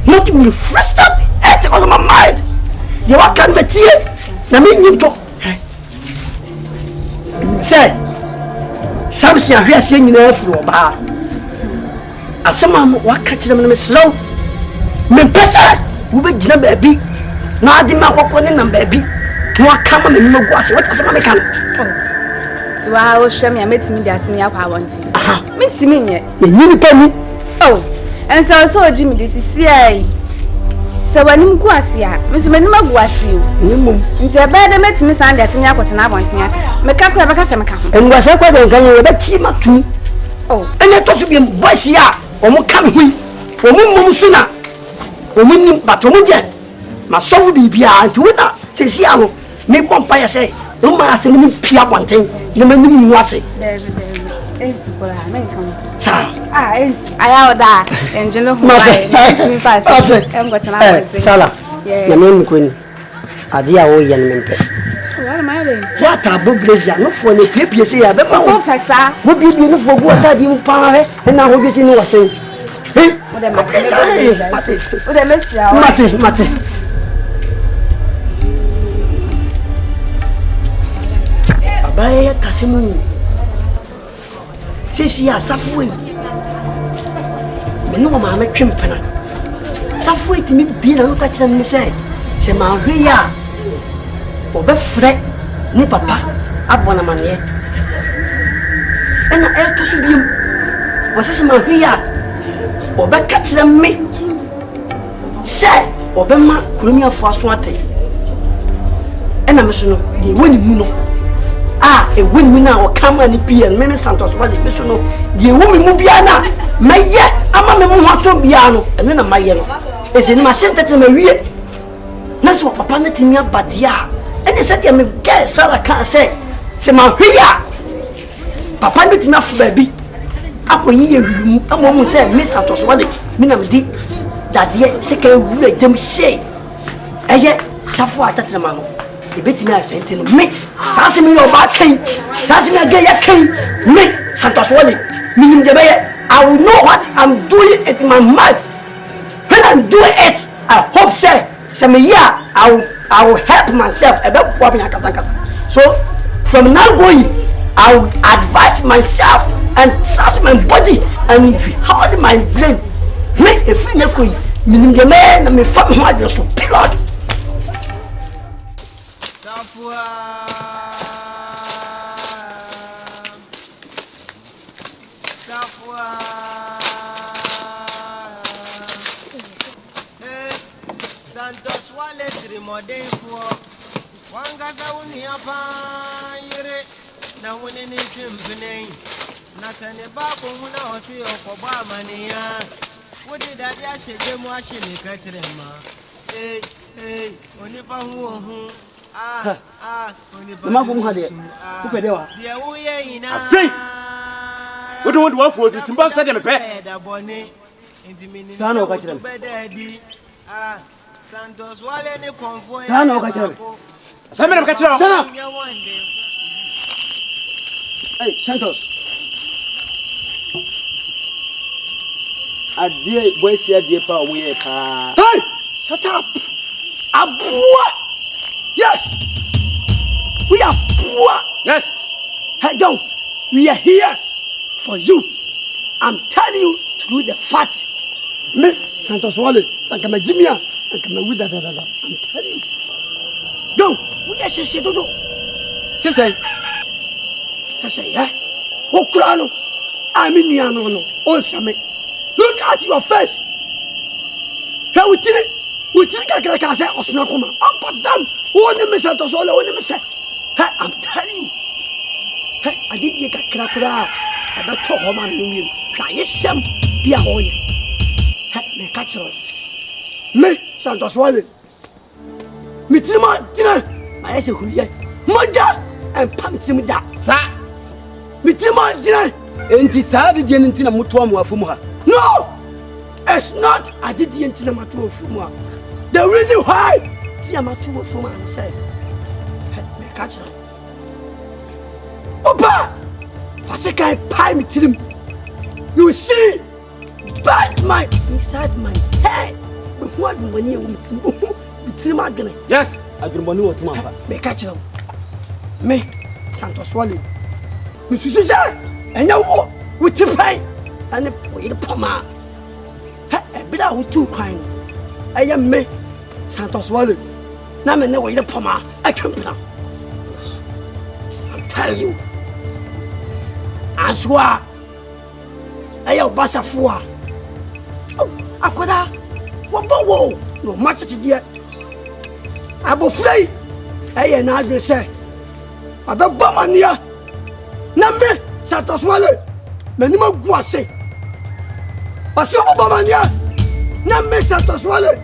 Not to be frustrated it on my mind. You are can be here. Now mean you talk. Say, something here saying in the floor bar. As someone what catch them in the slow. Me pesa. We be jina baby. Na adi ma kokko ne na baby. No aka ma me no guase. What asema me kan? So I will show me a metimi de asemi akwa wonti. Aha. Metimi nye. Enyi pani. Oh. And so Jimmy this is here. So when you guase ya, me so manim aguase o. Nimum. Nse be de metimi san de asemi akotena abonten aka. Me ka kura be ka se me ka ho. Enguase kwa de nkan ye be chi matu. Oh. Ene to so bi boys ya. Omo kam hui. Omo mum suna. Omunim batomuje masofu bibia anti wona sesi ano me bompa ya say no ma asem ni pia bonten ne manim nwase ensi kola na nkan sa ensi aya oda enjeno ho ai me fast engotana bonten sala na me nkoni ade a wo ye ne mpe wala male ya ta bo blazer no fo ne piepie se ya be ma so pesa wo bibie no fo go ta di mpa he na ho gesi ni wo sen Mate. Abaye kasimu. Sisi ya safwe. Menu ma ma twempana. Safwe timi bi na no ka kira mi se. Se ma hwe ya. Obefre ni papa abona mane. Ena e to so biem. Wasese ma hwe ya. Oba katira me say oba ma kurumi afo aso ate ena me so no de woni mu no e woni mu na o kama ni pia me Santos Wale me so no de woni mu bia na maye ama me mu hoto bia no ene na maye no ese ni ma shentete ma wie na so papa na timi abadia ene se de me get sala kan say se ma hwia papa me timi afo ba bi akoyi ye hwum amomu se me Santos Wale me na me di dadie se ka wule dem she eye safo atatena ma no ebetimi asente no me saase me yo ba kan saase me aga ya kan me Santos Wale minim de be I will know what I'm doing at my mind when I'm doing it I hope say me yeah I will help myself ebe kwa me akasa so from now going I will advise myself and trust my body and hold my brain. Me if you know minim de me na me fa ho adwo so pilot. Safwa Santos wale trimode for Wangaza uni apayere na wone ni chimpene na sene ba ko huna osi okoba mania wodi dade asede mu ahye ni katrema oni pa hu ma ko hade ku pede wa de wo ye ina afei wodo wafo timba sade me pe sana ka kire Santos wale ni convoy sana ka kire Samira ka kire sana hey Santos adie boy si adie pa wo ye pa hey shut up abua yes we are poor yes hey go we are here for you I'm telling you to do the fact me Santos wale sankama jimia sankama wida da I'm telling you go we are sheshe dodo sese eh wo kura no ami nua no on same look at your face he witiri kakra say osuna koma apadam woni me Santos wale woni me say hey I'm telling you hey adidi kakra kura ebe to ho ma no mi hwa yesem bia ho ye hey me catch me Santos wale mitima dina ma yese huriye moja en pamtim da sa mitima dina enti sa de die ntina muto amu afum ha no it's not adidi ntina matu afum ha the reason why tia matu afum ha say hey me catch opa fasikai pie mitirim you see bad mind inside my head what money you mitirim agene yes agrumboni wo tuma pa me catch me Santos wale me susu say enya wo wuti pai ane we poma ha e bi da wutu kwan eye me Santos wale na me ne we poma akempna yes I'm telling you answa eye obasafo a akoda wo bowo no machete abofrei eye na adwe se abeba mania na me Santos wale menima guase ase obeba mania na me Santos wale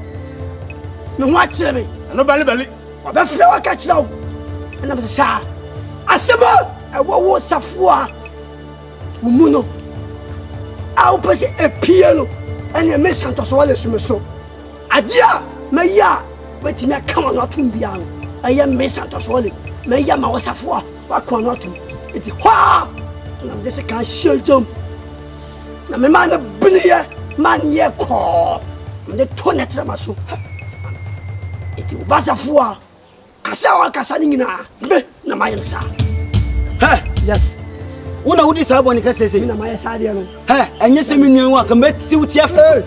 me ho akire me no bali abefrei wa ka kira wo na me sa aseba ewo wo safo a umuno au pese epie no ene me Santos wale sumeso adia me ya betimi akama no atum bia no eye me Santos wale me ya ma wasafo a wakọ no atum eti ha na me dese kan shejom na me man bniye man ye ko me de to netra maso eti ubasafo a kasa ni nyina be na mayensa ha yes una wudi sabo ni kasese na mayensa de no ha enye se menua wa ka meti wuti afa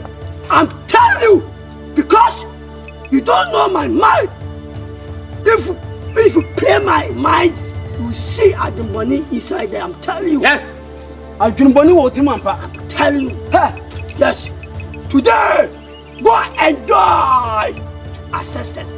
I'm telling you because you don't know my mind if you play my mind you will see Adumboni inside there I'm telling you yes Adumboni wo timampa I'm telling you yes today go and die ancestors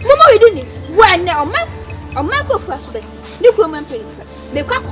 Mama we didn't when a microphone, Nicoman Perifer. Make up.